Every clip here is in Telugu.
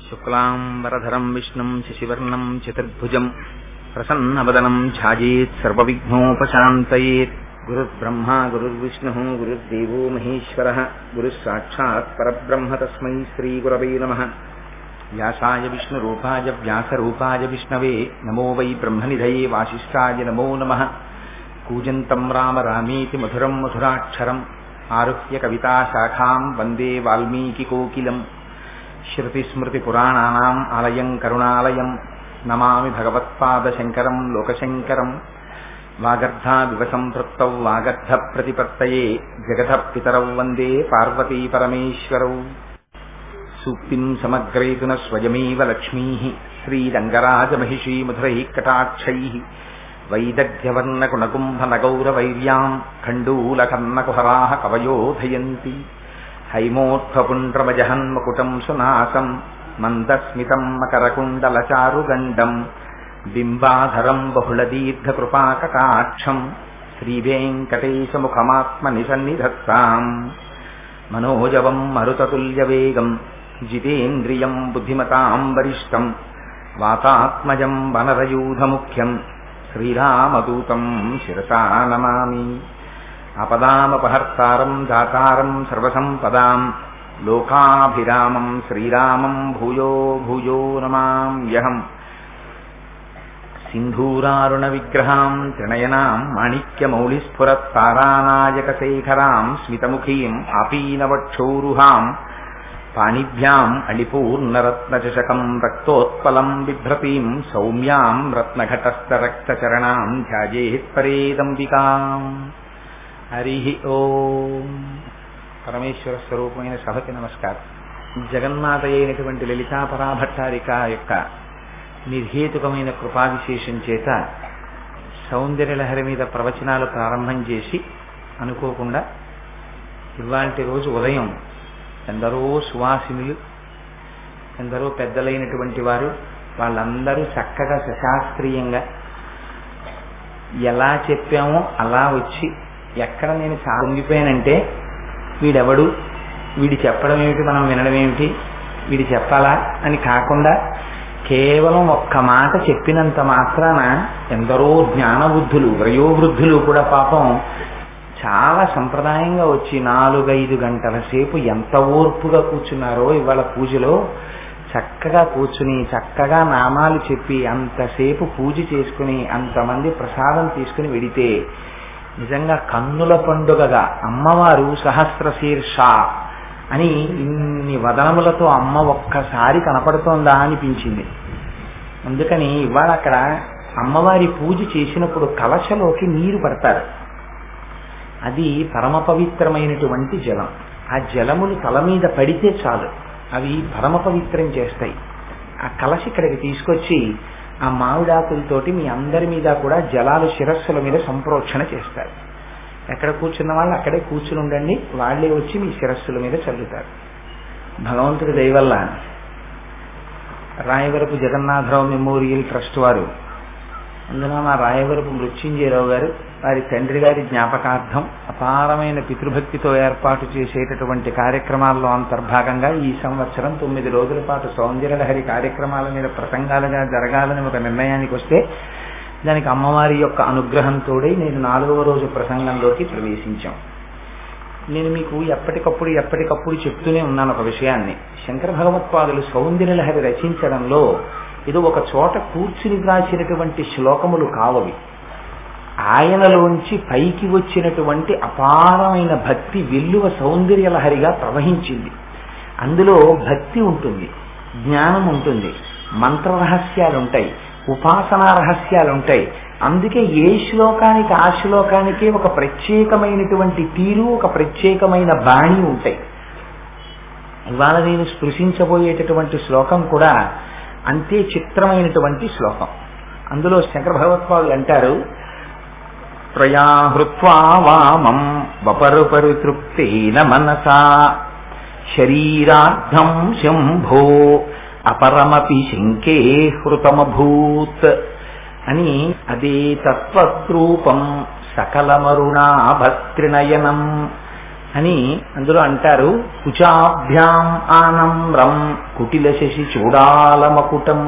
శుక్లాంబరధరం విష్ణుం శశివర్ణం చతుర్భుజం ప్రసన్నవదనం ఛాయేత్ సర్వవిఘ్నోపశాంతయేత్. గురుర్బ్రహ్మా గురుర్విష్ణుః గురుర్దేవో మహేశ్వరః గురుస్సాక్షాత్ పరబ్రహ్మ తస్మై శ్రీగురవే నమః. వ్యాసాయ విష్ణురూపాయ వ్యాసరూపాయ విష్ణవే నమో వై బ్రహ్మనిధయే వాసిష్ఠాయ నమో నమః. కూజంతం రామ రామేతి మధురం మధురాక్షరం ఆరుహ్య కవితాశాఖాం వందే వాల్మీకికోకిలం. శ్రుతిస్మృతిపురాణానాం ఆలయం కరుణాలయం నమామి భగవత్పాదశంకరం లోకశంకరం. వాగర్ధావివ సంపృక్తౌ వాగర్ధ ప్రతిపత్తయే జగతః పితరౌ వందే పార్వతీ పరమేశ్వరౌ. సూక్తిం సమగ్రేతున స్వయమేవ లక్ష్మీః శ్రీరంగరాజమహిషీ మధురైః కటాక్షైః. వైదగ్ధ్యవర్ణకుణకుంభనగౌరవైర్యాం ఖండూలకర్ణకుహరాः కవయోధయంతి. హైమోత్ఫపుండ్రమజహన్మకుటం సునాసం మందస్మితం మకరకుండలచారుగండం బింబాధరం బహుళదీర్ఘకృపాకటాక్షం శ్రీవేంకటేశముఖమాత్మని సన్నిధత్తాం. మనోజవం మరుతతుల్యవేగం జితేంద్రియం బుద్ధిమతాం వరిష్టం వాతాత్మజం వనరయూధముఖ్యం శ్రీరామదూతం శిరసా నమామి. ఆపదామపహర్తారం దాతారం సర్వసంపదాం లోకాభిరామం శ్రీరామం భూయో భూయో నమామ్యహం. సింధూరారుణ విగ్రహాం త్రినయనాం మాణిక్యమౌళిస్ఫురత్తారానాయకశేఖరాం స్మితముఖీం ఆపీనవక్షోరుహాం పాణిభ్యాం అళిపూర్ణరత్నచషకం రక్తోత్పలం బిభ్రతీం సౌమ్యాం రత్నఘటస్థరక్తచరణాం ధ్యాయేత్ పరేదంబికాం. హరి ఓం. పరమేశ్వర స్వరూపమైన సభకి నమస్కారం. జగన్మాత అయినటువంటి లలితాపరాభట్టారిక యొక్క నిర్హేతుకమైన కృపావిశేషం చేత సౌందర్యలహరి మీద ప్రవచనాలు ప్రారంభం చేసి అనుకోకుండా ఇవాల్టి రోజు ఉదయం ఎందరో సువాసినులు, ఎందరో పెద్దలైనటువంటి వారు, వాళ్ళందరూ చక్కగా సశాస్త్రీయంగా ఎలా చెప్పామో అలా వచ్చి, ఎక్కడ నేను పొంగిపోయానంటే వీడెవడు, వీడి చెప్పడం ఏమిటి, మనం వినడం ఏమిటి, వీడి చెప్పాలా అని కాకుండా కేవలం ఒక్క మాట చెప్పినంత మాత్రాన ఎందరో జ్ఞానబుద్ధులు వయోవృద్ధులు కూడా పాపం చాలా సంప్రదాయంగా వచ్చి 4-5 గంటల సేపు ఎంత ఓర్పుగా కూర్చున్నారో ఇవాళ పూజలో. చక్కగా కూర్చుని చక్కగా నామాలు చెప్పి అంతసేపు పూజ చేసుకుని అంతమంది ప్రసాదం తీసుకుని వెడితే నిజంగా కన్నుల పండుగగా అమ్మవారు సహస్రశీర్ష అని ఇన్ని వదనములతో అమ్మ ఒక్కసారి కనపడుతోందా అనిపించింది. అందుకని ఇవాళ అక్కడ అమ్మవారి పూజ చేసినప్పుడు కలశలోకి నీరు పడతారు. అది పరమ పవిత్రమైనటువంటి జలం. ఆ జలములు తల మీద పడితే చాలు, అవి పరమ పవిత్రం చేస్తాయి. ఆ కలశ ఇక్కడికి తీసుకొచ్చి ఆ మామిడాకులతోటి మీ అందరి మీద కూడా జలాలు శిరస్సుల మీద సంప్రోక్షణ చేస్తారు. ఎక్కడ కూర్చున్న వాళ్ళు అక్కడే కూర్చుని ఉండండి, వాళ్లే వచ్చి మీ శిరస్సుల మీద చల్లుతారు. భగవంతుడి దయ వల్ల రాయవరపు జగన్నాథరావు మెమోరియల్ ట్రస్ట్ వారు, అందులో మా రాయవరపు మృత్యుంజయరావు గారు, వారి తండ్రి గారి జ్ఞాపకార్థం అపారమైన పితృభక్తితో ఏర్పాటు చేసేటటువంటి కార్యక్రమాల్లో అంతర్భాగంగా ఈ సంవత్సరం 9 రోజుల పాటు సౌందర్యలహరి కార్యక్రమాల మీద ప్రసంగాలుగా జరగాలని ఒక నిర్ణయానికి వస్తే దానికి అమ్మవారి యొక్క అనుగ్రహంతోడే నేను 4వ రోజు ప్రసంగంలోకి ప్రవేశించాం. నేను మీకు ఎప్పటికప్పుడు చెప్తూనే ఉన్నాను ఒక విషయాన్ని. శంకర భగవత్పాదులు సౌందర్యలహరి రచించడంలో ఇది ఒక చోట కూర్చుని రాసినటువంటి శ్లోకములు కావవి. ఆయనలోంచి పైకి వచ్చినటువంటి అపారమైన భక్తి వెల్లువ సౌందర్యలహరిగా ప్రవహించింది. అందులో భక్తి ఉంటుంది, జ్ఞానం ఉంటుంది, మంత్ర రహస్యాలుంటాయి, ఉపాసనా రహస్యాలుంటాయి. అందుకే ఏ శ్లోకానికి ఆ శ్లోకానికి ఒక ప్రత్యేకమైనటువంటి తీరు, ఒక ప్రత్యేకమైన బాణి ఉంటాయి. ఇవాళ నేను స్పృశించబోయేటటువంటి శ్లోకం కూడా అంతే చిత్రమైనటువంటి శ్లోకం. అందులో శంకర భగవత్పాదులు అంటారు, త్రయాహృత్వా వామం వపరుపరితృప్తేన మనసా శరీరార్థం శంభో అపరమపి శంకే హృతమభూత్ అని అదే తత్వరూపం సకలమరుణాభస్త్రినయనం అని అందులో అంటారు, కుచాభ్యాం ఆనమ్రం కుటిల శశి చూడాలమకుటం.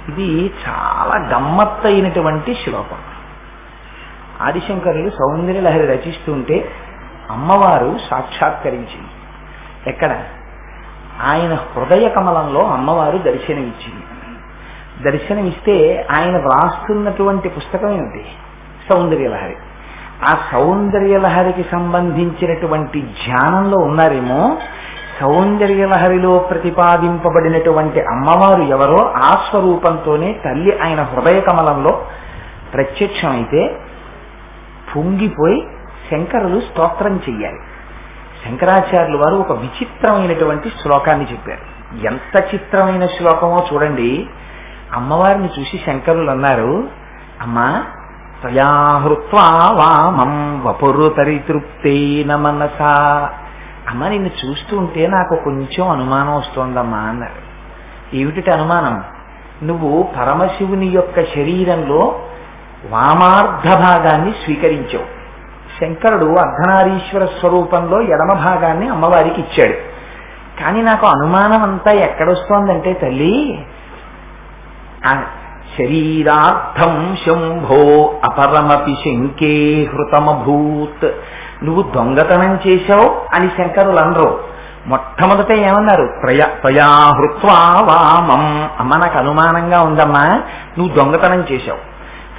ఇది చాలా గమ్మత్తైనటువంటి శ్లోకం. ఆదిశంకరులు సౌందర్యలహరి రచిస్తుంటే అమ్మవారు సాక్షాత్కరించింది. ఎక్కడ? ఆయన హృదయ కమలంలో అమ్మవారు దర్శనమిచ్చింది. దర్శనమిస్తే ఆయన వ్రాస్తున్నటువంటి పుస్తకం ఏమిటి? సౌందర్యలహరి. ఆ సౌందర్యలహరికి సంబంధించినటువంటి ధ్యానంలో ఉన్నారేమో. సౌందర్యలహరిలో ప్రతిపాదింపబడినటువంటి అమ్మవారు ఎవరో ఆ స్వరూపంతోనే తల్లి ఆయన హృదయ కమలంలో ప్రత్యక్షమైతే పొంగిపోయి శంకరులు స్తోత్రం చెయ్యాలి. శంకరాచార్యులు వారు ఒక విచిత్రమైనటువంటి శ్లోకాన్ని చెప్పారు. ఎంత చిత్రమైన శ్లోకమో చూడండి. అమ్మవారిని చూసి శంకరులు అన్నారు, అమ్మా త్వయాహృత్వా వామం వపురు తరితృప్తేన మనసా. అమ్మ నిన్ను చూస్తుంటే నాకు కొంచెం అనుమానం వస్తోందమ్మా అన్నారు. ఏమిటి అనుమానం? నువ్వు పరమశివుని యొక్క శరీరంలో వామార్ధ భాగాన్ని స్వీకరించావు. శంకరుడు అర్ధనారీశ్వర స్వరూపంలో ఎడమ భాగాన్ని అమ్మవారికి ఇచ్చాడు. కానీ నాకు అనుమానం అంతా ఎక్కడొస్తోందంటే తల్లి, శరీరార్థం శంభో అపరమపి శంకే హృతమభూత్. నువ్వు దొంగతనం చేశావు అని శంకరులు అనరు. మొట్టమొదట ఏమన్నారు? త్వయా హృత్వా వామం. అమ్మ నాకు అనుమానంగా ఉందమ్మా, నువ్వు దొంగతనం చేశావు.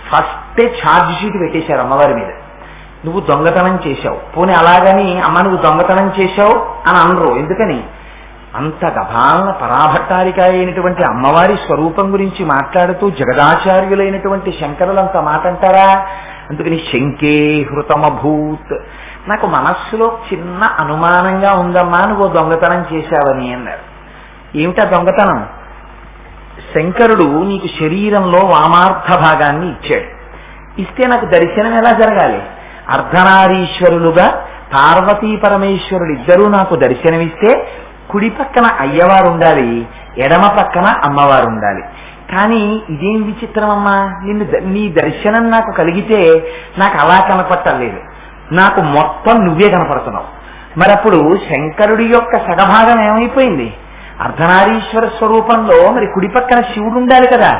ఫస్టే ఛార్జ్ షీట్ పెట్టేశారు అమ్మవారి మీద, నువ్వు దొంగతనం చేశావు. పోనీ అలాగని అమ్మ నువ్వు దొంగతనం చేశావు అని అనరు. ఎందుకని? అంత గభాలన పరాభట్టారిక అయినటువంటి అమ్మవారి స్వరూపం గురించి మాట్లాడుతూ జగదాచార్యులైనటువంటి శంకరులంత మాట అంటారా? అందుకని శంకే హృతమభూత్. నాకు మనస్సులో చిన్న అనుమానంగా ఉందమ్మా, నువ్వు దొంగతనం చేశావని అన్నారు. ఏమిటా దొంగతనం? శంకరుడు నీకు శరీరంలో వామార్థ భాగాన్ని ఇచ్చాడు. ఇస్తే నాకు దర్శనం ఎలా జరగాలి? అర్ధనారీశ్వరులుగా పార్వతీ పరమేశ్వరులు ఇద్దరూ నాకు దర్శనమిస్తే కుడి పక్కన అయ్యవారు ఉండాలి, ఎడమ పక్కన అమ్మవారు ఉండాలి. కానీ ఇదేం విచిత్రం అమ్మా, నీ దర్శనం నాకు కలిగితే నాకు అలా కనపట్టలేదు, నాకు మొత్తం నువ్వే కనపడుతున్నావు. మరి అప్పుడు శంకరుడి యొక్క సగభాగం ఏమైపోయింది? అర్ధనారీశ్వర స్వరూపంలో మరి కుడి పక్కన శివుడు ఉండాలి కదా,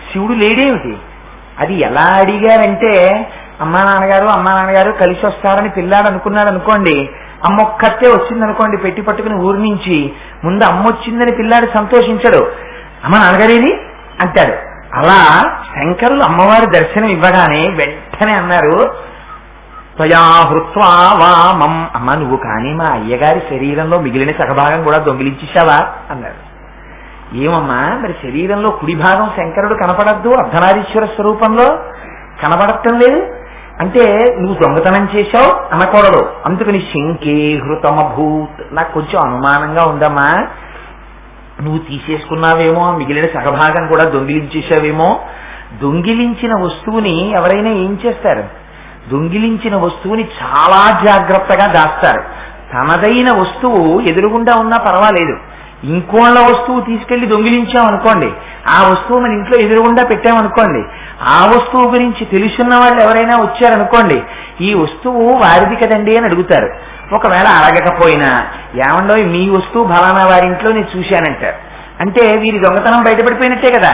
శివుడు లేడేమిటి? అది ఎలా అడిగారంటే, అమ్మా నాన్నగారు కలిసి వస్తారని పిల్లాడు అనుకున్నాడు అనుకోండి, అమ్మ ఒక్కతే వచ్చిందనుకోండి పెట్టి పట్టుకుని ఊరి నుంచి, ముందు అమ్మ వచ్చిందని పిల్లాడు సంతోషించడు, అమ్మ నాన్నగారేది అంటాడు. అలా శంకరులు అమ్మవారి దర్శనం ఇవ్వగానే వెంటనే అన్నారు, త్వయా హృత్వా వామం. అమ్మ నువ్వు కానీ మా అయ్యగారి శరీరంలో మిగిలిన సగభాగం కూడా దొంగిలించేశావా అన్నారు. ఏమమ్మా మరి శరీరంలో కుడి భాగం శంకరుడు కనపడద్దు, అర్ధనారీశ్వర స్వరూపంలో కనపడటం లేదు అంటే నువ్వు దొంగతనం చేశావు అనకూడదు. అందుకని శంకే హృతమభూత్. నాకు కొంచెం అనుమానంగా ఉందమ్మా, నువ్వు తీసేసుకున్నావేమో, మిగిలిన సగభాగం కూడా దొంగిలించేశావేమో. దొంగిలించిన వస్తువుని ఎవరైనా ఏం చేస్తారు? దొంగిలించిన వస్తువుని చాలా జాగ్రత్తగా దాస్తారు. తనదైన వస్తువు ఎదురుగుండా ఉన్నా పర్వాలేదు, ఇంకోళ్ళ వస్తువు తీసుకెళ్లి దొంగిలించామనుకోండి, ఆ వస్తువు మన ఇంట్లో ఎదురుగుండా పెట్టామనుకోండి, ఆ వస్తువు గురించి తెలుసున్న వాళ్ళు ఎవరైనా వచ్చారనుకోండి, ఈ వస్తువు వారిది కదండి అని అడుగుతారు. ఒకవేళ అడగకపోయినా, ఏమండో మీ వస్తువు ఫలానా వారింట్లో నేను చూశానంటారు. అంటే వీరి దొంగతనం బయటపడిపోయినట్టే కదా.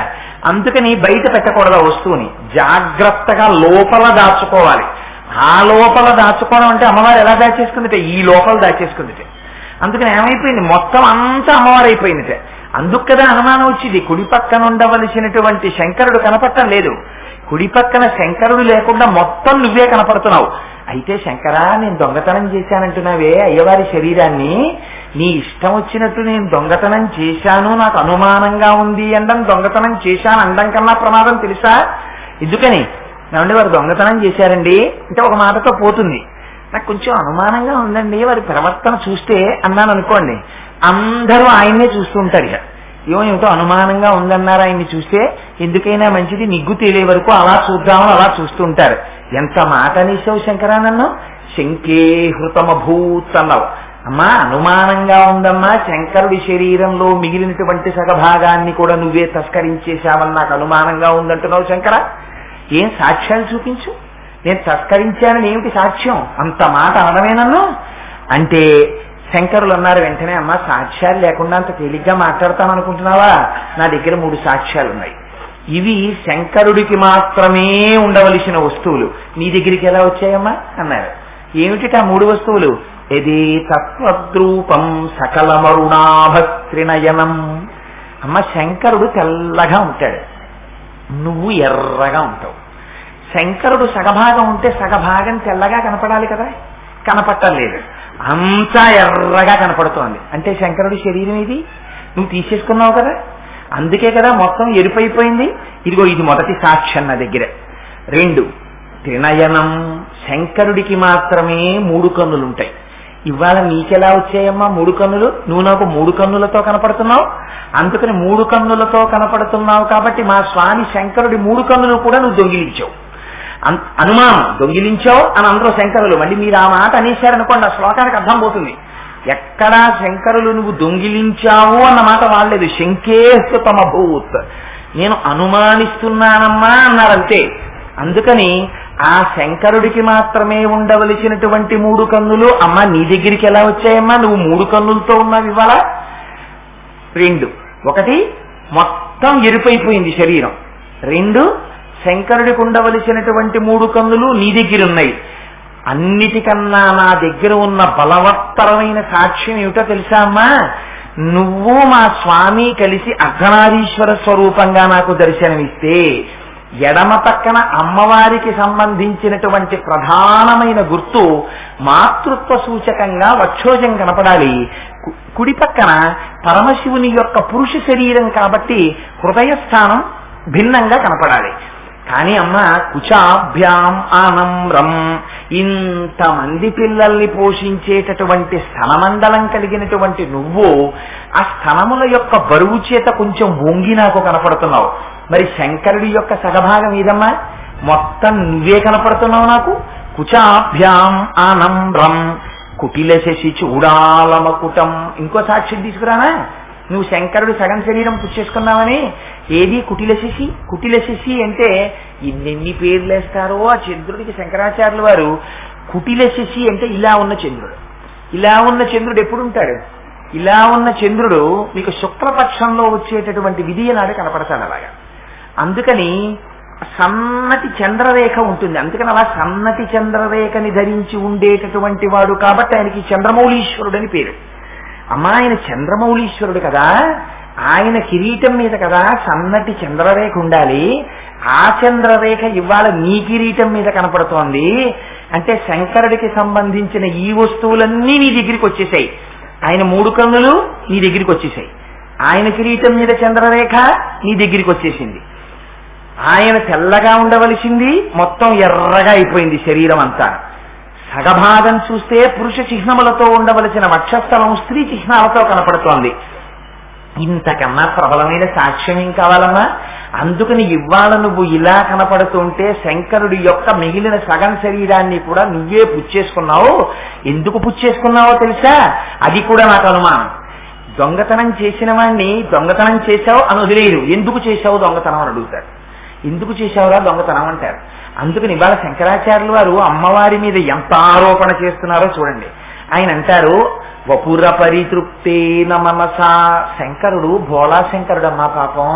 అందుకని బయట పెట్టకూడదు ఆ వస్తువుని, జాగ్రత్తగా లోపల దాచుకోవాలి. ఆ లోపల దాచుకోవడం అంటే అమ్మవారు ఎలా దాచేసుకుందిటే ఈ లోపల దాచేసుకుందిటే. అందుకని ఏమైపోయింది, మొత్తం అంతా అమ్మవారు అయిపోయిందిటే. అందుకు కదా అనుమానం వచ్చింది, కుడి పక్కన ఉండవలసినటువంటి శంకరుడు కనపడటం లేదు, కుడి పక్కన శంకరుడు లేకుండా మొత్తం నువ్వే కనపడుతున్నావు. అయితే శంకరా నేను దొంగతనం చేశానంటున్నావే అయ్యవారి శరీరాన్ని, నీ ఇష్టం వచ్చినట్టు నేను దొంగతనం చేశాను, నాకు అనుమానంగా ఉంది అనడం దొంగతనం చేశాను అనడం కన్నా ప్రమాదం తెలుసా? ఎందుకని ఏమంటే వారు దొంగతనం చేశారండి అంటే ఒక మాటతో పోతుంది. నాకు కొంచెం అనుమానంగా ఉందండి వారి ప్రవర్తన చూస్తే అన్నాను అనుకోండి, అందరూ ఆయన్నే చూస్తూ ఉంటారు. ఇక ఏమిటో అనుమానంగా ఉందన్నారు ఆయన్ని చూస్తే, ఎందుకైనా మంచిది నిగ్గు తేలే వరకు అలా చూద్దామని అలా చూస్తూ ఉంటారు. ఎంత మాట అనేసావు శంకరా, నన్ను శంకే హృతమభూత్ అన్నావు. అమ్మా అనుమానంగా ఉందమ్మా, శంకరుడి శరీరంలో మిగిలినటువంటి సగభాగాన్ని కూడా నువ్వే తస్కరించేశావని నాకు అనుమానంగా ఉందంటున్నావు శంకర. ఏం సాక్ష్యాలు చూపించు, నేను తస్కరించానని ఏమిటి సాక్ష్యం? అంత మాట అనడమే నన్ను అంటే శంకరులు అన్నారు వెంటనే, అమ్మ సాక్ష్యాలు లేకుండా అంత తేలిగ్గా మాట్లాడతాను అనుకుంటున్నావా? నా దగ్గర 3 సాక్ష్యాలు ఉన్నాయి. ఇవి శంకరుడికి మాత్రమే ఉండవలసిన వస్తువులు, నీ దగ్గరికి ఎలా వచ్చాయమ్మా అన్నారు. ఏమిటి ఆ 3 వస్తువులు? ఎదే తత్వద్రూపం సకల మరుణాభత్రినయనం. అమ్మ శంకరుడు తెల్లగా ఉంటాడు, నువ్వు ఎర్రగా ఉంటావు. శంకరుడు సగభాగం ఉంటే సగభాగం తెల్లగా కనపడాలి కదా, కనపట్టలేదు, అంతా ఎర్రగా కనపడుతోంది. అంటే శంకరుడి శరీరం ఇది నువ్వు తీసేసుకున్నావు కదా, అందుకే కదా మొత్తం ఎరుపైపోయింది. ఇదిగో ఇది మొదటి సాక్ష్యం నా దగ్గర. 2 త్రినయనం, శంకరుడికి మాత్రమే 3 కన్నులు ఉంటాయి. ఇవాళ నీకెలా వచ్చాయమ్మా 3 కన్నులు? నువ్వు నాకు 3 కన్నులతో కనపడుతున్నావు, అందుకని 3 కన్నులతో కనపడుతున్నావు కాబట్టి మా స్వామి శంకరుడి 3 కన్నులు కూడా నువ్వు దొంగిలించావు. అనుమానం, దొంగిలించావు అని అందరూ శంకరులు. మళ్ళీ మీరు ఆ మాట అనేశారనుకోండి, ఆ శ్లోకానికి అర్థం పోతుంది. ఎక్కడా శంకరులు నువ్వు దొంగిలించావు అన్న మాట వాడలేదు. శంకేస్తు తమభూత్, నేను అనుమానిస్తున్నానమ్మా అన్నారంతే. అందుకని ఆ శంకరుడికి మాత్రమే ఉండవలసినటువంటి 3 కన్నులు అమ్మ నీ దగ్గరికి ఎలా వచ్చాయమ్మా? నువ్వు 3 కన్నులతో ఉన్నావు ఇవాళ. 2, 1 మొత్తం ఎరుపైపోయింది శరీరం. 2 శంకరుడికి ఉండవలసినటువంటి 3 కన్నులు నీ దగ్గర ఉన్నాయి. అన్నిటికన్నా నా దగ్గర ఉన్న బలవత్తరమైన సాక్ష్యం ఏమిటో తెలుసా అమ్మా? నువ్వు మా స్వామి కలిసి అర్ధనారీశ్వర స్వరూపంగా నాకు దర్శనమిస్తే ఎడమ పక్కన అమ్మవారికి సంబంధించినటువంటి ప్రధానమైన గుర్తు మాతృత్వ సూచకంగా వక్షోజం కనపడాలి. కుడి పక్కన పరమశివుని యొక్క పురుష శరీరం కాబట్టి హృదయస్థానం భిన్నంగా కనపడాలి. కానీ అమ్మ కుచాభ్యాం ఆనంరం, ఇంతమంది పిల్లల్ని పోషించేటటువంటి స్థనమండలం కలిగినటువంటి నువ్వు ఆ స్థనముల యొక్క బరువు చేత కొంచెం వంగి నాకు కనపడుతున్నావు. మరి శంకరుడి యొక్క సగభాగం ఏదమ్మా? మొత్తం నువ్వే కనపడుతున్నావు నాకు. కుచాభ్యాం ఆనంరం కుటిల శశి చూడాలమకుటం. ఇంకో సాక్ష్యం తీసుకురానా? నువ్వు శంకరుడు సగం శరీరం పుచ్చేసుకున్నావని. ఏది కుటిల శశి? కుటిల శశి అంటే ఎన్ని పేర్లు వేస్తారో ఆ చంద్రుడికి శంకరాచార్యుల వారు. కుటిల శశి అంటే ఇలా ఉన్న చంద్రుడు. ఇలా ఉన్న చంద్రుడు ఎప్పుడు ఉంటాడు? ఇలా ఉన్న చంద్రుడు మీకు శుక్లపక్షంలో వచ్చేటటువంటి విధియ నాడు కనపడతాడు అలాగా. అందుకని సన్నటి చంద్రరేఖ ఉంటుంది. అందుకని అలా సన్నటి చంద్రరేఖని ధరించి ఉండేటటువంటి వాడు కాబట్టి ఆయనకి చంద్రమౌళీశ్వరుడు అని పేరు. అమ్మా ఆయన చంద్రమౌళీశ్వరుడు కదా, ఆయన కిరీటం మీద కదా సన్నటి చంద్రరేఖ ఉండాలి. ఆ చంద్రరేఖ ఇవాళ నీ కిరీటం మీద కనపడుతోంది. అంటే శంకరుడికి సంబంధించిన ఈ వస్తువులన్నీ నీ దగ్గరికి వచ్చేసాయి. ఆయన 3 కన్నులు నీ దగ్గరికి వచ్చేసాయి, ఆయన కిరీటం మీద చంద్రరేఖ నీ దగ్గరికి వచ్చేసింది. ఆయన తెల్లగా ఉండవలసింది మొత్తం ఎర్రగా అయిపోయింది శరీరం అంతా. సగభాగం చూస్తే పురుష చిహ్నములతో ఉండవలసిన వక్షస్థలం స్త్రీ చిహ్నాలతో కనపడుతోంది. ఇంతకన్నా ప్రబలమైన సాక్ష్యం ఏం కావాలమ్మా? అందుకని ఇవాళ నువ్వు ఇలా కనపడుతుంటే శంకరుడి యొక్క మిగిలిన సగం శరీరాన్ని కూడా నువ్వే పుచ్చేసుకున్నావు. ఎందుకు పుచ్చేసుకున్నావో తెలుసా? అది కూడా నాకు అనుమానం. దొంగతనం చేసిన వాడిని దొంగతనం చేశావు అని వదిలేరు, ఎందుకు చేశావు దొంగతనం అని అడుగుతారు. ఎందుకు చేశావురా దొంగతనం అంటారు. అందుకని ఇవాళ శంకరాచార్యులు వారు అమ్మవారి మీద ఎంత ఆరోపణ చేస్తున్నారో చూడండి. ఆయన అంటారు వపుర పరితృప్తేన మనసా. శంకరుడు భోళా శంకరుడు అమ్మా పాపం.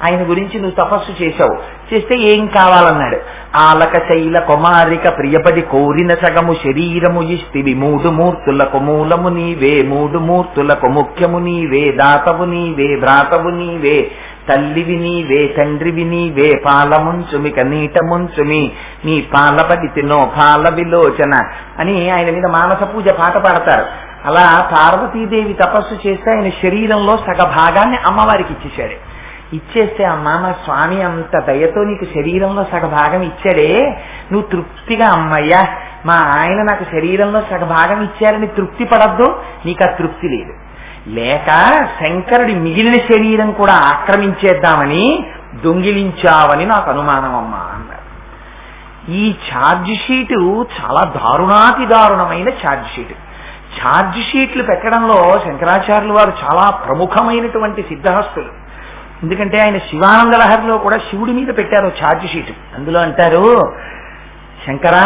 ఆయన గురించి నువ్వు తపస్సు చేశావు, చేస్తే ఏం కావాలన్నాడు. ఆలక శైల కుమారిక ప్రియపడి కోరిన సగము శరీరము ఇస్తివి 3 మూర్తులకు మూలము నీవే 3 మూర్తులకు ముఖ్యము నీవే దాతవు నీవే భ్రాతవు నీవే తల్లివి నీవే తండ్రివి నీవే పాలముంచుమిక నీట ముంచుమి నీ పాలపడి తినో పాల విలోచన అని ఆయన మీద మానస పూజ పాట పాడతారు. అలా పార్వతీదేవి తపస్సు చేస్తే ఆయన శరీరంలో సగ భాగాన్ని అమ్మవారికి ఇచ్చేశాడు. ఇచ్చేస్తే అమ్మా నా స్వామి అంత దయతో నీకు శరీరంలో సగ భాగం ఇచ్చాడే, నువ్వు తృప్తిగా అమ్మయ్యా మా ఆయన నాకు శరీరంలో సగ భాగం ఇచ్చారని తృప్తి పడద్దు. నీకు ఆ తృప్తి లేదు. లేక శంకరుడి మిగిలిన శరీరం కూడా ఆక్రమించేద్దామని దొంగిలించావని నాకు అనుమానం అమ్మా అన్నారు. ఈ ఛార్జ్ షీటు చాలా దారుణాతి దారుణమైన ఛార్జ్ షీటు. ఛార్జ్ షీట్లు పెట్టడంలో శంకరాచార్యులు వారు చాలా ప్రముఖమైనటువంటి సిద్ధహస్తులు. ఎందుకంటే ఆయన శివానంద లహరిలో కూడా శివుడి మీద పెట్టారు ఛార్జ్ షీటు. అందులో అంటారు, శంకరా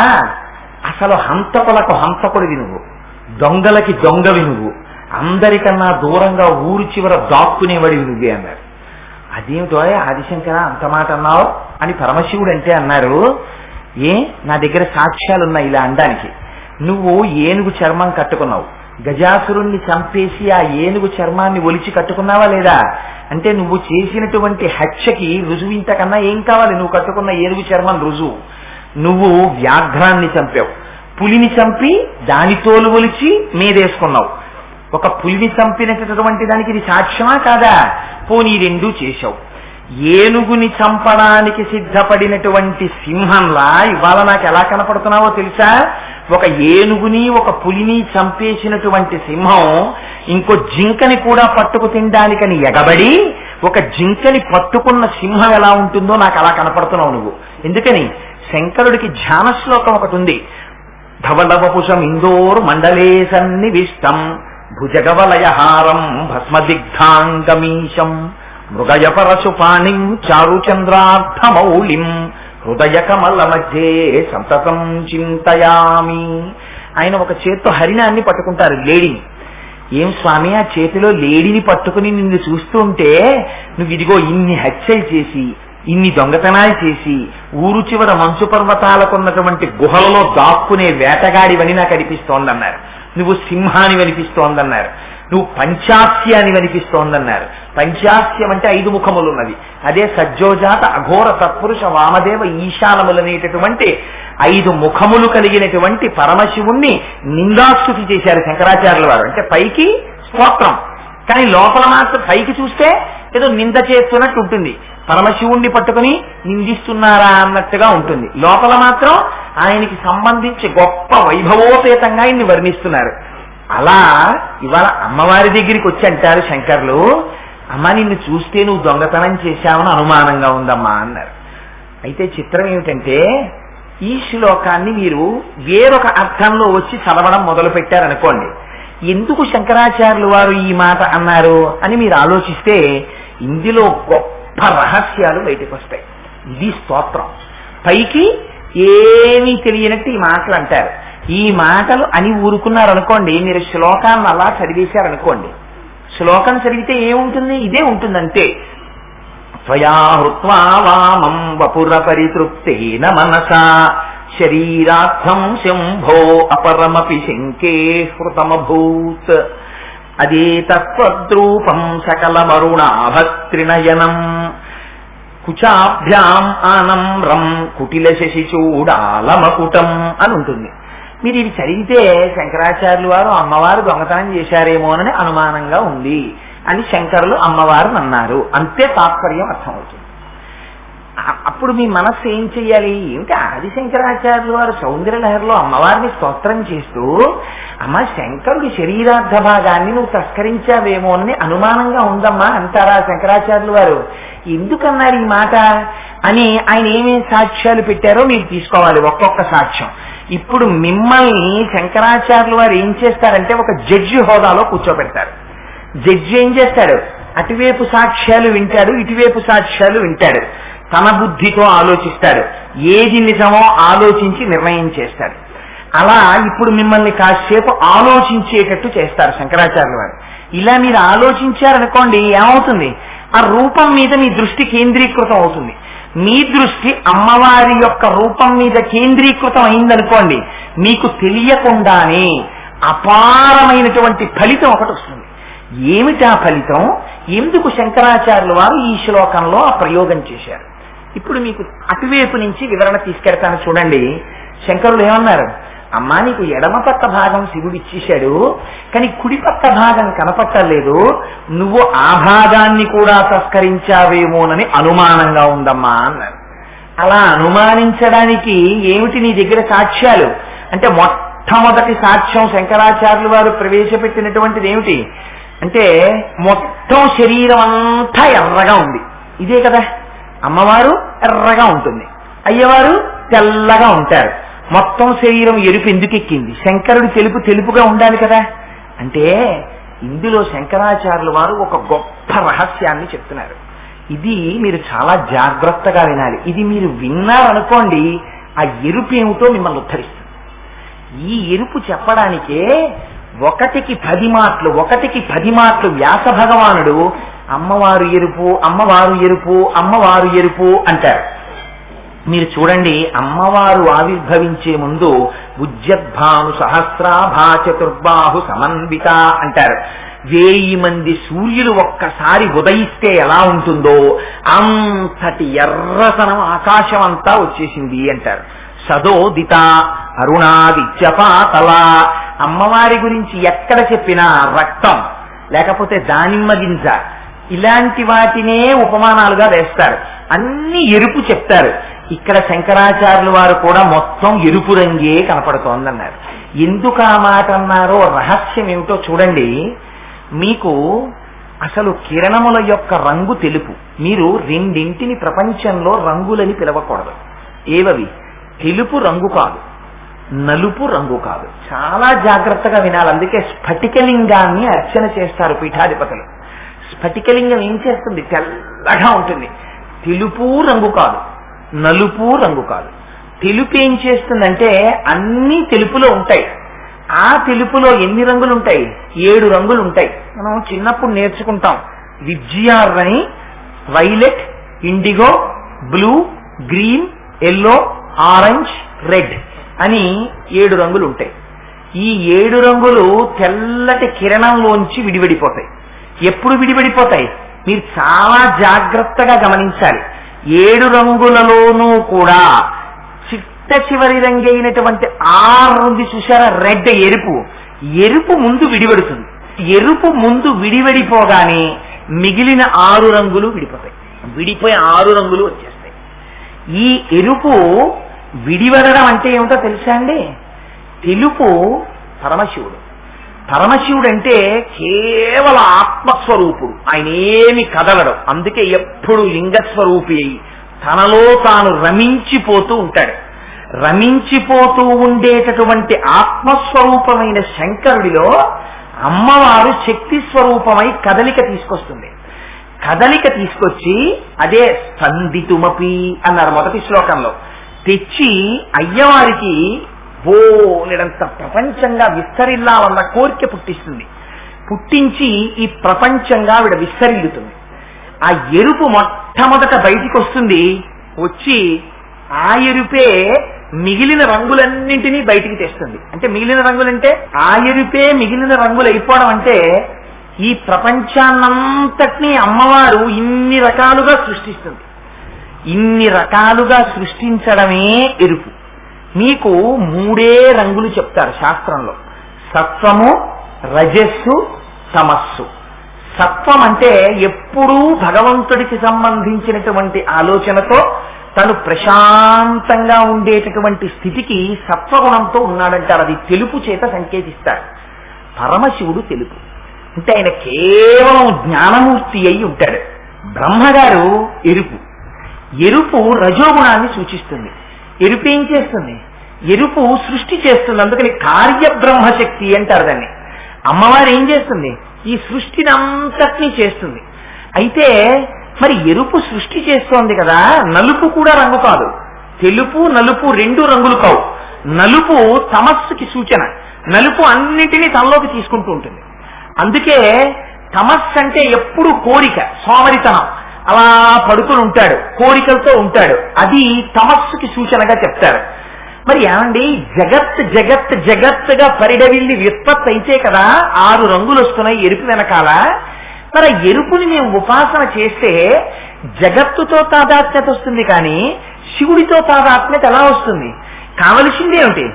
అసలు హంతకులకు హంతకుడివి నువ్వు, దొంగలకి దొంగవి నువ్వు, అందరికన్నా దూరంగా ఊరు చివర దాక్కునేవాడివి నువ్వే అన్నారు. అదేమిటో ఆదిశంకర అంత మాట అన్నావు అని పరమశివుడు అంటే అన్నారు, ఏ నా దగ్గర సాక్ష్యాలున్నాయి ఇలా అనడానికి. నువ్వు ఏనుగు చర్మం కట్టుకున్నావు, గజాసురుణ్ణి చంపేసి ఆ ఏనుగు చర్మాన్ని ఒలిచి కట్టుకున్నావా లేదా అంటే నువ్వు చేసినటువంటి హత్యకి రుజువు ఇంతకన్నా ఏం కావాలి? నువ్వు కట్టుకున్న ఏనుగు చర్మం రుజువు. నువ్వు వ్యాఘ్రాన్ని చంపావు, పులిని చంపి దాని తోలు ఒలిచి మీదేసుకున్నావు. ఒక పులిని చంపినటువంటి దానికి ఇది సాక్ష్యమా కాదా? పోనీ రెండూ చేశావు. ఏనుగుని చంపడానికి సిద్ధపడినటువంటి సింహంలా ఇవాళ నాకు ఎలా కనపడుతున్నావో తెలుసా? ఒక ఏనుగుని ఒక పులిని చంపేసినటువంటి సింహం ఇంకో జింకని కూడా పట్టుకు తినడానికని ఎగబడి ఒక జింకని పట్టుకున్న సింహం ఎలా ఉంటుందో నాకు అలా కనపడుతున్నావు నువ్వు. ఎందుకని? శంకరుడికి ధ్యాన శ్లోకం ఒకటి ఉంది. ధవళవపుషం ఇందోర్ మండలే సన్నివిష్టం భుజగవలయహారం భస్మదిగ్ధాంగమీశం మృగయపరశుపాణిం చారుచంద్రార్థమౌళిం హృదయ కమల మధ్యే సంతతం చింతయామి. ఆయన ఒక చేత్తో హరిణాన్ని పట్టుకుంటారు, లేడీని. ఏం స్వామి ఆ చేతిలో లేడీని పట్టుకుని నిన్ను చూస్తూ ఉంటే నువ్వు ఇదిగో ఇన్ని హత్యలు చేసి ఇన్ని దొంగతనాలు చేసి ఊరు చివర మంచు పర్వతాలకున్నటువంటి గుహలలో దాక్కునే వేటగాడివని నాకు అనిపిస్తోందన్నారు. నువ్వు సింహాని అనిపిస్తోందన్నారు. నువ్వు పంచాస్యాన్ని అనిపిస్తోందన్నారు. పంచాస్యం అంటే 5 ముఖములున్నది. అదే సజ్జోజాత అఘోర తత్పురుష వామదేవ ఈశానములనేటటువంటి 5 ముఖములు కలిగినటువంటి పరమశివుణ్ణి నిందాస్తుతి చేశారు శంకరాచార్యుల వారు. అంటే పైకి స్తోత్రం, కానీ లోపల మాత్రం పైకి చూస్తే ఏదో నింద చేస్తున్నట్టు ఉంటుంది. పరమశివుణ్ణి పట్టుకుని నిందిస్తున్నారా అన్నట్టుగా ఉంటుంది. లోపల మాత్రం ఆయనకి సంబంధించి గొప్ప వైభవోపేతంగా ఆయన్ని వర్ణిస్తున్నారు. అలా ఇవాళ అమ్మవారి దగ్గరికి వచ్చి అంటారు శంకర్లు, అమ్మ నిన్ను చూస్తే నువ్వు దొంగతనం చేశావని అనుమానంగా ఉందమ్మా అన్నారు. అయితే చిత్రం ఏమిటంటే ఈ శ్లోకాన్ని మీరు వేరొక అర్థంలో వచ్చి చదవడం మొదలు పెట్టారనుకోండి, ఎందుకు శంకరాచార్యులు వారు ఈ మాట అన్నారు అని మీరు ఆలోచిస్తే ఇందులో గొప్ప రహస్యాలు బయటకు వస్తాయి. ఇది స్తోత్రం. పైకి ఏమీ తెలియనట్టు ఈ మాటలు అంటారు. ఈ మాటలు అని ఊరుకున్నారనుకోండి, మీరు శ్లోకాన్ని అలా చదివేశారనుకోండి, శ్లోకం చదివితే ఏముంటుంది? ఇదే ఉంటుందంటే త్వయా హృత్వా వామం వపుర పరితృప్తేన మనసా శరీరార్థం శంభో అపరమపి శంకే హృతమభూత్ అదే తత్వద్రూపం సకలమరుణాభత్రినయనం కుచాభ్యాం ఆనమ్రం కుటిల శశి చూడాలమకుటం అని ఉంటుంది. మీరు ఇది చదివితే శంకరాచార్యులు వారు అమ్మవారు దొంగతనం చేశారేమోనని అనుమానంగా ఉంది అని శంకరులు అమ్మవారు అన్నారు. అంతే తాత్పర్యం అర్థమవుతుంది. అప్పుడు మీ మనస్సు ఏం చెయ్యాలి? ఏమిటి ఆదిశంకరాచార్యులు వారు సౌందర్యలహరిలో అమ్మవారిని స్తోత్రం చేస్తూ అమ్మ శంకరుడి శరీరార్థ భాగాన్ని నువ్వు తస్కరించావేమోనని అనుమానంగా ఉందమ్మా అంటారా శంకరాచార్యులు వారు? ఎందుకన్నారు ఈ మాట అని ఆయన ఏమేమి సాక్ష్యాలు పెట్టారో మీరు తీసుకోవాలి, ఒక్కొక్క సాక్ష్యం. ఇప్పుడు మిమ్మల్ని శంకరాచార్యులు వారు ఏం చేస్తారంటే ఒక జడ్జి హోదాలో కూర్చోబెడతారు. జడ్జి ఏం చేస్తాడు? అటువైపు సాక్ష్యాలు వింటాడు, ఇటువైపు సాక్ష్యాలు వింటాడు. తన బుద్ధితో ఆలోచిస్తాడు, ఏది నిజమో ఆలోచించి నిర్ణయం చేస్తాడు. అలా ఇప్పుడు మిమ్మల్ని కాసేపు ఆలోచించేటట్టు చేస్తారు శంకరాచార్యులు వారు. ఇలా మీరు ఆలోచించారనుకోండి, ఏమవుతుంది? ఆ రూపం మీద మీ దృష్టి కేంద్రీకృతం అవుతుంది. మీ దృష్టి అమ్మవారి యొక్క రూపం మీద కేంద్రీకృతం అయిందనుకోండి, మీకు తెలియకుండానే అపారమైనటువంటి ఫలితం ఒకటి వస్తుంది. ఏమిటా ఫలితం? ఎందుకు శంకరాచార్యులు వారు ఈ శ్లోకంలో ఆ ప్రయోగం చేశారు? ఇప్పుడు మీకు అటువైపు నుంచి వివరణ తీసుకెడతాను చూడండి. శంకరులు ఏమన్నారు? అమ్మా నీకు ఎడమ పక్క భాగం శివుడు ఇచ్చేశాడు, కానీ కుడి పక్క భాగం కనపట్టలేదు, నువ్వు ఆ భాగాన్ని కూడా తస్కరించావేమోనని అనుమానంగా ఉందమ్మా అన్నారు. అలా అనుమానించడానికి ఏమిటి నీ దగ్గర సాక్ష్యాలు అంటే మొట్టమొదటి సాక్ష్యం శంకరాచార్యులు వారు ప్రవేశపెట్టినటువంటిది ఏమిటి అంటే మొత్తం శరీరం అంతా ఎర్రగా ఉంది. ఇదే కదా, అమ్మవారు ఎర్రగా ఉంటుంది, అయ్యవారు తెల్లగా ఉంటారు. మొత్తం శరీరం ఎరుపు ఎందుకు ఎక్కింది? శంకరుడు తెలుపుగా ఉండాలి కదా. అంటే ఇందులో శంకరాచార్యులు వారు ఒక గొప్ప రహస్యాన్ని చెప్తున్నారు. ఇది మీరు చాలా జాగ్రత్తగా వినాలి. ఇది మీరు విన్నారనుకోండి, ఆ ఎరుపు ఏమిటో మిమ్మల్ని ఉద్ధరిస్తుంది. ఈ ఎరుపు చెప్పడానికే ఒకటికి 10 మాటలు వ్యాస భగవానుడు అమ్మవారు ఎరుపు, అమ్మవారు ఎరుపు, అమ్మవారు ఎరుపు అంటారు. మీరు చూడండి, అమ్మవారు ఆవిర్భవించే ముందు ఉజ్జద్భాను సహస్రాభా చతుర్బాహు సమన్విత అంటారు. 1000 మంది సూర్యులు ఒక్కసారి ఉదయిస్తే ఎలా ఉంటుందో అంతటి ఎర్రతనం ఆకాశం అంతా వచ్చేసింది అంటారు. సదోదిత అరుణాదిత్యపాతల. అమ్మవారి గురించి ఎక్కడ చెప్పినా రక్తం లేకపోతే దానిమ్మ గింజ ఇలాంటి వాటినే ఉపమానాలుగా వేస్తారు. అన్ని ఎరుపు చెప్తారు. ఇక్కడ శంకరాచార్యుల వారు కూడా మొత్తం ఎరుపు రంగే కనపడుతోందన్నారు. ఎందుకు ఆ మాట అన్నారో రహస్యం ఏమిటో చూడండి. మీకు అసలు కిరణముల యొక్క రంగు తెలుపు. మీరు రెండింటిని ప్రపంచంలో రంగులని పిలవకూడదు. ఏవవి? తెలుపు రంగు కాదు, నలుపు రంగు కాదు. చాలా జాగ్రత్తగా వినాలి. అందుకే స్ఫటికలింగాన్ని అర్చన చేస్తారు పీఠాధిపతులు. స్ఫటికలింగం ఏం చేస్తుంది? తెల్లగా ఉంటుంది. తెలుపు రంగు కాదు, నలుపు రంగు కాదు. తెలుపు ఏం చేస్తుందంటే అన్ని తెలుపులో ఉంటాయి. ఆ తెలుపులో ఎన్ని రంగులు ఉంటాయి? 7 రంగులు ఉంటాయి. మనం చిన్నప్పుడు నేర్చుకుంటాం. విబ్జిఆర్ అని, violet, IndiGo, blue, green, yellow, orange, red అని 7 రంగులు ఉంటాయి. ఈ 7 రంగులు తెల్లటి కిరణంలోంచి విడివడిపోతాయి. ఎప్పుడు విడివడిపోతాయి? మీరు చాలా జాగ్రత్తగా గమనించాలి. 7 రంగులలోనూ కూడా చిట్ట చివరి రంగు అయినటువంటి 6 ఉంది చూసారా, రెడ్, ఎరుపు ముందు విడివడుతుంది. ఎరుపు ముందు విడివడిపోగానే మిగిలిన 6 రంగులు విడిపోతాయి. విడిపోయి 6 రంగులు వచ్చేస్తాయి. ఈ ఎరుపు విడివడడం అంటే ఏమిటో తెలుసా అండి? తెలుపు పరమశివుడు. పరమశివుడు అంటే కేవల ఆత్మస్వరూపుడు. ఆయన ఏమి కదలడు. అందుకే ఎప్పుడు లింగస్వరూపి అయి తనలో తాను రమించిపోతూ ఉంటాడు. రమించిపోతూ ఉండేటటువంటి ఆత్మస్వరూపమైన శంకరుడిలో అమ్మవారు శక్తి స్వరూపమై కదలిక తీసుకొస్తుంది. కదలిక తీసుకొచ్చి అదే స్పందితుమపి అన్నారు మొదటి శ్లోకంలో. తెచ్చి అయ్యవారికి బోలెడంత ప్రపంచంగా విస్తరిల్లాలన్న కోరిక పుట్టిస్తుంది. పుట్టించి ఈ ప్రపంచంగా ఆవిడ విస్తరిల్లుతుంది. ఆ ఎరుపు మొట్టమొదట బయటికి వస్తుంది. వచ్చి ఆ ఎరుపే మిగిలిన రంగులన్నింటినీ బయటికి తెస్తుంది. అంటే మిగిలిన రంగులంటే ఆ ఎరుపే మిగిలిన రంగులు అయిపోవడం అంటే ఈ ప్రపంచాన్నంతటినీ అమ్మవారు ఇన్ని రకాలుగా సృష్టిస్తుంది. ఇన్ని రకాలుగా సృష్టించడమే ఎరుపు. మీకు 3 రంగులు చెప్తారు శాస్త్రంలో: సత్వము, రజస్సు, తమస్సు. సత్వం అంటే ఎప్పుడూ భగవంతుడికి సంబంధించినటువంటి ఆలోచనతో తను ప్రశాంతంగా ఉండేటటువంటి స్థితికి సత్వగుణంతో ఉన్నాడంటారు. అది తెలుపు చేత సంకేతిస్తారు. పరమశివుడు తెలుపు అంటే ఆయన కేవలం జ్ఞానమూర్తి అయి ఉంటాడు. బ్రహ్మగారు ఎరుపు. ఎరుపు రజోగుణాన్ని సూచిస్తుంది. ఎరుపు ఏం చేస్తుంది? ఎరుపు సృష్టి చేస్తుంది. అందుకని కార్యబ్రహ్మశక్తి అంటారు దాన్ని. అమ్మవారు ఏం చేస్తుంది? ఈ సృష్టిని అంతటినీ చేస్తుంది. అయితే మరి ఎరుపు సృష్టి చేస్తోంది కదా, నలుపు కూడా రంగు కాదు. తెలుపు నలుపు 2 రంగులు కావు. నలుపు తమస్సుకి సూచన. నలుపు అన్నిటినీ తనలోకి తీసుకుంటూ ఉంటుంది. అందుకే తమస్సు అంటే ఎప్పుడు కోరిక, సోమరితనం. అలా పడుకుని ఉంటాడు, కోరికలతో ఉంటాడు. అది తమస్సుకి సూచనగా చెప్తారు. మరి ఏమండి, జగత్తుగా పరిడవిల్లి వ్యుత్పత్తి అయితే కదా 6 రంగులు వస్తున్నాయి ఎరుపు వెనకాల. మరి ఎరుపుని మేము ఉపాసన చేస్తే జగత్తుతో తాదాత్మ్యత వస్తుంది, కానీ శివుడితో తాదాత్మ్యత ఎలా వస్తుంది? కావలసింది ఏమిటి?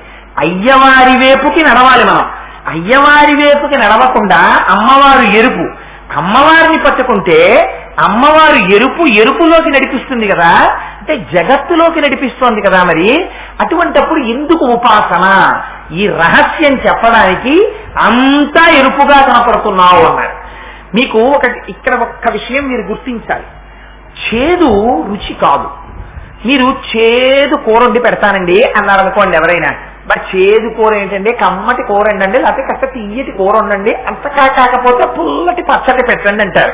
అయ్యవారి వైపుకి నడవాలి మనం. అయ్యవారి వైపుకి నడవకుండా అమ్మవారు ఎరుపు. అమ్మవారిని పట్టుకుంటే అమ్మవారు ఎరుపులోకి నడిపిస్తుంది కదా, అంటే జగత్తులోకి నడిపిస్తోంది కదా. మరి అటువంటప్పుడు ఎందుకు ఉపాసన? ఈ రహస్యం చెప్పడానికి అంతా ఎరుపుగా కనపడుతున్నావు అన్నారు. మీకు ఇక్కడ ఒక్క విషయం మీరు గుర్తించాలి. చేదు రుచి కాదు. మీరు చేదు కూర వండి పెడతానండి అన్నారు అనుకోండి ఎవరైనా. మరి చేదు కూర ఏంటండి? కమ్మటి కూర ఏంటండి, లేకపోతే కాస్త తీయటి కూర వండండి, అంత కాకపోతే పుల్లటి పచ్చడి పెట్టండి అంటారు.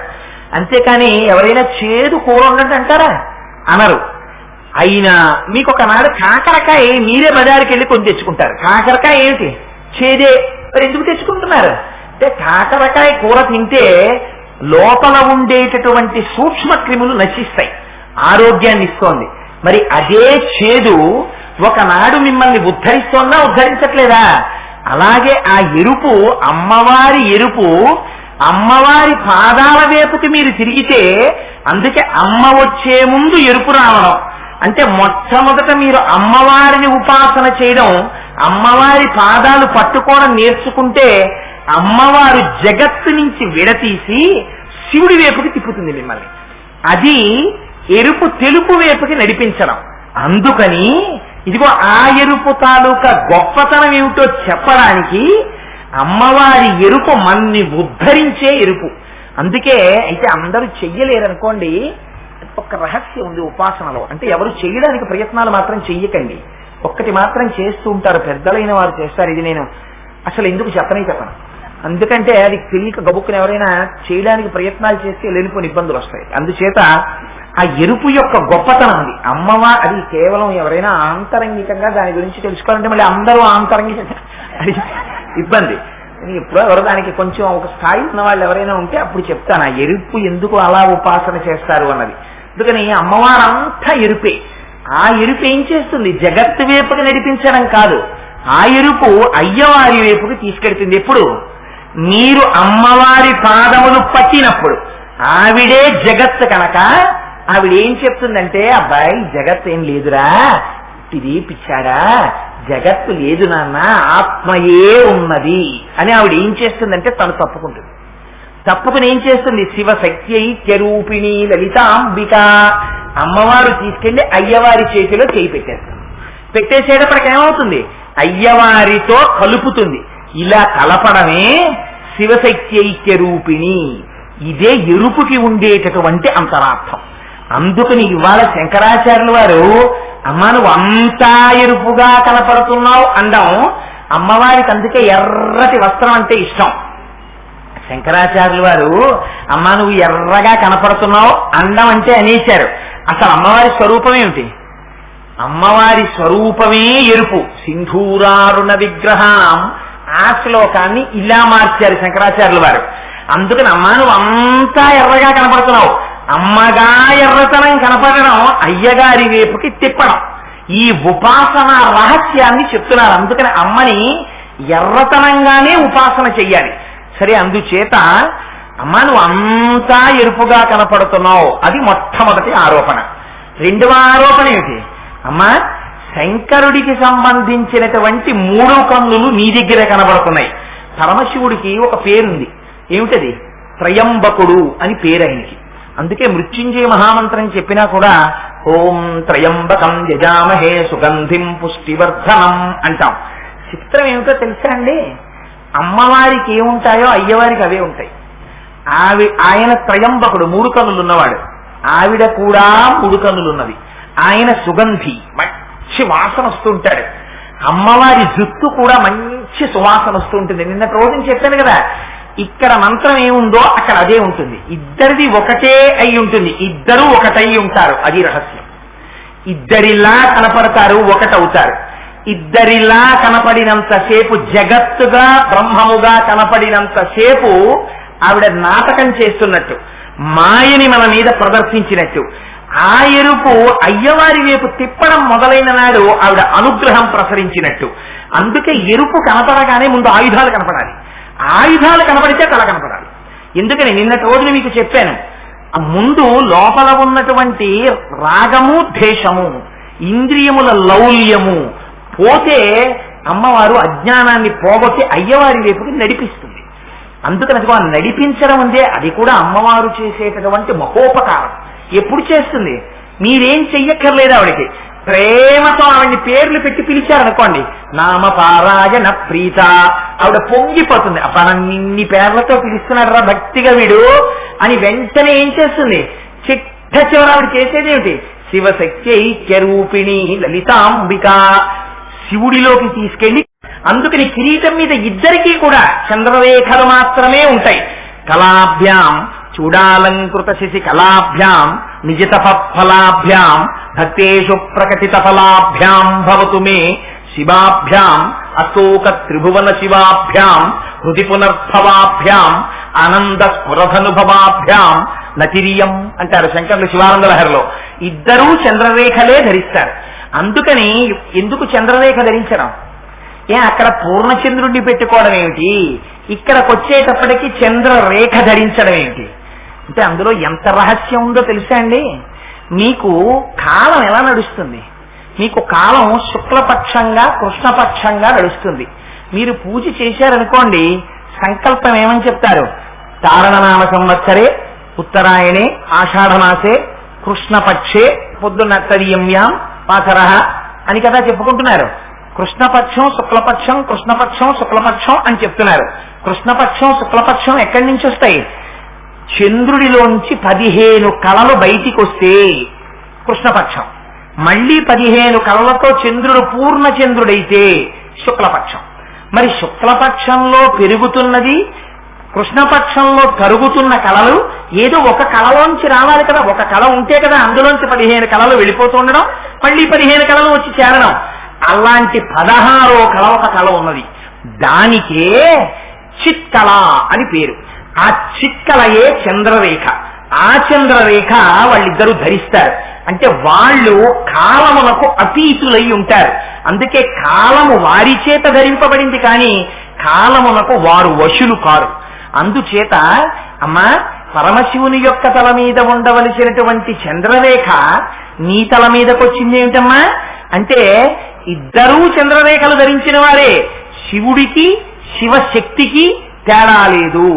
అంతేకాని ఎవరైనా చేదు కూర వండండి అంటారా? అనరు. అయినా మీకు ఒకనాడు కాకరకాయ మీరే బజారుకి వెళ్ళి కొని తెచ్చుకుంటారు. కాకరకాయ ఏంటి? చేదే. మరి ఎందుకు తెచ్చుకుంటున్నారు అంటే కాకరకాయ కూర తింటే లోపల ఉండేటటువంటి సూక్ష్మ క్రిములు నశిస్తాయి, ఆరోగ్యాన్ని ఇస్తోంది. మరి అదే చేదు ఒకనాడు మిమ్మల్ని ఉద్ధరిస్తోందా ఉద్ధరించట్లేదా? అలాగే ఆ ఎరుపు అమ్మవారి ఎరుపు అమ్మవారి పాదాల వైపుకి మీరు తిరిగితే, అందుకే అమ్మ వచ్చే ముందు ఎరుపు రావడం అంటే మొట్టమొదట మీరు అమ్మవారిని ఉపాసన చేయడం, అమ్మవారి పాదాలు పట్టుకోవడం నేర్చుకుంటే అమ్మవారు జగత్తు నుంచి విడతీసి శివుడి వైపుకి తిప్పుతుంది మిమ్మల్ని. అది ఎరుపు తెలుపు వైపుకి నడిపించడం. అందుకని ఇదిగో ఆ ఎరుపు తాలూకా గొప్పతనం ఏమిటో చెప్పడానికి అమ్మవారి ఎరుపు మన్ని ఉద్ధరించే ఎరుపు. అందుకే అయితే అందరూ చెయ్యలేరనుకోండి, ఒక రహస్యం ఉంది ఉపాసనలో. అంటే ఎవరు చేయడానికి ప్రయత్నాలు మాత్రం చెయ్యకండి, ఒక్కటి మాత్రం చేస్తూ ఉంటారు, పెద్దలైన వారు చేస్తారు. ఇది నేను అసలు ఎందుకు చెప్పను. అందుకంటే అది తెలియక గబుక్కుని ఎవరైనా చేయడానికి ప్రయత్నాలు చేస్తే లేనిపోని ఇబ్బందులు వస్తాయి. అందుచేత ఆ ఎరుపు యొక్క గొప్పతనం ఉంది. అమ్మవారు అది కేవలం ఎవరైనా ఆంతరంగికంగా దాని గురించి తెలుసుకోవాలంటే మళ్ళీ అందరూ ఆంతరంగికంగా ఇబ్బంది. ఇప్పుడు ఎవరు దానికి కొంచెం ఒక స్థాయి ఉన్న వాళ్ళు ఎవరైనా ఉంటే అప్పుడు చెప్తాను ఆ ఎరుపు ఎందుకు అలా ఉపాసన చేస్తారు అన్నది. అందుకని అమ్మవారంతా ఎరుపే. ఆ ఎరుపు ఏం చేస్తుంది? జగత్తు వైపుకి నడిపించడం కాదు, ఆ ఎరుపు అయ్యవారి వైపుకి తీసుకెడుతుంది. ఎప్పుడు? మీరు అమ్మవారి పాదములు పట్టినప్పుడు. ఆవిడే జగత్తు కనుక ఆవిడ ఏం చెప్తుందంటే, అబ్బాయి జగత్తు ఏం లేదురా, ఇది పిచ్చాడా, జగత్తు లేదు నాన్న, ఆత్మయే ఉన్నది అని ఆవిడ ఏం చేస్తుందంటే తను తప్పుకుంటుంది. తప్పుకుని ఏం చేస్తుంది? శివశక్తి ఐక్యరూపిణి లలితాంబిక అమ్మవారు తీసుకెళ్లి అయ్యవారి చేతిలో చేయి పెట్టేస్తుంది. పెట్టేసేటప్పటికి ఏమవుతుంది? అయ్యవారితో కలుపుతుంది. ఇలా కలపడమే శివశక్తి ఐక్యరూపిణి. ఇదే ఎరుపుకి ఉండేటటువంటి అంతరార్థం. అందుకని ఇవాళ శంకరాచార్యుల వారు అమ్మ నువ్వు అంతా ఎరుపుగా కనపడుతున్నావు అండం, అమ్మవారికి అందుకే ఎర్రటి వస్త్రం అంటే ఇష్టం. శంకరాచార్యుల వారు అమ్మ నువ్వు ఎర్రగా కనపడుతున్నావు అండం అంటే అనేశారు. అసలు అమ్మవారి స్వరూపం ఏమిటి? అమ్మవారి స్వరూపమే ఎరుపు. సింధూరారుణ విగ్రహం ఆ శ్లోకాన్ని ఇలా మార్చారు శంకరాచార్యుల వారు. అందుకని అమ్మ నువ్వు అంతా ఎర్రగా కనపడుతున్నావు, అమ్మగా ఎర్రతనం కనపడడం, అయ్యగారి వైపుకి తిప్పడం, ఈ ఉపాసన రహస్యాన్ని చెప్తున్నారు. అందుకని అమ్మని ఎర్రతనంగానే ఉపాసన చెయ్యాలి. సరే, అందుచేత అమ్మ నువ్వు అంతా ఎరుపుగా కనపడుతున్నావు, అది మొట్టమొదటి ఆరోపణ. రెండవ ఆరోపణ ఏమిటి? అమ్మ శంకరుడికి సంబంధించినటువంటి 3 కన్నులు నీ దగ్గర కనబడుతున్నాయి. పరమశివుడికి ఒక పేరుంది, ఏమిటది? త్రయంబకుడు అని పేరు ఆయనకి. అందుకే మృత్యుంజయ మహామంత్రం చెప్పినా కూడా ఓం త్రయంబకం యజామహే సుగంధిం పుష్టివర్ధనం అంటాం. చిత్రం ఏమిటో తెలుసా అండి? అమ్మవారికి ఏముంటాయో అయ్యవారికి అవే ఉంటాయి. ఆయన త్రయంబకుడు, 3 కన్నులు ఉన్నవాడు, ఆవిడ కూడా 3 కన్నులు ఉన్నది. ఆయన సుగంధి, మంచి వాసన వస్తుంటాడు. అమ్మవారి జుట్టు కూడా మంచి సువాసన వస్తూ ఉంటుంది. నిన్నటి రోజున చెప్పాను కదా, ఇక్కడ మంత్రం ఏముందో అక్కడ అదే ఉంటుంది. ఇద్దరిది ఒకటే అయి ఉంటుంది, ఇద్దరు ఒకటై ఉంటారు, అది రహస్యం. ఇద్దరిలా కనపడతారు, ఒకటవుతారు. ఇద్దరిలా కనపడినంతసేపు, జగత్తుగా బ్రహ్మముగా కనపడినంతసేపు ఆవిడ నాటకం చేస్తున్నట్టు, మాయని మన మీద ప్రదర్శించినట్టు. ఆ ఎరుపు అయ్యవారి వైపు తిప్పడం మొదలైన నాడు ఆవిడ అనుగ్రహం ప్రసరించినట్టు. అందుకే ఎరుపు కనపడగానే ముందు ఆయుధాలు కనపడాలి, ఆయుధాలు కనపడితే తల కనపడాలి. ఎందుకని నిన్నటి రోజున మీకు చెప్పాను, ముందు లోపల ఉన్నటువంటి రాగము ద్వేషము ఇంద్రియముల లౌల్యము పోతే అమ్మవారు అజ్ఞానాన్ని పోగొట్టి అయ్యవారి వైపుకి నడిపిస్తుంది. అందుకని అది నడిపించడం అంటే అది కూడా అమ్మవారు చేసేటటువంటి మహోపకారం. ఎప్పుడు చేస్తుంది? మీరేం చెయ్యక్కర్లేదు, ఆవిడకి ప్రేమతో ఆవిడ్ని పేర్లు పెట్టి పిలిచారనుకోండి, నామపారాయణ ప్రీత, ఆవిడ పొంగిపోతుంది. అప్పనిన్ని పేర్లతో పిలుస్తున్నారా భక్తిగా వీడు అని వెంటనే ఏం చేస్తుంది? చిట్ట చివర ఆవిడ చేసేది ఏమిటి? శివశక్తి ఐక్యరూపిణి లలితాంబిక, శివుడిలోకి తీసుకెళ్లి. అందుకని కిరీటం మీద ఇద్దరికీ కూడా చంద్రరేఖలు మాత్రమే ఉంటాయి. కళాభ్యాం చూడాలంకృత శశి కళాభ్యాం నిజతప ఫలాభ్యాం భక్తేషు ప్రకటిత ఫలాభ్యాం భవతు మే శివాభ్యాం అశోక త్రిభువన శివాభ్యాం హృది పునర్భవాభ్యాం ఆనంద స్ఫురధనుభవాభ్యాం నతిరియం అంటారు శంకరులు శివానంద లహరిలో. ఇద్దరూ చంద్రరేఖలే ధరిస్తారు. అందుకని ఎందుకు చంద్రరేఖ ధరించడం? అక్కడ పూర్ణచంద్రుడిని పెట్టుకోవడం ఏమిటి, ఇక్కడికి వచ్చేటప్పటికి చంద్రరేఖ ధరించడం ఏమిటి అంటే అందులో ఎంత రహస్యం ఉందో తెలుసా అండి? మీకు కాలం ఎలా నడుస్తుంది? మీకు కాలం శుక్లపక్షంగా కృష్ణపక్షంగా నడుస్తుంది. మీరు పూజ చేశారనుకోండి, సంకల్పం ఏమని చెప్తారు? తారణనామ సంవత్సరే ఉత్తరాయణే ఆషాఢమాసే కృష్ణపక్షే పొద్దున్న తదియమ్యాం పాసర అని కదా చెప్పుకుంటున్నారు. కృష్ణపక్షం శుక్లపక్షం కృష్ణపక్షం శుక్లపక్షం అని చెప్తున్నారు. కృష్ణపక్షం శుక్లపక్షం ఎక్కడి నుంచి వస్తాయి? చంద్రుడిలోంచి 15 కళలు బయటికి వస్తే కృష్ణపక్షం, మళ్ళీ 15 కళలతో చంద్రుడు పూర్ణచంద్రుడైతే శుక్లపక్షం. మరి శుక్లపక్షంలో పెరుగుతున్నది, కృష్ణపక్షంలో తరుగుతున్న కళలు ఏదో ఒక కళలోంచి రావాలి కదా. ఒక కళ ఉంటే కదా అందులోంచి 15 కళలు వెళ్ళిపోతూ ఉండడం, మళ్ళీ 15 కళలు వచ్చి చేరడం. అలాంటి 16వ కళ ఒక కళ ఉన్నది. దానికే చిత్కళ అని పేరు. ఆ చిత్కళయే చంద్రరేఖ. ఆ చంద్రరేఖ వాళ్ళిద్దరూ ధరిస్తారు. అంటే వాళ్ళు కాలమునకు అతీతులై ఉంటారు. అందుకే కాలము వారి చేత ధరింపబడింది, కానీ కాలమునకు వారు వశులు కారు. అందుచేత అమ్మా, పరమశివుని యొక్క తల మీద ఉండవలసినటువంటి చంద్రరేఖ నీ తల మీదకి వచ్చింది ఏమిటమ్మా అంటే, ఇద్దరూ చంద్రరేఖలు ధరించిన వారే. శివుడికి శివశక్తికి తేడా లేదు.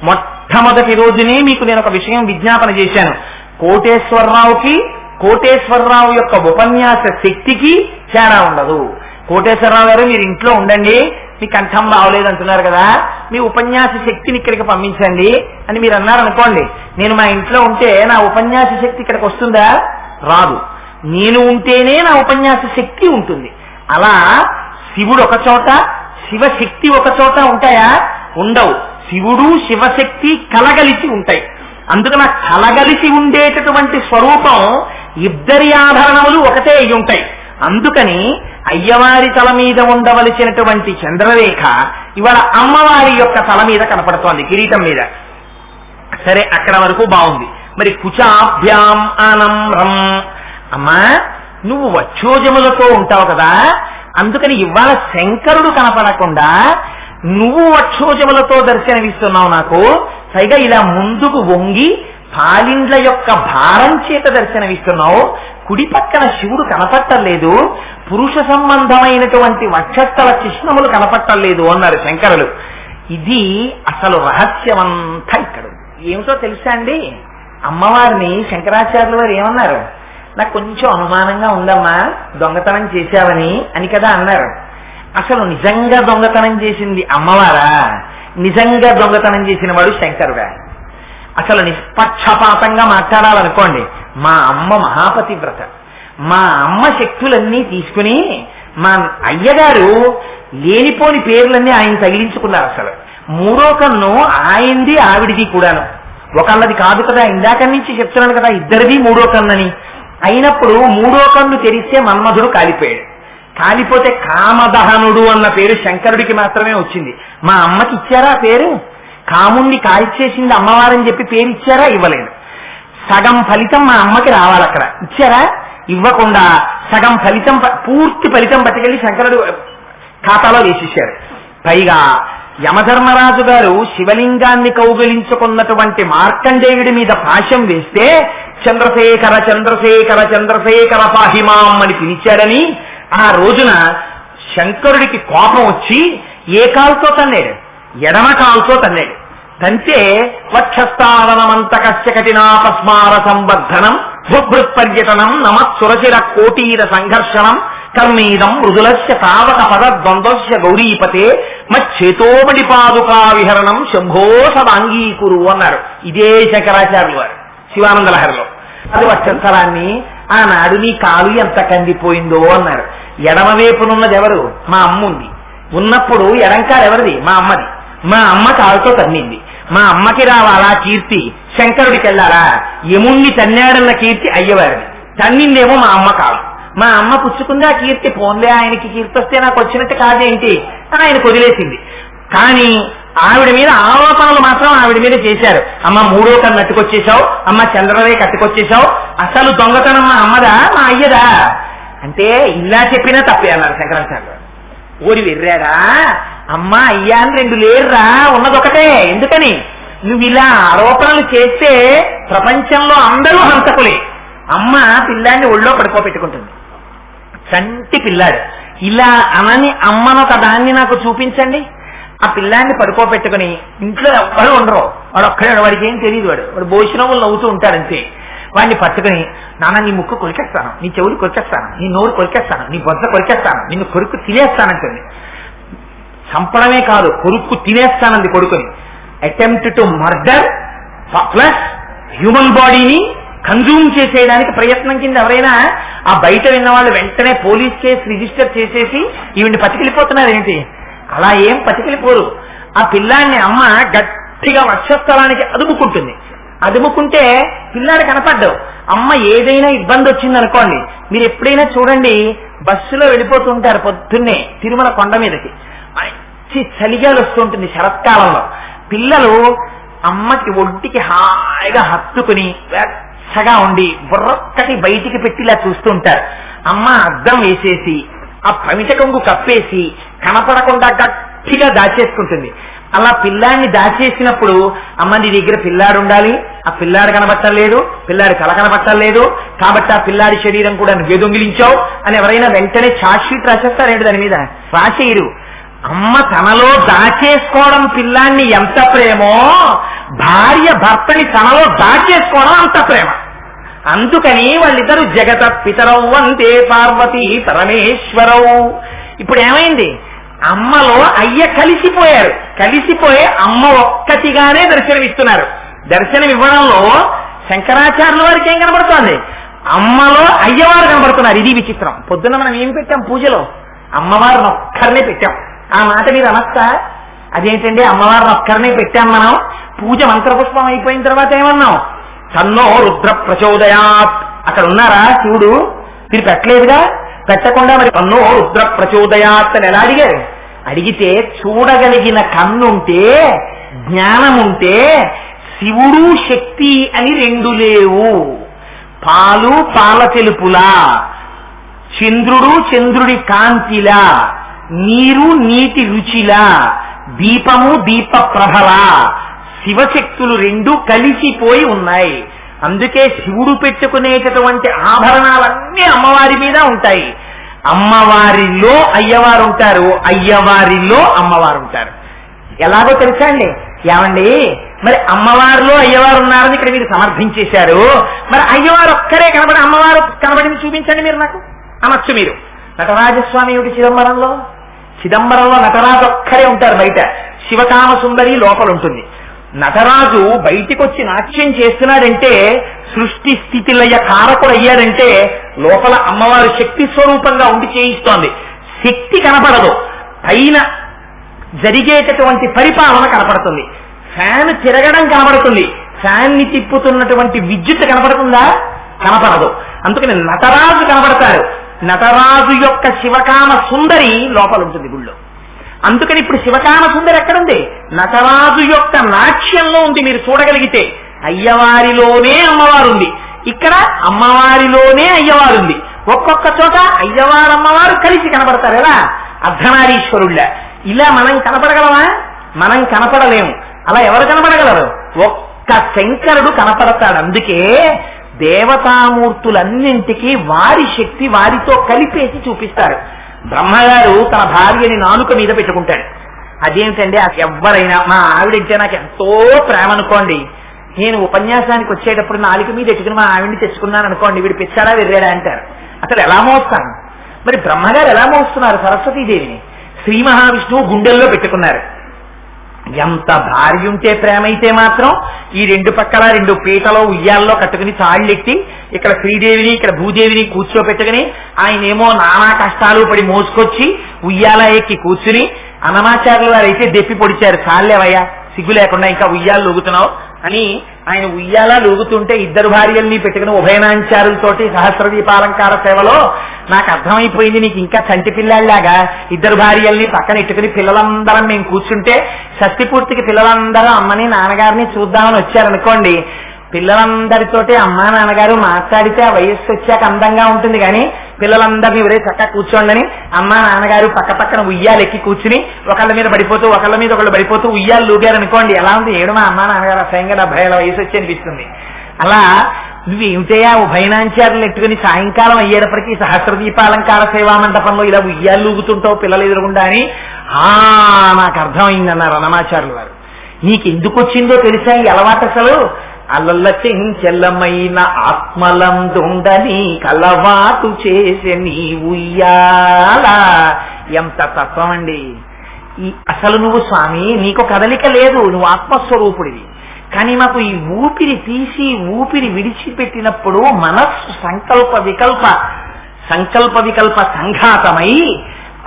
మొట్టమొదటి రోజునే మీకు నేను ఒక విషయం విజ్ఞాపన చేశాను. కోటేశ్వరరావుకి కోటేశ్వరరావు యొక్క ఉపన్యాస శక్తికి తేడా ఉండదు. కోటేశ్వరరావు గారు మీరు ఇంట్లో ఉండండి, మీ కంఠం బాగోలేదు అంటున్నారు కదా, మీ ఉపన్యాస శక్తిని ఇక్కడికి పంపించండి అని మీరు అన్నారనుకోండి. నేను మా ఇంట్లో ఉంటే నా ఉపన్యాస శక్తి ఇక్కడికి వస్తుందా? రాదు. నేను ఉంటేనే నా ఉపన్యాస శక్తి ఉంటుంది. అలా శివుడు ఒక చోట శివశక్తి ఒక చోట ఉంటాయా? ఉండవు. శివుడు శివశక్తి కలగలిసి ఉంటాయి. అందుకని ఆ కలగలిసి ఉండేటటువంటి స్వరూపం ఇద్దరి ఆభరణములు ఒకటే అయి ఉంటాయి. అందుకని అయ్యవారి తల మీద ఉండవలసినటువంటి చంద్రరేఖ ఇవాళ అమ్మవారి యొక్క తల మీద కనపడుతోంది, కిరీటం మీద. సరే, అక్కడ వరకు బాగుంది. మరి కుచాభ్యాం ఆనమ్రం, అమ్మా నువ్వు వక్షోజములతో ఉంటావు కదా, అందుకని ఇవాళ శంకరుడు కనపడకుండా నువ్వు వక్షోజములతో దర్శనమిస్తున్నావు నాకు. పైగా ఇలా ముందుకు వంగి పాలిండ్ల యొక్క భారం చేత దర్శనమిస్తున్నావు. కుడి పక్కన శివుడు కనపట్టలేదు, పురుష సంబంధమైనటువంటి వక్షస్థల చిహ్నములు కనపట్టలేదు అన్నారు శంకరులు. ఇది అసలు రహస్యమంతా ఇక్కడ ఏమిటో తెలుసా అండి? అమ్మవారిని శంకరాచార్యుల వారు ఏమన్నారు? నాకు కొంచెం అనుమానంగా ఉందమ్మా, దొంగతనం చేశావని అని కదా అన్నారు. అసలు నిజంగా దొంగతనం చేసింది అమ్మవారా? నిజంగా దొంగతనం చేసిన వాడు శంకరుడా? అసలు నిష్పక్షపాతంగా మాట్లాడాలనుకోండి, మా అమ్మ మహాపతివ్రత. మా అమ్మ శక్తులన్నీ తీసుకుని మా అయ్యగారు లేనిపోని పేర్లన్నీ ఆయన తగిలించుకున్నారు. అసలు మూడో కన్ను ఆయనది ఆవిడిది కూడాను, ఒకళ్ళది కాదు కదా. ఇందాక నుంచి చెప్తున్నాను కదా, ఇద్దరిది మూడో కన్నని. అయినప్పుడు మూడో కన్ను తెరిస్తే మన్మధుడు కాలిపోయాడు. కాలిపోతే కామదహనుడు అన్న పేరు శంకరుడికి మాత్రమే వచ్చింది. మా అమ్మకి ఇచ్చారా పేరు? కాముణ్ణి కాల్చేసింది అమ్మవారని చెప్పి పేరు ఇచ్చారా? ఇవ్వలేదు. సగం ఫలితం మా అమ్మకి రావాలి, అక్కడ ఇచ్చారా? ఇవ్వకుండా సగం ఫలితం, పూర్తి ఫలితం పట్టుకెళ్ళి శంకరుడు ఖాతాలో వేసేశారు. పైగా యమధర్మరాజు గారు శివలింగాన్ని కౌగిలించుకున్నటువంటి మార్కండేయుడి మీద పాశం వేస్తే చంద్రశేఖర చంద్రశేఖర చంద్రశేఖర పాహిమాం అని పిలిచారని ఆ రోజున శంకరుడికి కోపం వచ్చి ఏ కాలుతో తన్నాడు? ఎడమ కాలుతో తన్నాడు. తంతే వక్షస్థావనమంతకస్య కఠినాపస్మార సంవర్ధనం భృత్పర్యటనం నమస్సురశిర కోటీర సంఘర్షణం కర్మీదం మృదులస్య తావక పద ద్వంద్వస్య గౌరీపతే మచ్చేతోమడి పాదుకా విహరణం శంభో సదాంగీకురు అన్నారు. ఇదే శంకరాచార్యులు వారు శివానంద లహరిలో. అది వక్షస్థలాన్ని ఆనాడు నీ కాలు ఎంత కందిపోయిందో అన్నారు. ఎడమవైపునున్నది ఎవరు? మా అమ్మ ఉంది. ఉన్నప్పుడు ఎడంకాలు ఎవరిది? మా అమ్మది. మా అమ్మ కాలుతో తన్నింది. మా అమ్మకి రావాలా కీర్తి? శంకరుడికి వెళ్ళాలా? యముణ్ణి తన్నాడన్న కీర్తి అయ్యవారిది. తన్నిందేమో మా అమ్మ కాలు. మా అమ్మ పుచ్చుకుంది ఆ కీర్తి, పోన్లే ఆయనకి కీర్తి వస్తే నాకు వచ్చినట్టు కాదేంటి అని ఆయనకు వదిలేసింది. కానీ ఆవిడ మీద ఆరోపణలు మాత్రం ఆవిడ మీద చేశారు. అమ్మ 3వ కన్ను అట్టుకొచ్చేశావు, అమ్మ చంద్రరేఖ అట్టుకొచ్చేశావు, అసలు దొంగతనం మా అమ్మదా మా అయ్యదా అంటే ఇలా చెప్పినా తప్పే అన్నారు శంకరాచార్య. ఊరి వెర్రాడా, అమ్మ అయ్యా అని 2 లేరురా, ఉన్నదొకటే. ఎందుకని నువ్వు ఇలా ఆరోపణలు చేస్తే ప్రపంచంలో అందరూ హంతకులే. అమ్మ పిల్లాన్ని ఒళ్ళో పడుకోబెట్టుకుంటుంది, చంటి పిల్లాడు. ఇలా అనని అమ్మనొక దాన్ని నాకు చూపించండి. ఆ పిల్లాన్ని పడుకోబెట్టుకుని ఇంట్లో ఎవ్వరు ఉండరు, వాడు ఒక్కడే, వాడికి ఏం తెలియదు, వాడు భోజనములు నవ్వుతూ ఉంటాడంతే. వాడిని పట్టుకుని నాన్న నీ ముక్కు కొరికేస్తాను, నీ చెవులు కొరికేస్తాను, నీ నోరు కొరికేస్తాను, నీ బొజ్జ కొరికేస్తాను, నిన్ను కొరుకు తినేస్తానంటుంది. చంపడమే కాదు కొరుక్కు తినేస్తానంది కొడుకుని. Attempt to murder plus human బాడీని కన్జ్యూమ్ చేసేయడానికి ప్రయత్నం కింద ఎవరైనా ఆ బయట విన్న వాళ్ళు వెంటనే పోలీస్ కేసు రిజిస్టర్ చేసేసి ఈవిని పట్టుకెళ్ళిపోతున్నారు ఏంటి? అలా ఏం పట్టుకెళ్ళిపోరు. ఆ పిల్లాన్ని అమ్మ గట్టిగా వక్షస్థలానికి అదుముకుంటుంది. అదుముకుంటే పిల్లాడు కనపడ్డావు. అమ్మ ఏదైనా ఇబ్బంది వచ్చిందనుకోండి, మీరు ఎప్పుడైనా చూడండి బస్సులో వెళ్ళిపోతుంటారు పొద్దున్నే తిరుమల కొండ మీదకి, మంచి చలిగాలు వస్తుంటుంది శరత్కాలంలో. పిల్లలు అమ్మకి ఒంటికి హాయిగా హత్తుకుని వెచ్చగా ఉండి బుర్రొక్కటి బయటికి పెట్టి ఇలా చూస్తుంటారు. అమ్మ అద్దం వేసేసి ఆ పమిట కొంగు కప్పేసి కనపడకుండా గట్టిగా దాచేసుకుంటుంది. అలా పిల్లాన్ని దాచేసినప్పుడు అమ్మ నీ దగ్గర పిల్లాడు ఉండాలి, ఆ పిల్లాడు కనబట్టలేదు, పిల్లాడి కళ కనబట్టలేదు, కాబట్టి ఆ పిల్లాడి శరీరం కూడా నువ్వే దొంగిలించావు అని ఎవరైనా వెంటనే ఛార్జ్ షీట్ రాసేస్తారేంటి? దాని మీద రాసేయరు. అమ్మ తనలో దాచేసుకోవడం పిల్లాన్ని ఎంత ప్రేమో, భార్య భర్తని తనలో దాచేసుకోవడం అంత ప్రేమ. అందుకని వాళ్ళిద్దరు జగత పితరౌ వందే పార్వతీ పరమేశ్వరవు. ఇప్పుడు ఏమైంది? అమ్మలో అయ్య కలిసిపోయారు. కలిసిపోయి అమ్మ ఒక్కటిగానే దర్శనమిస్తున్నారు. దర్శనం ఇవ్వడంలో శంకరాచార్యుల వారికి ఏం కనబడుతోంది? అమ్మలో అయ్యవారు కనబడుతున్నారు. ఇది విచిత్రం. పొద్దున్న మనం ఏం పెట్టాం పూజలో? అమ్మవారిని ఒక్కరినే పెట్టాం. ఆ మాట మీరు అనొస్తా? అదేంటండి అమ్మవారిని ఒక్కరినే పెట్టాం మనం? పూజ మంత్రపుష్పం అయిపోయిన తర్వాత ఏమన్నాం? తన్నో రుద్ర ప్రచోదయాత్. అక్కడ ఉన్నారా శివుడు? మీరు పెట్టలేదుగా. పెట్టకుండా మరి తన్నో రుద్ర ప్రచోదయాత్ అని ఎలా అడిగారు? అడిగితే చూడగలిగిన కన్నుంటే జ్ఞానముంటే శివుడు శక్తి అని 2 లేవు. పాలు పాల తెలుపులా, చంద్రుడు చంద్రుడి కాంతిలా, నీరు నీటి రుచిలా, దీపము దీప ప్రభలా, శివశక్తులు 2 కలిసిపోయి ఉన్నాయి. అందుకే శివుడు పెట్టుకునేటటువంటి ఆభరణాలన్నీ అమ్మవారి మీద ఉంటాయి. అమ్మవారిలో అయ్యవారు ఉంటారు, అయ్యవారిలో అమ్మవారు ఉంటారు. ఎలాగో తెలుసా అండి? ఏమండి మరి అమ్మవారిలో అయ్యవారు ఉన్నారని ఇక్కడ మీరు సమర్థించేశారు. మరి అయ్యవారు ఒక్కరే కనబడి అమ్మవారు కనబడింది చూపించండి మీరు నాకు అనొచ్చు. మీరు నటరాజస్వామి ఏమిటి చిదంబరంలో? చిదంబరంలో నటరాజు ఒక్కరే ఉంటారు బయట, శివకామ సుందరి లోపల ఉంటుంది. నటరాజు బయటికి వచ్చి నాట్యం చేస్తున్నాడంటే, సృష్టి స్థితి లయ కారకుడు అయ్యాడంటే లోపల అమ్మవారు శక్తి స్వరూపంగా ఉండి చేయిస్తోంది. శక్తి కనపడదు, పైన జరిగేటటువంటి పరిపాలన కనపడుతుంది. ఫ్యాన్ తిరగడం కనపడుతుంది, ఫ్యాన్ ని తిప్పుతున్నటువంటి విద్యుత్ కనపడుతుందా? కనపడదు. అందుకని నటరాజు కనపడతారు. నటరాజు యొక్క శివకామ సుందరి లోపల ఉంటుంది గుళ్ళో. అందుకని ఇప్పుడు శివకామ సుందరి ఎక్కడుంది? నటరాజు యొక్క నాట్యంలో ఉంది. మీరు చూడగలిగితే అయ్యవారిలోనే అమ్మవారు ఉంది, ఇక్కడ అమ్మవారిలోనే అయ్యవారు ఉంది. ఒక్కొక్క చోట అయ్యవారు అమ్మవారు కలిసి కనపడతారు. ఎలా? అర్ధనారీశ్వరుళ్ళ. ఇలా మనం కనపడగలమా? మనం కనపడలేము. అలా ఎవరు కనపడగలరు? ఒక్క శంకరుడు కనపడతాడు. అందుకే దేవతామూర్తులన్నింటికీ వారి శక్తి వారితో కలిపేసి చూపిస్తారు. బ్రహ్మగారు తన భార్యని నాలుక మీద పెట్టుకుంటాడు. అదేమిటండి? ఎవరైనా మా ఆవిడంటే నాకు ఎంతో ప్రేమ అనుకోండి, నేను ఉపన్యాసానికి వచ్చేటప్పుడు నాలుక మీద ఎట్టుకుని మా ఆవిడ్ని తెచ్చుకున్నాను అనుకోండి, వీడు పిచ్చాడా వెర్రాడా అంటారు. అసలు ఎలా మోస్తాను? మరి బ్రహ్మగారు ఎలా మోస్తున్నారు? సరస్వతీదేవిని శ్రీ మహావిష్ణువు గుండెల్లో పెట్టుకున్నారు. ఎంత భార్య ఉంటే ప్రేమ అయితే మాత్రం ఈ 2 పక్కల 2 పీటలో ఉయ్యాల్లో కట్టుకుని తాళ్ళెట్టి ఇక్కడ శ్రీదేవిని ఇక్కడ భూదేవిని కూర్చోపెట్టుకుని ఆయనేమో నానా కష్టాలు పడి మోసుకొచ్చి ఉయ్యాల ఎక్కి కూర్చుని, అన్నమాచార్యుల వారు అయితే దెప్పి పొడిచారు, చాలేవయ్యా సిగ్గు లేకుండా ఇంకా ఉయ్యాలు లూగుతున్నావు అని. ఆయన ఉయ్యాల లూగుతుంటే 2 భార్యల్ని పెట్టుకుని ఉభయనాంచారులతోటి సహస్ర దీపాలంకార సేవలో నాకు అర్థమైపోయింది, నీకు ఇంకా చంటి పిల్లాడిలాగా ఇద్దరు భార్యల్ని పక్కన ఇట్టుకుని పిల్లలందరం మేము కూర్చుంటే షష్ఠి పిల్లలందరూ అమ్మని నాన్నగారిని చూద్దామని వచ్చారనుకోండి, పిల్లలందరితోటి అమ్మా నాన్నగారు మాట్లాడితే ఆ వయస్సు వచ్చాక అందంగా ఉంటుంది, కానీ పిల్లలందరినీ ఒరే చక్కగా కూర్చోండి అమ్మా నాన్నగారు పక్క పక్కన ఉయ్యాలు ఎక్కి కూర్చుని ఒకళ్ళ మీద పడిపోతూ ఒకళ్ళ మీద ఒకళ్ళు పడిపోతూ ఉయ్యాలు లూగారు అనుకోండి, ఎలా ఉంది? ఏడు మా అమ్మా నాన్నగారు అసహ్యంగా 70 వయసు వచ్చి అనిపిస్తుంది. అలా నువ్వు ఏమిటయా ఉభయనాంచారులు ఎట్టుకుని సాయంకాలం అయ్యేటప్పటికీ సహస్రదీపాలంకార సేవా మండపంలో ఇలా ఉయ్యాలు లూగుతుంటావు పిల్లలు ఎదురుగుండా అని. నాకు అర్థమైందన్నారు అన్నమాచారులు వారు. నీకు ఎందుకు వచ్చిందో తెలుసా ఈ అలవాటు? అసలు అల్లల్ల చెంచెల్లమైన ఆత్మలందుండని కలవాటు చేసే నీ ఉయ్యాల. ఎంత తత్వం అండి! అసలు నువ్వు స్వామి నీకు కదలిక లేదు, నువ్వు ఆత్మస్వరూపుడివి. కానీ మాకు ఈ ఊపిరి తీసి ఊపిరి విడిచిపెట్టినప్పుడు మనస్సు సంకల్ప వికల్ప సంఘాతమై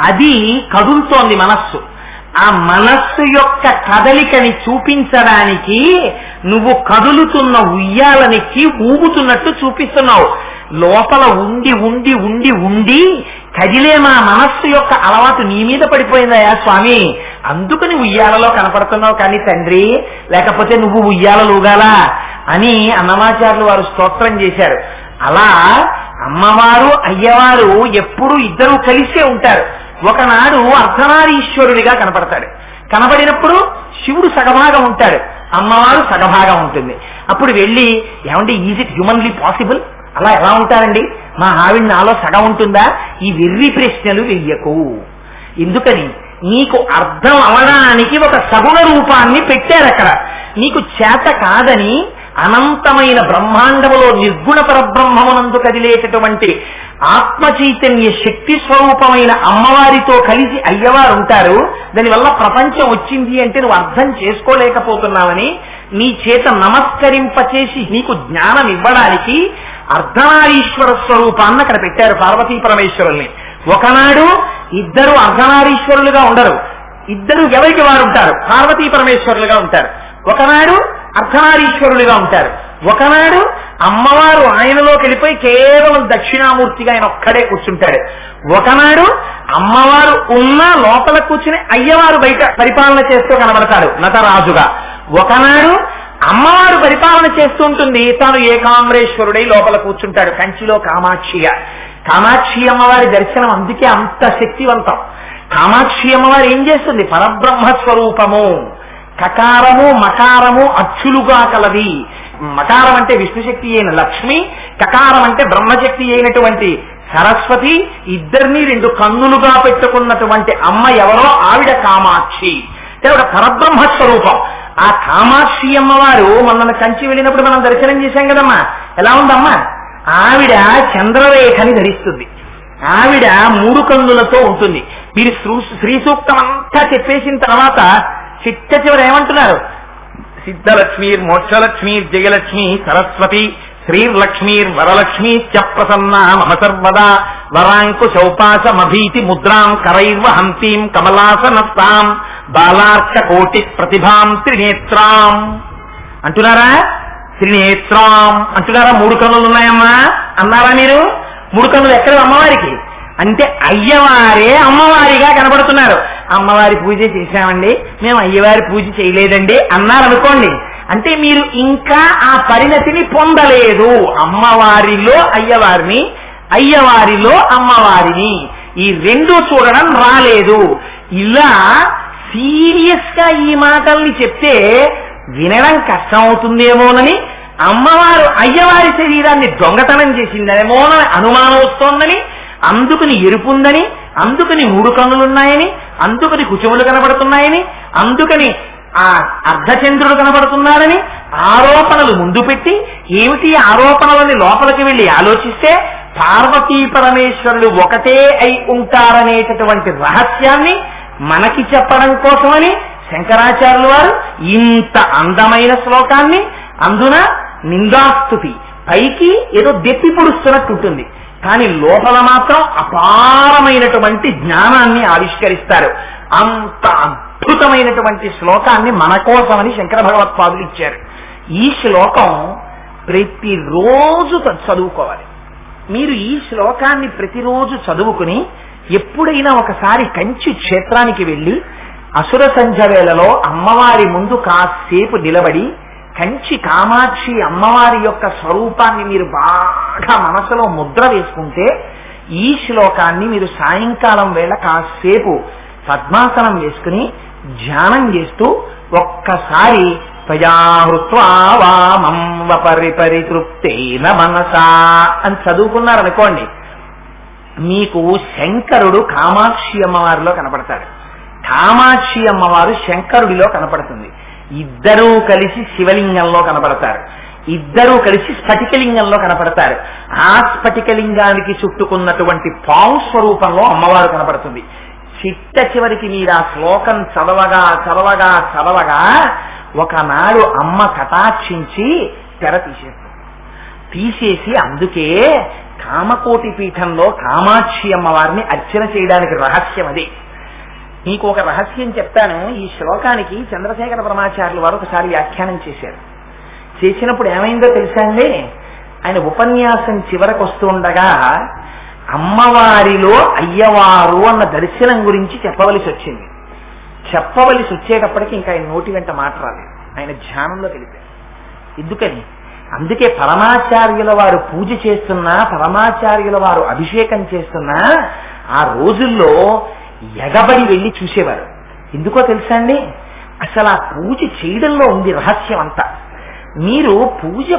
అది కదులుతోంది మనస్సు. ఆ మనస్సు యొక్క కదలికని చూపించడానికి నువ్వు కదులుతున్న ఉయ్యాలనెక్కి ఊగుతున్నట్టు చూపిస్తున్నావు. లోపల ఉండి ఉండి ఉండి ఉండి కదిలే మా మనస్సు యొక్క అలవాటు నీ మీద పడిపోయిందయా స్వామి, అందుకని ఉయ్యాలలో కనపడుతున్నావు కానీ తండ్రి, లేకపోతే నువ్వు ఉయ్యాలలుగాలా అని అన్నమాచార్యులు వారు స్తోత్రం చేశారు. అలా అమ్మవారు అయ్యవారు ఎప్పుడూ ఇద్దరూ కలిసే ఉంటారు. ఒకనాడు అర్ధనారీశ్వరుడిగా కనపడతాడు. కనబడినప్పుడు శివుడు సగభాగం ఉంటాడు, అమ్మవారు సగభాగం ఉంటుంది. అప్పుడు వెళ్ళి ఏమండి ఈజ్ ఇట్ హ్యూమన్లీ పాసిబుల్, అలా ఎలా ఉంటారండి, మా ఆవిడ నాలో సగం ఉంటుందా? ఈ వెర్రి ప్రశ్నలు వెయ్యకు. ఎందుకని? నీకు అర్థం అవడానికి ఒక సగుణ రూపాన్ని పెట్టారు అక్కడ. నీకు చేత కాదని అనంతమైన బ్రహ్మాండములో నిర్గుణ పరబ్రహ్మమునందు కదిలేటటువంటి ఆత్మ చైతన్య శక్తి స్వరూపమైన అమ్మవారితో కలిసి అయ్యవారు ఉంటారు. దానివల్ల ప్రపంచం వచ్చింది అంటే నువ్వు అర్థం చేసుకోలేకపోతున్నావని నీ చేత నమస్కరింపచేసి నీకు జ్ఞానం ఇవ్వడానికి అర్ధనారీశ్వర స్వరూపాన్ని అక్కడ పెట్టారు పార్వతీ పరమేశ్వరుల్ని. ఒకనాడు ఇద్దరు అర్ధనారీశ్వరులుగా ఉండరు, ఇద్దరు ఎవరికి వారు ఉంటారు, పార్వతీ పరమేశ్వరులుగా ఉంటారు. ఒకనాడు అర్ధనారీశ్వరులుగా ఉంటారు, ఒకనాడు అమ్మవారు ఆయనలోకి వెళ్ళిపోయి కేవలం దక్షిణామూర్తిగా ఆయన ఒక్కడే కూర్చుంటాడు. ఒకనాడు అమ్మవారు ఉన్న లోపల కూర్చుని అయ్యవారు బయట పరిపాలన చేస్తూ కనబడతాడు నటరాజుగా. ఒకనాడు అమ్మవారు పరిపాలన చేస్తూ ఉంటుంది, తాను ఏకాంబరేశ్వరుడై లోపల కూర్చుంటాడు కంచిలో కామాక్షిగా. కామాక్షి అమ్మవారి దర్శనం అందుకే అంత శక్తివంతం. కామాక్షి అమ్మవారు ఏం చేస్తుంది? పరబ్రహ్మ స్వరూపము, కకారము మకారము అచ్చులుగా కలది. మకారం అంటే విష్ణుశక్తి అయిన లక్ష్మి, కకారం అంటే బ్రహ్మశక్తి అయినటువంటి సరస్వతి. ఇద్దరిని 2 కన్నులుగా పెట్టుకున్నటువంటి అమ్మ ఎవరో ఆవిడ కామాక్షి, ఆవిడ పరబ్రహ్మ స్వరూపం. ఆ కామాక్షి అమ్మవారు మొన్న కంచి వెళ్ళినప్పుడు మనం దర్శనం చేశాం కదమ్మా, ఎలా ఉందమ్మా? ఆవిడ చంద్రరేఖని ధరిస్తుంది, ఆవిడ 3 కన్నులతో ఉంటుంది. మీరు శ్రీ సూక్తం అంతా చెప్పేసిన తర్వాత చిట్ట చివరి ఏమంటున్నారు? సిద్ధలక్ష్మీర్ మోక్షలక్ష్మీర్ జయలక్ష్మి సరస్వతి శ్రీర్లక్ష్మీర్ వరలక్ష్మీ చ ప్రసన్నా మమ సర్వదా వరాంకుశౌపాసమభీతి ముద్రాం కరైర్వహంతీం కమలాసనస్తాం బాలార్క కోటి ప్రతిభాం త్రినేత్రాం అంటున్నారా? త్రినేత్రాం అంటున్నారా? 3 కన్నులు ఉన్నాయమ్మా అన్నారా మీరు? 3 కన్నులు ఎక్కడ అమ్మవారికి? అంటే అయ్యవారే అమ్మవారిగా కనబడుతున్నారు. అమ్మవారి పూజ చేశామండి, మేము అయ్యవారి పూజ చేయలేదండి అన్నారనుకోండి, అంటే మీరు ఇంకా ఆ పరిణతిని పొందలేదు. అమ్మవారిలో అయ్యవారిని, అయ్యవారిలో అమ్మవారిని, ఈ 2 చూడడం రాలేదు. ఇలా సీరియస్ గా ఈ మాటల్ని చెప్తే వినడం కష్టం అవుతుందేమోనని, అమ్మవారు అయ్యవారి శరీరాన్ని దొంగతనం చేసిందేమోనని అనుమానం వస్తోందని, అందుకని ఎరుపుందని, అందుకని 3 కన్నులున్నాయని, అందుకని కుచములు కనబడుతున్నాయని, అందుకని ఆ అర్ధచంద్రుడు కనబడుతున్నారని ఆరోపణలు ముందు పెట్టి, ఏమిటి ఆరోపణలని లోపలికి వెళ్ళి ఆలోచిస్తే పార్వతీ పరమేశ్వరులు ఒకటే అయి ఉంటారనేటటువంటి రహస్యాన్ని మనకి చెప్పడం కోసమని శంకరాచార్యులు వారు ఇంత అందమైన శ్లోకాన్ని, అందున నిందాస్తుతి, పైకి ఏదో దెప్పి పొడుస్తున్నట్టు ఉంటుంది, కానీ లోపల మాత్రం అపారమైనటువంటి జ్ఞానాన్ని ఆవిష్కరిస్తారు. అంత అద్భుతమైనటువంటి శ్లోకాన్ని మన కోసమని శంకర భగవత్పాదులు ఇచ్చారు. ఈ శ్లోకం ప్రతిరోజు చదువుకోవాలి. మీరు ఈ శ్లోకాన్ని ప్రతిరోజు చదువుకుని ఎప్పుడైనా ఒకసారి కంచి క్షేత్రానికి వెళ్ళి అసుర సంధ్య వేళలో అమ్మవారి ముందు కాసేపు నిలబడి కంచి కామాక్షి అమ్మవారి యొక్క స్వరూపాన్ని మీరు బాగా మనసులో ముద్ర వేసుకుంటే ఈ శ్లోకాన్ని మీరు సాయంకాలం వేళ కాసేపు పద్మాసనం వేసుకుని ధ్యానం చేస్తూ ఒక్కసారి ప్రజాహృత్వామం వపరిపరితృప్తేన మనసా అని చదువుకున్నారనుకోండి, మీకు శంకరుడు కామాక్షి అమ్మవారిలో కనపడతాడు, కామాక్షి అమ్మవారు శంకరుడిలో కనపడుతుంది. ఇద్దరూ కలిసి శివలింగంలో కనపడతారు, ఇద్దరూ కలిసి స్ఫటికలింగంలో కనపడతారు. ఆ స్ఫటికలింగానికి చుట్టుకున్నటువంటి పావు స్వరూపంలో అమ్మవారు కనపడుతుంది. చిట్ట చివరికి మీరు ఆ శ్లోకం చదవగా చదవగా చదవగా ఒకనాడు అమ్మ కటాక్షించి తెర తీసేసి అందుకే కామకోటి పీఠంలో కామాక్షి అమ్మవారిని అర్చన చేయడానికి రహస్యం అది. మీకు ఒక రహస్యం చెప్తాను. ఈ శ్లోకానికి చంద్రశేఖర పరమాచార్యులు వారు ఒకసారి వ్యాఖ్యానం చేశారు. చేసినప్పుడు ఏమైందో తెలుసా అండి, ఆయన ఉపన్యాసం చివరకు వస్తుండగా అమ్మవారిలో అయ్యవారు అన్న దర్శనం గురించి చెప్పవలసి వచ్చింది. చెప్పవలసి వచ్చేటప్పటికి ఇంకా ఆయన నోటి వెంట మాట రాలేదు, ఆయన ధ్యానంలో తెలిపారు. ఎందుకని? అందుకే పరమాచార్యుల వారు పూజ చేస్తున్నా, పరమాచార్యుల వారు అభిషేకం చేస్తున్నా ఆ రోజుల్లో ఎగబడి వెళ్ళి చూసేవారు. ఎందుకో తెలుసా అండి, అసలు ఆ పూజ చేయడంలో ఉంది రహస్యం అంతా. మీరు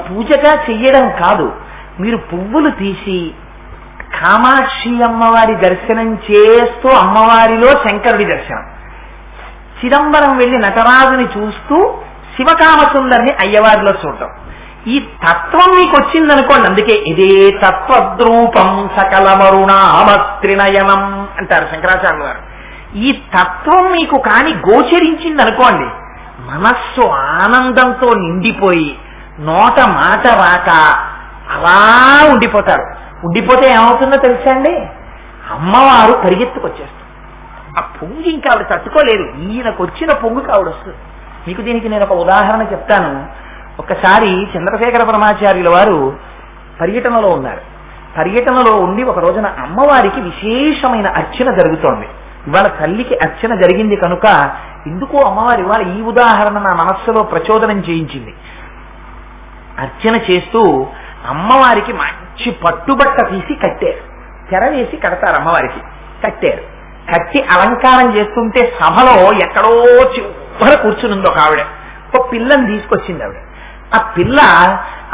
పూజగా చెయ్యడం కాదు, మీరు పువ్వులు తీసి కామాక్షి అమ్మవారి దర్శనం చేస్తూ అమ్మవారిలో శంకరుడి దర్శనం, చిదంబరం వెళ్లి నటరాజుని చూస్తూ శివకామసుందరిని అయ్యవారిలో చూడటం, ఈ తత్వం మీకు వచ్చిందనుకోండి. అందుకే ఇదే తత్వద్రూపం సకల మరుణామస్త్రినయనం అంటారు శంకరాచార్యులు గారు. ఈ తత్వం మీకు కాని గోచరించిందనుకోండి, మనస్సు ఆనందంతో నిండిపోయి నోట మాట రాక అలా ఉండిపోతారు. ఉండిపోతే ఏమవుతుందో తెలుసా అండి, అమ్మవారు పరిగెత్తుకొచ్చేస్తారు. ఆ పొంగు ఇంకా ఆవిడ తట్టుకోలేదు, ఈయనకు వచ్చిన పొంగుకి ఆవిడ వస్తుంది. మీకు దీనికి నేను ఒక ఉదాహరణ చెప్తాను. ఒకసారి చంద్రశేఖర పరమాచార్యుల వారు పర్యటనలో ఉన్నారు. పర్యటనలో ఉండి ఒక రోజున అమ్మవారికి విశేషమైన అర్చన జరుగుతోంది. ఇవాళ తల్లికి అర్చన జరిగింది కనుక ఎందుకో అమ్మవారి ఇవాళ ఈ ఉదాహరణ నా మనస్సులో ప్రచోదనం చేయించింది. అర్చన చేస్తూ అమ్మవారికి మంచి పట్టుబట్ట తీసి కట్టారు, తెర వేసి కడతారు. అమ్మవారికి కట్టారు, కట్టి అలంకారం చేస్తుంటే సభలో ఎక్కడో చివర కూర్చునుంది ఒక ఆవిడ. ఒక పిల్లని తీసుకొచ్చింది ఆవిడ. ఆ పిల్ల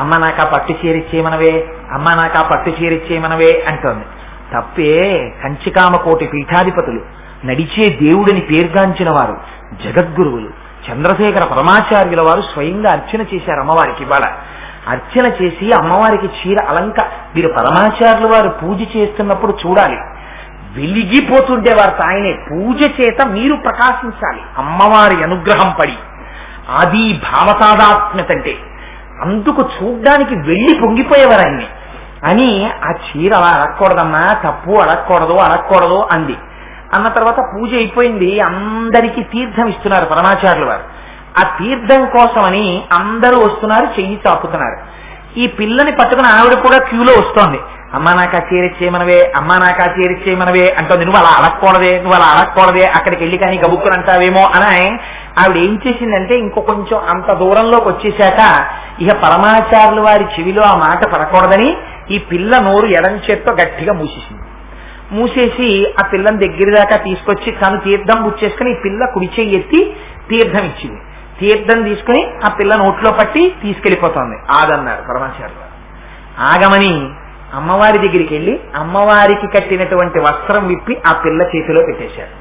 అమ్మ నాకు ఆ పట్టు చీరిచ్చేయమనవే, అమ్మ నాకు ఆ పట్టు చీరిచ్చేయమనవే అంటోంది. తప్పే, కంచికామకోటి పీఠాధిపతులు, నడిచే దేవుడిని పేర్గాంచిన వారు, జగద్గురువులు చంద్రశేఖర పరమాచార్యుల వారు స్వయంగా అర్చన చేశారు అమ్మవారికి. ఇవాళ అర్చన చేసి అమ్మవారికి చీర మీరు పరమాచార్యుల వారు పూజ చేస్తున్నప్పుడు చూడాలి, వెలిగిపోతుంటే వారు ఆయనే పూజ చేత మీరు ప్రకాశించాలి, అమ్మవారి అనుగ్రహం పడి. అది భావతాదాత్మ్యత అంటే. అందుకు చూడ్డానికి వెళ్ళి పొంగిపోయేవారు ఆయన్ని. అని ఆ చీర అలా అడగకూడదమ్మా, తప్పు అడగకూడదు అంది. అన్న తర్వాత పూజ అయిపోయింది, అందరికీ తీర్థం ఇస్తున్నారు పరమాచార్యుల వారు. ఆ తీర్థం కోసమని అందరూ వస్తున్నారు, చెయ్యి చాపుతున్నారు. ఈ పిల్లని పట్టుకుని ఆవిడ కూడా క్యూలో వస్తోంది. అమ్మా నాకు ఆ చీరిచ్చేయమనవే, అమ్మా నాకు ఆ చీరిచ్చేయమనవే అంటుంది. నువ్వు అలా అడగకూడదే, అక్కడికి వెళ్ళి కానీ గబుక్కుని అంటావేమో అని ఆవిడ ఏం చేసిందంటే ఇంకో కొంచెం అంత దూరంలోకి వచ్చేశాక ఇక పరమాచార్యుల వారి చెవిలో ఆ మాట పడకూడదని ఈ పిల్ల నోరు ఎడం చేత్తో గట్టిగా మూసేసింది. మూసేసి ఆ పిల్లని దగ్గర దాకా తీసుకొచ్చి తను తీర్థం పుచ్చేసుకుని ఈ పిల్ల కుడి చెయ్యి ఎత్తి తీర్థం ఇచ్చింది. తీర్థం తీసుకుని ఆ పిల్ల నోట్లో పట్టి తీసుకెళ్లిపోతోంది. ఆగన్నారు పరమాచార్యులు వారు. ఆగమని అమ్మవారి దగ్గరికి వెళ్ళి అమ్మవారికి కట్టినటువంటి వస్త్రం విప్పి ఆ పిల్ల చేతిలో పెట్టేశారు.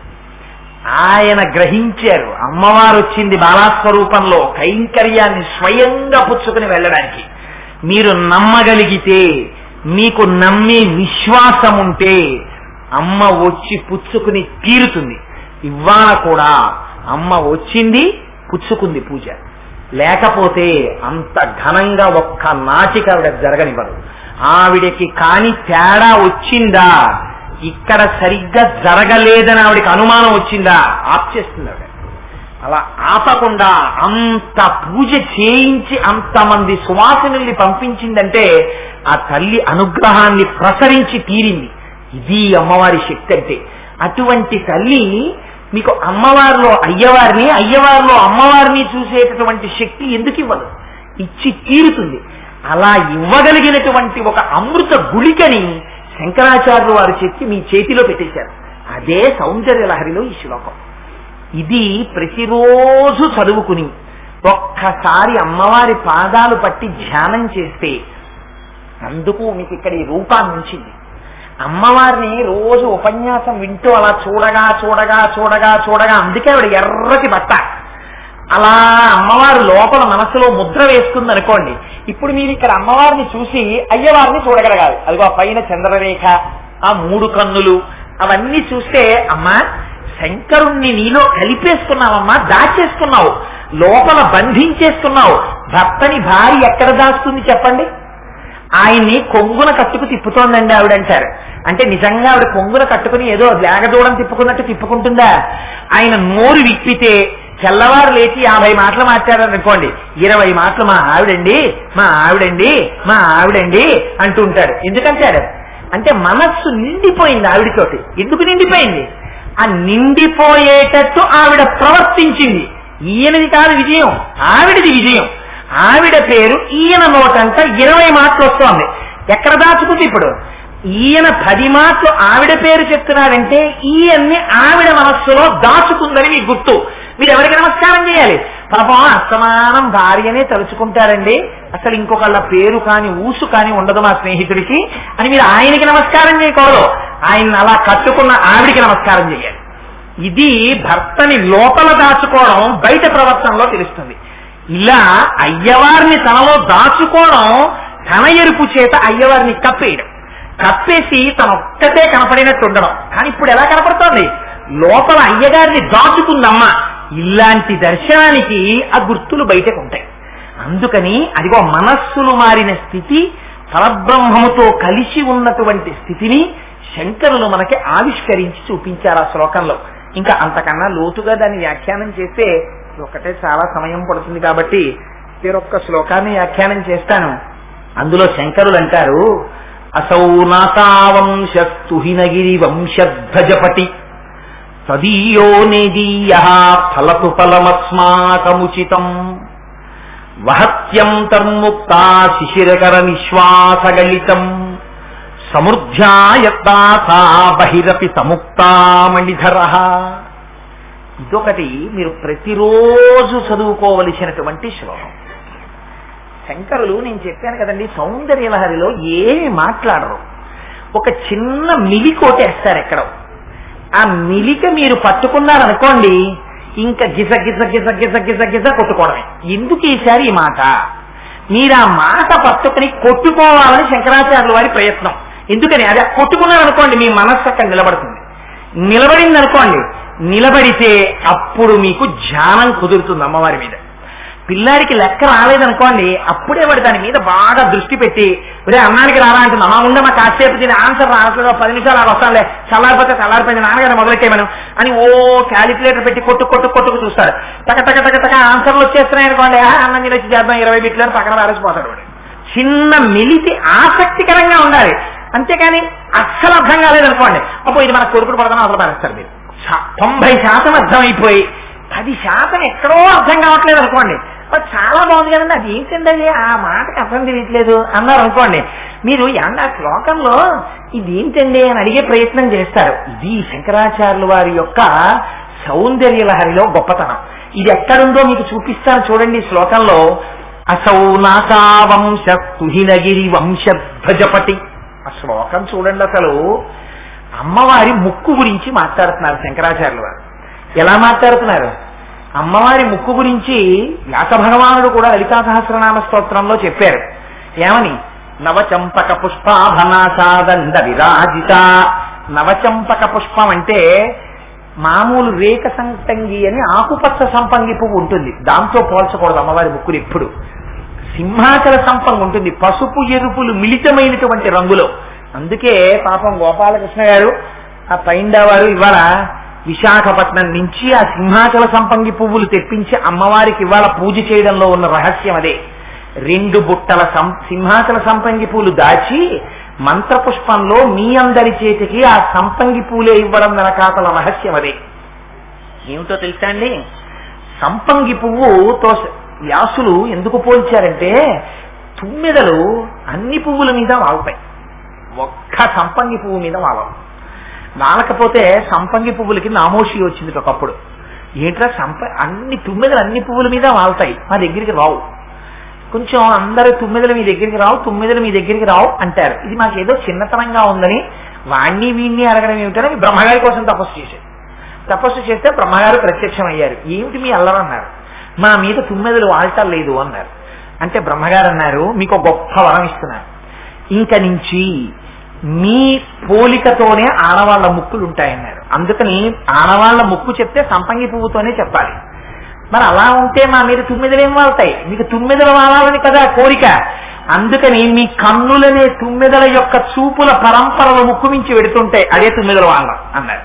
ఆయన గ్రహించారు అమ్మవారు వచ్చింది బాలాస్వరూపంలో కైంకర్యాన్ని స్వయంగా పుచ్చుకుని వెళ్ళడానికి. మీరు నమ్మగలిగితే, మీకు నమ్మే విశ్వాసం ఉంటే అమ్మ వచ్చి పుచ్చుకుని తీరుతుంది. ఇవాళ కూడా అమ్మ వచ్చింది, పుచ్చుకుంది పూజ. లేకపోతే అంత ఘనంగా ఒక్క నాటిక ఆవిడ జరగనివ్వరు. ఆవిడకి కాని తేడా వచ్చిందా, ఇక్కడ సరిగ్గా జరగలేదని ఆవిడకి అనుమానం వచ్చిందా, ఆప్ చేస్తుంది ఆవిడ. అలా ఆపకుండా అంత పూజ చేయించి అంతమంది సువాసినుల్ని పంపించిందంటే ఆ తల్లి అనుగ్రహాన్ని ప్రసరించి తీరింది. ఇది అమ్మవారి శక్తి అంటే. అటువంటి తల్లి మీకు అమ్మవారిలో అయ్యవారిని, అయ్యవారిలో అమ్మవారిని చూసేటటువంటి శక్తి ఎందుకు ఇవ్వదు? ఇచ్చి తీరుతుంది. అలా ఇవ్వగలిగినటువంటి ఒక అమృత గుళికని శంకరాచార్యులు వారు చెప్పి మీ చేతిలో పెట్టేశారు. అదే సౌందర్య లహరిలో ఈ శ్లోకం. ఇది ప్రతిరోజు చదువుకుని ఒక్కసారి అమ్మవారి పాదాలు పట్టి ధ్యానం చేస్తే, అందుకు మీకు ఇక్కడ ఈ రూపాన్ని ఉంచింది. అమ్మవారిని రోజు ఉపన్యాసం వింటూ అలా చూడగా చూడగా చూడగా చూడగా, అందుకే ఆవిడ ఎర్రటి బట్ట, అలా అమ్మవారు లోపల మనసులో ముద్ర వేసుకుంది అనుకోండి. ఇప్పుడు మీరు ఇక్కడ అమ్మవారిని చూసి అయ్యవారిని చూడగలగాలి. అదిగో ఆ పైన చంద్రరేఖ, ఆ 3 కన్నులు, అవన్నీ చూస్తే అమ్మా శంకరుణ్ణి నీలో కలిపేసుకున్నావమ్మా, దాచేసుకున్నావు, లోపల బంధించేసుకున్నావు. భర్తని భార్య ఎక్కడ దాస్తుంది చెప్పండి? ఆయన్ని కొంగున కట్టుకు తిప్పుతోందండి ఆవిడంటారు. అంటే నిజంగా ఆవిడ కొంగున కట్టుకుని ఏదో లేగదూడం తిప్పుకున్నట్టు తిప్పుకుంటుందా? ఆయన నోరు విప్పితే తెల్లవారు లేచి 50 మాటలు మాట్లాడారనుకోండి, 20 మాటలు మా ఆవిడండి, మా ఆవిడండి, మా ఆవిడండి అంటూ ఉంటాడు. ఎందుకంటాడు అంటే మనస్సు నిండిపోయింది ఆవిడతోటి. ఎందుకు నిండిపోయింది? ఆ నిండిపోయేటట్టు ఆవిడ ప్రవర్తించింది. ఈయనది కాదు విజయం, ఆవిడది విజయం. ఆవిడ పేరు ఈయన నోటంతా 20 మాటలు వస్తోంది. ఎక్కడ దాచుకుంది ఇప్పుడు? ఈయన 10 మాటలు ఆవిడ పేరు చెప్తున్నాడంటే ఈయన్ని ఆవిడ మనస్సులో దాచుకుందని మీకు గుర్తు. మీరు ఎవరికి నమస్కారం చేయాలి? పాపం అస్తమానం భార్యనే తలుచుకుంటారండి, అసలు ఇంకొకళ్ళ పేరు కాని ఊసు కాని ఉండదు మా స్నేహితుడికి అని మీరు ఆయనకి నమస్కారం చేయకూడదు. ఆయన అలా కట్టుకున్న ఆవిడికి నమస్కారం చేయాలి. ఇది భర్తని లోపల దాచుకోవడం బయట ప్రవర్తనలో తెలుస్తుంది. ఇలా అయ్యవారిని తనలో దాచుకోవడం, తన ఎరుపు చేత అయ్యవారిని కప్పేయడం, కప్పేసి తనొక్కటే కనపడినట్టు ఉండడం. కానీ ఇప్పుడు ఎలా కనపడుతోంది? లోపల అయ్యగారిని దాచుకుందమ్మా. ఇలాంటి దర్శనానికి ఆ గుర్తులు బయటకు ఉంటాయి. అందుకని అదిగో మనస్సులు మారిన స్థితి, పరబ్రహ్మముతో కలిసి ఉన్నటువంటి స్థితిని శంకరులు మనకి ఆవిష్కరించి చూపించారు ఆ శ్లోకంలో. ఇంకా అంతకన్నా లోతుగా దాన్ని వ్యాఖ్యానం చేస్తే ఒకటే చాలా సమయం పడుతుంది కాబట్టి వేరొక్క శ్లోకాన్ని వ్యాఖ్యానం చేస్తాను. అందులో శంకరులు అంటారు, అసౌ నాసావంశస్తుహినగిరి వంశధ్వజపటి తదీయో నేదీయ ఫలతు ఫలమస్మాకముచితం వహత్యం తన్ముక్తా శిశిరకర నిశ్వాసగళితం సమృద్ధ్యాయత్తా బహిరపి సముక్తామణిధర. ఇదొకటి మీరు ప్రతిరోజు చదువుకోవలసినటువంటి శ్లోకం. శంకరులు నేను చెప్పాను కదండి, సౌందర్య లహరిలో ఏమి మాట్లాడరు, ఒక చిన్న మిలికోటేస్తారు ఎక్కడో. ఆ మిలిక మీరు పట్టుకున్నారనుకోండి, ఇంకా గిజ గిజ గిజ గిజ గిజ గిజ కొట్టుకోవడమే. ఎందుకు ఈసారి ఈ మాట? మీరు ఆ మాట పట్టుకుని కొట్టుకోవాలని శంకరాచార్యుల వారి ప్రయత్నం. ఎందుకని? అదే కొట్టుకున్నారనుకోండి మీ మనస్సు అక్కడ నిలబడుతుంది. నిలబడింది అనుకోండి, నిలబడితే అప్పుడు మీకు ధ్యానం కుదురుతుంది అమ్మవారి మీద. పిల్లాడికి లెక్క రాలేదనుకోండి, అప్పుడే వాడు దాని మీద బాగా దృష్టి పెట్టి ఒరే అన్నానికి రారా అంటుంది, అమ్మ ఉండే మా కాసేపు దీని ఆన్సర్ రావట్లేదు, 10 నిమిషాలు అలా వస్తానులే, చల్లారిపోయింది నాన్నగారు మొదలెట్టేయమను అని ఓ క్యాలిక్యులేటర్ పెట్టి కొట్టుకు చూస్తాడు. టక టక టక టక ఆన్సర్లు వచ్చేస్తున్నాయి అనుకోండి, అన్నం నీళ్ళు వచ్చి చేద్దాం 20 బిట్లు అని పక్కన రాలేసిపోతాడు వాడు. చిన్న మిలిటి ఆసక్తికరంగా ఉండాలి, అంతేకాని అస్సలు అర్థం కాలేదనుకోండి, అప్పుడు ఇది మన కొడుకుడు పడతాను అసలు పారేస్తారు మీరు. 90% అర్థమైపోయి 10% ఎక్కడో అర్థం కావట్లేదు అనుకోండి, చాలా బాగుంది కదండి, అది ఏంటండి అది ఆ మాటకి అర్థం తెలియట్లేదు అన్నారు అనుకోండి, మీరు ఆ శ్లోకంలో ఇది ఏంటండి అని అడిగే ప్రయత్నం చేస్తారు. ఇది శంకరాచార్యుల వారి యొక్క సౌందర్య లహరిలో గొప్పతనం. ఇది ఎక్కడుందో మీకు చూపిస్తాను చూడండి. శ్లోకంలో అసౌ నాసావంశస్తుహినగిరి వంశధ్వజపటి, ఆ శ్లోకం చూడండి. అసలు అమ్మవారి ముక్కు గురించి మాట్లాడుతున్నారు శంకరాచార్యుల వారు. ఎలా మాట్లాడుతున్నారు? అమ్మవారి ముక్కు గురించి వ్యాస భగవానుడు కూడా లలితా సహస్రనామ స్తోత్రంలో చెప్పారు. ఏమని? నవచంపక పుష్పాభనాసాదండ విరాజిత. నవచంపక పుష్పం అంటే మామూలు రేఖ సంపంగి అని ఆకుపచ్చ సంపంగి పువ్వు ఉంటుంది, దాంతో పోల్చకూడదు అమ్మవారి ముక్కులు ఎప్పుడు. సింహాచల సంపంగి ఉంటుంది, పసుపు ఎరుపులు మిళితమైనటువంటి రంగులో. అందుకే పాపం గోపాలకృష్ణ గారు ఆ పైండా వారు ఇవాళ విశాఖపట్నం నుంచి ఆ సింహాచల సంపంగి పువ్వులు తెప్పించి అమ్మవారికి ఇవాళ పూజ చేయడంలో ఉన్న రహస్యం అదే. 2 బుట్టల సింహాచల సంపంగి పూలు దాచి మంత్రపుష్పంలో మీ అందరి చేతికి ఆ సంపంగి పూలే ఇవ్వడం వెనకాతల రహస్యం అదే. ఏమిటో తెలుసా అండి? సంపంగి పువ్వుతో వ్యాసులు ఎందుకు పోల్చారంటే, తుమ్మెదలు అన్ని పువ్వుల మీద వాళ్తాయి, ఒక్క సంపంగి పువ్వు మీద వాలవు. వాలకపోతే సంపంగి పువ్వులకి నామోషి వచ్చింది ఒకప్పుడు. ఏంట్రా అన్ని తుమ్మెదలు అన్ని పువ్వుల మీద వాళ్తాయి, మా దగ్గరికి రావు, కొంచెం అందరూ తుమ్మెదలు మీ దగ్గరికి రావు, తుమ్మెదలు మీ దగ్గరికి రావు అంటారు. ఇది మాకేదో చిన్నతనంగా ఉందని వాణ్ణి వీణ్ణి అడగడం ఏమిటని బ్రహ్మగారి కోసం తపస్సు చేశారు. తపస్సు చేస్తే బ్రహ్మగారు ప్రత్యక్షం అయ్యారు. ఏమిటి మీ అల్లరన్నారు? మా మీద తుమ్మెదలు వాళ్టం లేదు అన్నారు. అంటే బ్రహ్మగారు అన్నారు, మీకు గొప్ప వరం ఇస్తున్నారు, ఇంక నుంచి మీ పోలికతోనే ఆడవాళ్ల ముక్కులు ఉంటాయన్నారు. అందుకని ఆడవాళ్ల ముక్కు చెప్తే సంపంగి పువ్వుతోనే చెప్పాలి. మరి అలా ఉంటే మా మీద తుమ్మెదలేం వాళ్తాయి? మీకు తుమ్మెదలు వాలాలని కదా కోరిక. అందుకని మీ కన్నులనే తుమ్మెదల యొక్క చూపుల పరంపరలు ముక్కు మించి పెడుతుంటాయి, అదే తుమ్మెదలు వాళ్ళ అన్నారు.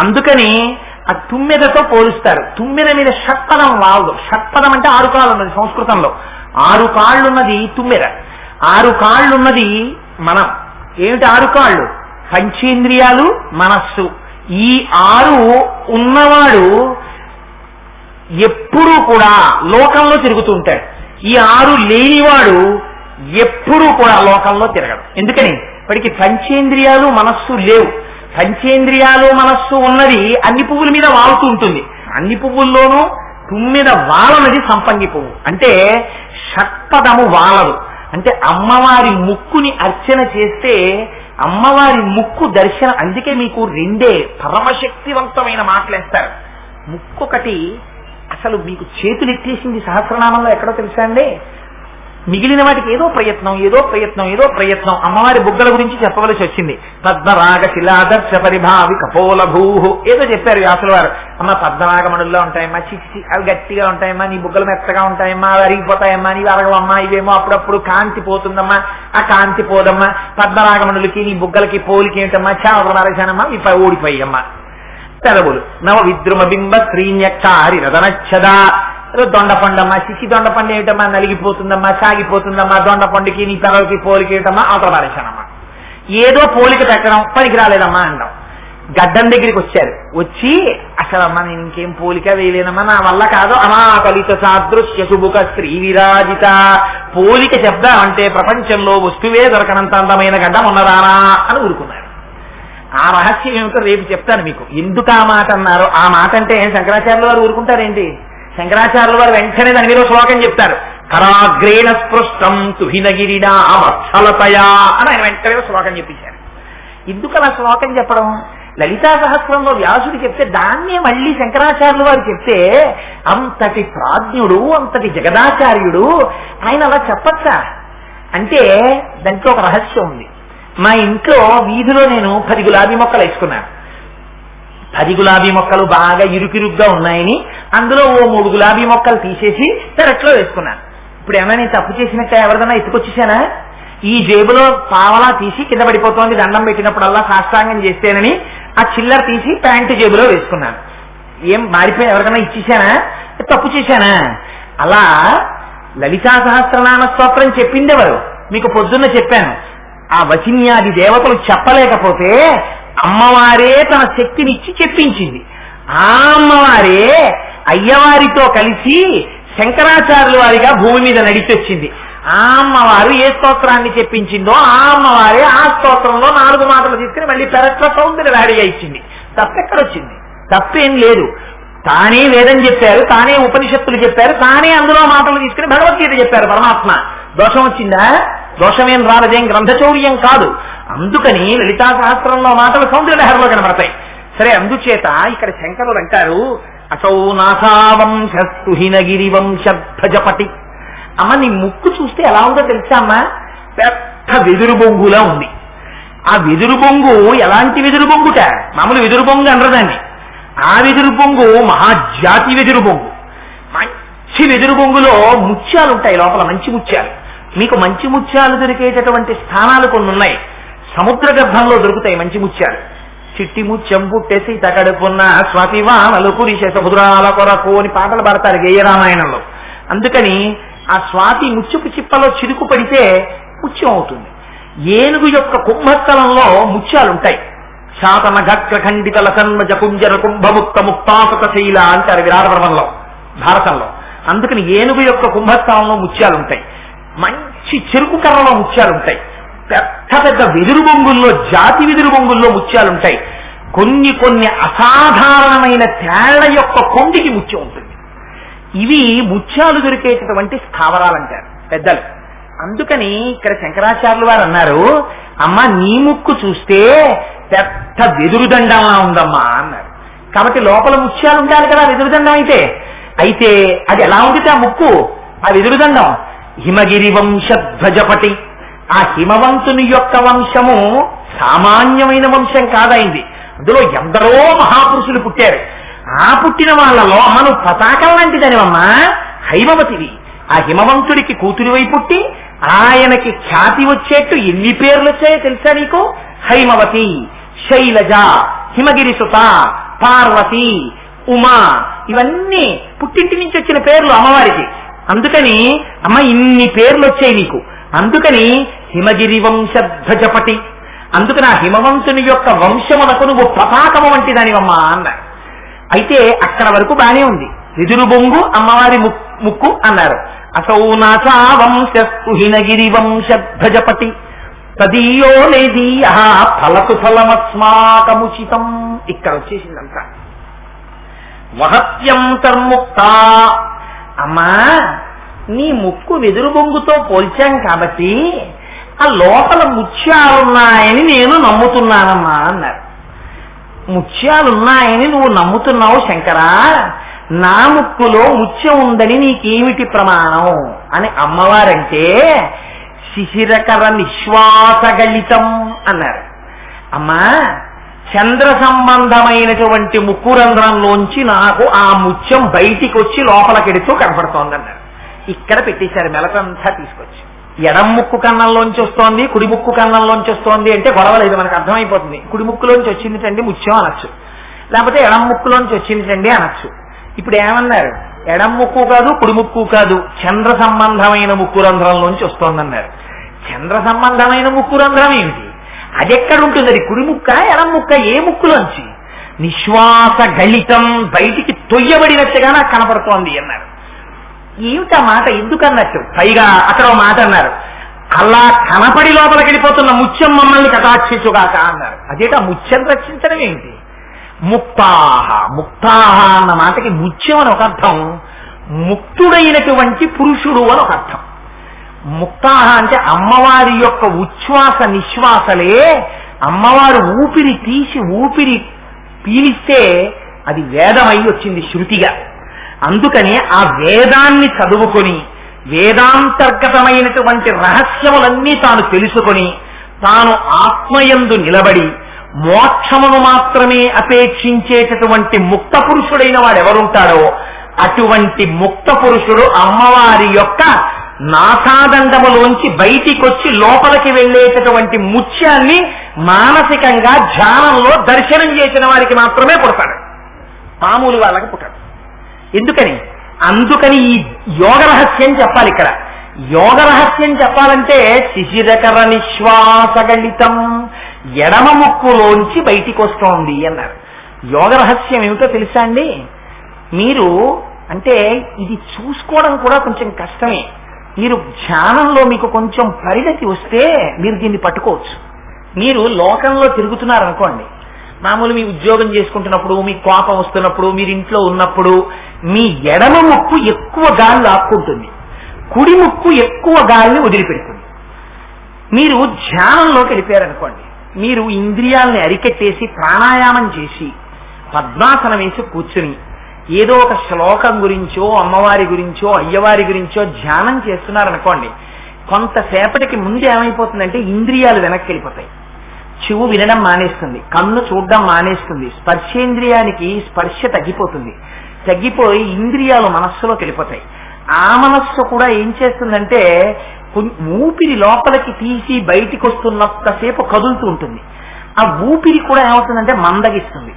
అందుకని ఆ తుమ్మెదతో పోలుస్తారు. తుమ్మెద మీద షట్పదం వాళ్లు. షట్పదం అంటే 6 కాళ్ళు ఉన్నది సంస్కృతంలో. 6 కాళ్ళున్నది తుమ్మెద, 6 కాళ్ళున్నది మనం. ఏమిటి 6 కాళ్ళు? పంచేంద్రియాలు, మనస్సు. ఈ 6 ఉన్నవాడు ఎప్పుడూ కూడా లోకంలో తిరుగుతూ ఉంటాడు. ఈ 6 లేనివాడు ఎప్పుడూ కూడా లోకంలో తిరగడు. ఎందుకని? వాడికి పంచేంద్రియాలు మనస్సు లేవు. పంచేంద్రియాలు మనస్సు ఉన్నది అన్ని పువ్వుల మీద వాలుతూ ఉంటుంది. అన్ని పువ్వుల్లోనూ తుమ్మెద వాలనది సంపంగి పువ్వు. అంటే షట్పదము వాలదు. అంటే అమ్మవారి ముక్కుని అర్చన చేస్తే అమ్మవారి ముక్కు దర్శనం. అందుకే మీకు 2 పరమశక్తివంతమైన మాటలేస్తారు. ముక్కొకటి అసలు మీకు చేతులు ఎత్తేసింది సహస్రనామంలో ఎక్కడో తెలుసా అండి? మిగిలిన వాటికి ఏదో ప్రయత్నం. అమ్మవారి బుగ్గల గురించి చెప్పవలసి వచ్చింది. పద్మరాగ శిలాదర్శ పరిభావి కపోల భూహు ఏదో చెప్పారు వ్యాసుల వారు. అమ్మ పద్మరాగమణుల్లో ఉంటాయమ్మా, చిచ్చి అవి గట్టిగా ఉంటాయమ్మా, నీ బుగ్గలు మెత్తగా ఉంటాయమ్మా, అవి అరిగిపోతాయమ్మా, నీవి అరగవమ్మా, ఇవేమో అప్పుడప్పుడు కాంతి పోతుందమ్మా, ఆ కాంతి పోదమ్మా, పద్మరాగమణులకి నీ బుగ్గలకి పోలికి ఏంటమ్మా, చావలు నరచానమ్మా, మీ ఓడిపోయమ్మా. తెలవులు నవ విద్రుమ బింబ శ్రీన్యక్షారి రదనచ్చదా, దొండపండమ్మా, చిచ్చి దొండపండు ఏమిటమ్మా, నలిగిపోతుందమ్మా, సాగిపోతుందమ్మా, దొండపండుకి నీ పిల్లలకి పోలిక ఏమిటమ్మా, అవతల పారేశానమ్మా. ఏదో పోలిక పెట్టడం పనికి రాలేదమ్మా అంటాం. గడ్డం దగ్గరికి వచ్చారు. వచ్చి అసలమ్మా నేను ఇంకేం పోలిక వేయలేనమ్మా, నా వల్ల కాదు, అనాకలిత సాదృశ్య శుభుక స్త్రీ విరాజిత. పోలిక చెప్దామంటే ప్రపంచంలో వస్తువే దొరకనంత అందమైన గడ్డం ఉన్నదానా అని ఊరుకున్నారు. ఆ రహస్యం ఏమిటో రేపు చెప్తాను మీకు. ఎందుకు ఆ మాట అన్నారు? ఆ మాట అంటే శంకరాచార్యుల వారు ఊరుకుంటారేంటి? శంకరాచార్యుల వారు వెంటనే దాని మీద శ్లోకం చెప్తారు. కరాగ్రేణ స్పృష్టం తుహినగిరిడా వత్సలతయా అని ఆయన వెంటనే శ్లోకం చెప్పించారు. ఎందుకు అలా శ్లోకం చెప్పడం? లలితా సహస్రంలో వ్యాసుడు చెప్తే దాన్నే మళ్ళీ శంకరాచార్యుల వారు చెప్తే, అంతటి ప్రాజ్ఞుడు, అంతటి జగదాచార్యుడు ఆయన అలా చెప్పచ్చా అంటే దాంట్లో ఒక రహస్యం ఉంది. మా ఇంట్లో వీధిలో నేను 10 గులాబీ మొక్కలు వేసుకున్నాను. 10 గులాబీ మొక్కలు బాగా ఇరుకిరుగ్గా ఉన్నాయని అందులో ఓ 3 గులాబీ మొక్కలు తీసేసి పెరట్లో వేసుకున్నాను. ఇప్పుడు ఏమైనా నేను తప్పు చేసినట్టు ఎవరిదన్నా ఎత్తుకొచ్చేసానా? ఈ జేబులో పావలా తీసి కింద పడిపోతుంది దండం పెట్టినప్పుడల్లా సాష్టాంగం చేస్తేనని ఆ చిల్లర తీసి ప్యాంటు జేబులో వేసుకున్నాను. ఏం మారిపోయి ఎవరికన్నా ఇచ్చేసానా? తప్పు చేశానా? అలా లలితా సహస్రనామ స్తోత్రం చెప్పిండేవారు. మీకు పొద్దున్న చెప్పాను, ఆ వచిన్యాది దేవతలు చెప్పలేకపోతే అమ్మవారే తన శక్తినిచ్చి చెప్పించింది. ఆ అమ్మవారే అయ్యవారితో కలిసి శంకరాచార్యుల వారిగా భూమి మీద నడిచొచ్చింది. ఆ అమ్మవారు ఏ స్తోత్రాన్ని చెప్పించిందో ఆ అమ్మవారే ఆ స్తోత్రంలో 4 మాటలు తీసుకుని మళ్ళీ పెరట్ల సౌందర్య రాడిగా ఇచ్చింది. తప్పెక్కడొచ్చింది? తప్పేం లేదు. తానే వేదం చెప్పారు, తానే ఉపనిషత్తులు చెప్పారు, తానే అందులో మాటలు తీసుకుని భగవద్గీత చెప్పారు పరమాత్మ. దోషం వచ్చిందా? దోషమేం రాలదేం, గ్రంథచౌర్యం కాదు. అందుకని లలితా సహస్రంలో మాటలు సౌందర్యలహరిలో కనబడతాయి. సరే, అందుచేత ఇక్కడ శంకరులు అంటారు, అసౌ నాసావంశస్తుహినగిరి వంశధ్వజపటి. అమ్మ నీ ముక్కు చూస్తే ఎలా ఉందో తెలుసా అమ్మా? పెద్ద వెదురు బొంగులా ఉంది. ఆ వెదురు బొంగు ఎలాంటి వెదురు బొంగుట? మామూలు వెదురు బొంగు అనరదాన్ని. ఆ వెదురు బొంగు మహాజాతి వెదురు బొంగు. మంచి వెదురు బొంగులో ముత్యాలు ఉంటాయి లోపల, మంచి ముత్యాలు. మీకు మంచి ముత్యాలు దొరికేటటువంటి స్థానాలు కొన్ని ఉన్నాయి. సముద్ర గర్భంలో దొరుకుతాయి మంచి ముత్యాలు. చిట్టి ముత్యం పుట్టేసి తగడుకున్న స్వాతివానలు కురిసే సముద్రాల కొరకు అని పాటలు పాడతారు గేయ రామాయణంలో. అందుకని ఆ స్వాతి ముత్యపు చిప్పలో చిరుకు పడితే ముత్యం అవుతుంది. ఏనుగు యొక్క కుంభస్థలంలో ముత్యాలుంటాయి. శాతన గట్ర ఖండిత లసన్మజ కుంజర కుంభముక్త ముక్తాసుక శైల అంటారు విరాటపర్వంలో, భారతంలో. అందుకని ఏనుగు యొక్క కుంభస్థలంలో ముత్యాలుంటాయి. మంచి చెరుకు కర్రలో ముత్యాలుంటాయి. పెద్ద పెద్ద వెదురు బొంగుల్లో, జాతి వెదురు బొంగుల్లో ముత్యాలుంటాయి. కొన్ని అసాధారణమైన తేళ్ల యొక్క కొండికి ముత్యం ఉంటుంది. ఇవి ముత్యాలు దొరికేటటువంటి స్థావరాలంటారు పెద్దలు. అందుకని ఇక్కడ శంకరాచార్యులు వారు అన్నారు, అమ్మ నీ ముక్కు చూస్తే పెద్ద వెదురుదండంలా ఉందమ్మా అన్నారు. కాబట్టి లోపల ముత్యాలు ఉండాలి కదా వెదురుదండం అయితే అది ఎలా ఉంది ఆ ముక్కు, ఆ వెదురుదండం? హిమగిరి వంశధ్వజపటి, ఆ హిమవంతుని యొక్క వంశము సామాన్యమైన వంశం కాదైంది. అందులో ఎందరో మహాపురుషులు పుట్టారు. ఆ పుట్టిన వాళ్ళలో అమ్మను పతాకం లాంటిదనివమ్మా హైమవతివి. ఆ హిమవంతుడికి కూతురివై పుట్టి ఆయనకి ఖ్యాతి వచ్చేట్టు ఎన్ని పేర్లు వచ్చాయో తెలుసా నీకు? హైమవతి, శైలజ, హిమగిరి సుత, పార్వతి, ఉమా, ఇవన్నీ పుట్టింటి నుంచి వచ్చిన పేర్లు అమ్మవారికి. అందుకని అమ్మ ఇన్ని పేర్లు వచ్చాయి నీకు. అందుకని హిమగిరి వంశధ్వజపటి, అందుకని ఆ హిమవంతుని యొక్క వంశమునకు నువ్వు పతాకము వంటి దానివమ్మా అన్నారు. అయితే అక్కడ వరకు బానే ఉంది. వెదురు బొంగు అమ్మవారి ముక్కు అన్నారు. అసౌ నాచా వంశస్తు హిమగిరి వంశధ్వజపటి తదీయో లేదీయ ఫలతు ఫలమస్మాకముచితం. ఇక్కడ వచ్చేసిందంతా. వహత్యం తర్ముక్త, అమ్మా నీ ముక్కు వెదురు బొంగుతో పోల్చాం కాబట్టి ఆ లోపల ముత్యాలున్నాయని నేను నమ్ముతున్నానమ్మా అన్నారు. ముత్యాలున్నాయని నువ్వు నమ్ముతున్నావు శంకరా, నా ముక్కులో ముత్యం ఉందని నీకేమిటి ప్రమాణం అని అమ్మవారంటే శిశిరకర నిశ్వాసగళితం అన్నారు. అమ్మా చంద్ర సంబంధమైనటువంటి ముక్కు రంధ్రంలోంచి నాకు ఆ ముత్యం బయటికి వచ్చి లోపలికెడుతూ కనపడుతోందన్నారు. ఇక్కడ పెట్టేశారు మెలకంతా తీసుకొచ్చి. ఎడం ముక్కు కన్నంలోంచి వస్తోంది, కుడి ముక్కు కన్నంలోంచి వస్తోంది అంటే గొడవలేదు, మనకు అర్థమైపోతుంది. కుడి ముక్కులోంచి వచ్చిందిటండి ముత్యం అనొచ్చు, లేకపోతే ఎడం ముక్కులోంచి వచ్చిందిటండి అనొచ్చు. ఇప్పుడు ఏమన్నారు? ఎడం ముక్కు కాదు, కుడి ముక్కు కాదు, చంద్ర సంబంధమైన ముక్కు రంధ్రంలోంచి వస్తోందన్నారు. చంద్ర సంబంధమైన ముక్కు రంధ్రం ఏమిటి? అది ఎక్కడుంటుంది? అది కుడి ముక్క, ఎడం ముక్క, ఏ ముక్కులోంచి? నిశ్వాస గళితం, బయటికి తొయ్యబడినట్టుగా నాకు కనపడుతోంది అన్నారు. ఏమిటా మాట? ఎందుకన్నట్టు? పైగా అక్కడ ఒక మాట అన్నారు, అలా కనపడి లోపలికి వెళ్ళిపోతున్న ముత్యం మమ్మల్ని కటాక్షించుగాక అన్నారు. అదేట ముత్యం రక్షించడం ఏమిటి? ముక్తాహ, ముక్తాహ అన్న మాటకి ముత్యం అని ఒక అర్థం, ముక్తుడైనటువంటి పురుషుడు అని ఒక అర్థం. ముక్తాహ అంటే అమ్మవారి యొక్క ఉచ్ఛ్వాస నిశ్వాసలే, అమ్మవారు ఊపిరి తీసి ఊపిరి పీలిస్తే అది వేదమై వచ్చింది శృతిగా. అందుకని ఆ వేదాన్ని చదువుకొని వేదాంతర్గతమైనటువంటి రహస్యములన్నీ తాను తెలుసుకొని తాను ఆత్మయందు నిలబడి మోక్షమును మాత్రమే అపేక్షించేటటువంటి ముక్త పురుషుడైన వాడెవరుంటాడో అటువంటి ముక్త పురుషుడు అమ్మవారి యొక్క నాసాదండములోంచి బయటికొచ్చి లోపలికి వెళ్ళేటటువంటి ముత్యాన్ని మానసికంగా ధ్యానంలో దర్శనం చేసిన వారికి మాత్రమే పుడతాడు, మామూలు వాళ్ళకి పుట్టాడు. అందుకని ఈ యోగ రహస్యం చెప్పాలి. ఇక్కడ యోగ రహస్యం చెప్పాలంటే శిశిరకర నిశ్వాసగళితం, ఎడమ ముక్కులోంచి బయటికి వస్తోంది అన్నారు. యోగ రహస్యం ఏమిటో తెలుసా అండి? మీరు అంటే ఇది చూసుకోవడం కూడా కొంచెం కష్టమే. మీరు ధ్యానంలో మీకు కొంచెం పరిణతి వస్తే మీరు దీన్ని పట్టుకోవచ్చు. మీరు లోకంలో తిరుగుతున్నారనుకోండి, మామూలు మీ ఉద్యోగం చేసుకుంటున్నప్పుడు, మీ కోపం వస్తున్నప్పుడు, మీరు ఇంట్లో ఉన్నప్పుడు మీ ఎడమ ముక్కు ఎక్కువ గాలి లాక్కుంటుంది, కుడి ముక్కు ఎక్కువ గాలిని వదిలిపెడుతుంది. మీరు ధ్యానంలోకి వెళ్ళిపోయారనుకోండి, మీరు ఇంద్రియాలని అరికెట్టేసి ప్రాణాయామం చేసి పద్మాసనం వేసి కూర్చుని ఏదో ఒక శ్లోకం గురించో అమ్మవారి గురించో అయ్యవారి గురించో ధ్యానం చేస్తున్నారనుకోండి, కొంతసేపటికి ముందు ఏమైపోతుందంటే ఇంద్రియాలు వెనక్కి వెళ్ళిపోతాయి. చెవు వినడం మానేస్తుంది, కన్ను చూడడం మానేస్తుంది, స్పర్శేంద్రియానికి స్పర్శ తగ్గిపోయి ఇంద్రియాలు మనస్సులోకి వెళ్ళిపోతాయి. ఆ మనస్సు కూడా ఏం చేస్తుందంటే ఊపిరి లోపలికి తీసి బయటికి వస్తున్నంతసేపు కదులుతూ ఉంటుంది. ఆ ఊపిరి కూడా ఏమవుతుందంటే మందగిస్తుంది.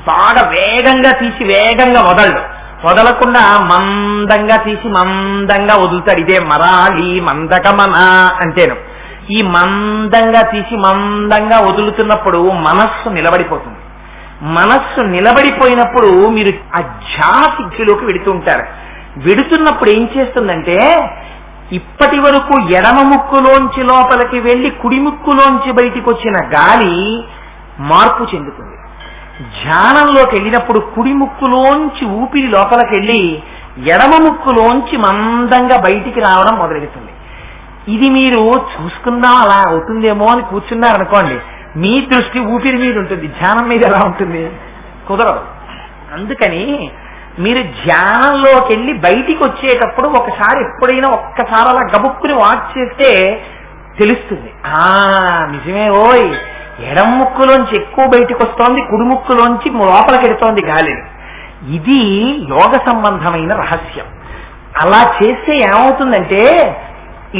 బాగా వేగంగా తీసి వేగంగా వదలకుండా మందంగా తీసి మందంగా వదులుతాడు. ఇదే మరాళి మందకమన అంటేను. ఈ మందంగా తీసి మందంగా వదులుతున్నప్పుడు మనస్సు నిలబడిపోతుంది. మనస్సు నిలబడిపోయినప్పుడు మీరు ఆ ధ్యాన స్థితిలోకి వెడుతూ ఉంటారు. వెడుతున్నప్పుడు ఏం చేస్తుందంటే ఇప్పటి వరకు ఎడమ ముక్కులోంచి లోపలికి వెళ్లి కుడి ముక్కులోంచి బయటికి వచ్చిన గాలి మార్పు చెందుతుంది. ధ్యానంలోకి వెళ్ళినప్పుడు కుడి ముక్కులోంచి ఊపిరి లోపలికి వెళ్ళి ఎడమ ముక్కులోంచి మందంగా బయటికి రావడం మొదలెడుతుంది. ఇది మీరు చూసుకుందాం అలా అవుతుందేమో అని కూర్చున్నారనుకోండి, మీ దృష్టి ఊపిరి మీద ఉంటుంది, ధ్యానం మీద ఎలా ఉంటుంది? కుదరదు. అందుకని మీరు ధ్యానంలోకి వెళ్ళి బయటికి వచ్చేటప్పుడు ఒకసారి ఎప్పుడైనా ఒక్కసారి అలా గబుక్కుని వాచ్ చేస్తే తెలుస్తుంది. నిజమే, ఓయ్ ఎడం ముక్కులోంచి ఎక్కువ బయటికి వస్తోంది, కుడి ముక్కులోంచి లోపలికి వెడుతోంది గాలి. ఇది యోగ సంబంధమైన రహస్యం. అలా చేస్తే ఏమవుతుందంటే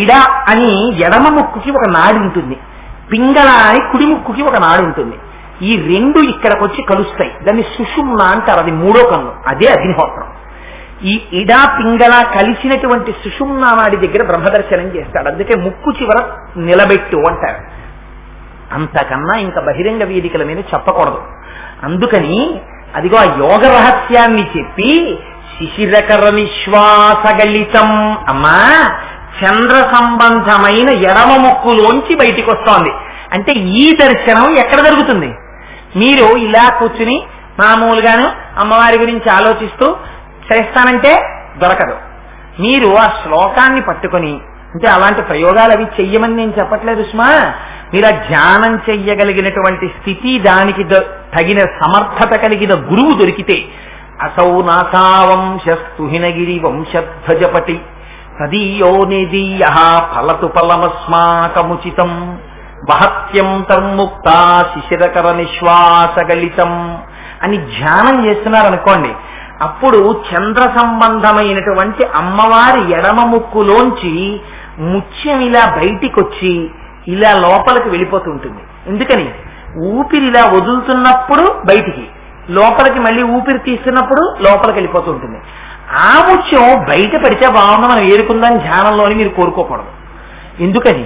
ఇడ అని ఎడమ ముక్కుకి ఒక నాడి ఉంటుంది, పింగళ అని కుడి ముక్కుకి ఒక నాడి ఉంటుంది. ఈ రెండు ఇక్కడికి వచ్చి కలుస్తాయి. దాన్ని సుషుమ్న అంటారు. అది మూడో కన్ను, అదే అగ్నిహోత్రం. ఈ ఇడా పింగళ కలిసినటువంటి సుషుమ్నా నాడి దగ్గర బ్రహ్మదర్శనం చేస్తాడు. అందుకే ముక్కు చివర నిలబెట్టు అంటారు. అంతకన్నా ఇంకా బహిరంగ వేదికల మీద చెప్పకూడదు. అందుకని అదిగో ఆ యోగ రహస్యాన్ని చెప్పి శిశిరకర నిశ్వాసగలితం అమ్మా చంద్ర సంబంధమైన ఎడమ ముక్కులోంచి బయటికి వస్తోంది. అంటే ఈ దర్శనం ఎక్కడ జరుగుతుంది? మీరు ఇలా కూర్చుని మామూలుగాను అమ్మవారి గురించి ఆలోచిస్తూ చేస్తానంటే దొరకదు. మీరు ఆ శ్లోకాన్ని పట్టుకొని, అంటే అలాంటి ప్రయోగాలు అవి చెయ్యమని నేను చెప్పట్లేదు సుమా, మీరు ఆ ధ్యానం చెయ్యగలిగినటువంటి స్థితి, దానికి తగిన సమర్థత కలిగిన గురువు దొరికితే అసౌ నాసావంశస్తుహినగిరి వంశధ్వజపటి తదీయో నిదీయ ఫలతు ఫలమస్మాకముచితం వహత్యం తన్ముక్త శిశిరకర నిశ్వాసగలితం అని ధ్యానం చేస్తున్నారనుకోండి, అప్పుడు చంద్ర సంబంధమైనటువంటి అమ్మవారి ఎడమ ముక్కులోంచి ముత్యం ఇలా బయటికొచ్చి ఇలా లోపలికి వెళ్ళిపోతుంటుంది. ఎందుకని? ఊపిరి ఇలా వదులుతున్నప్పుడు బయటికి, లోపలికి మళ్ళీ ఊపిరి తీస్తున్నప్పుడు లోపలికి వెళ్ళిపోతూ ఉంటుంది. ఆ ముత్యం బయట పడితే బాగుందా మనం ఏరుకుందాం ధ్యానంలోని మీరు కోరుకోకూడదు. ఎందుకని?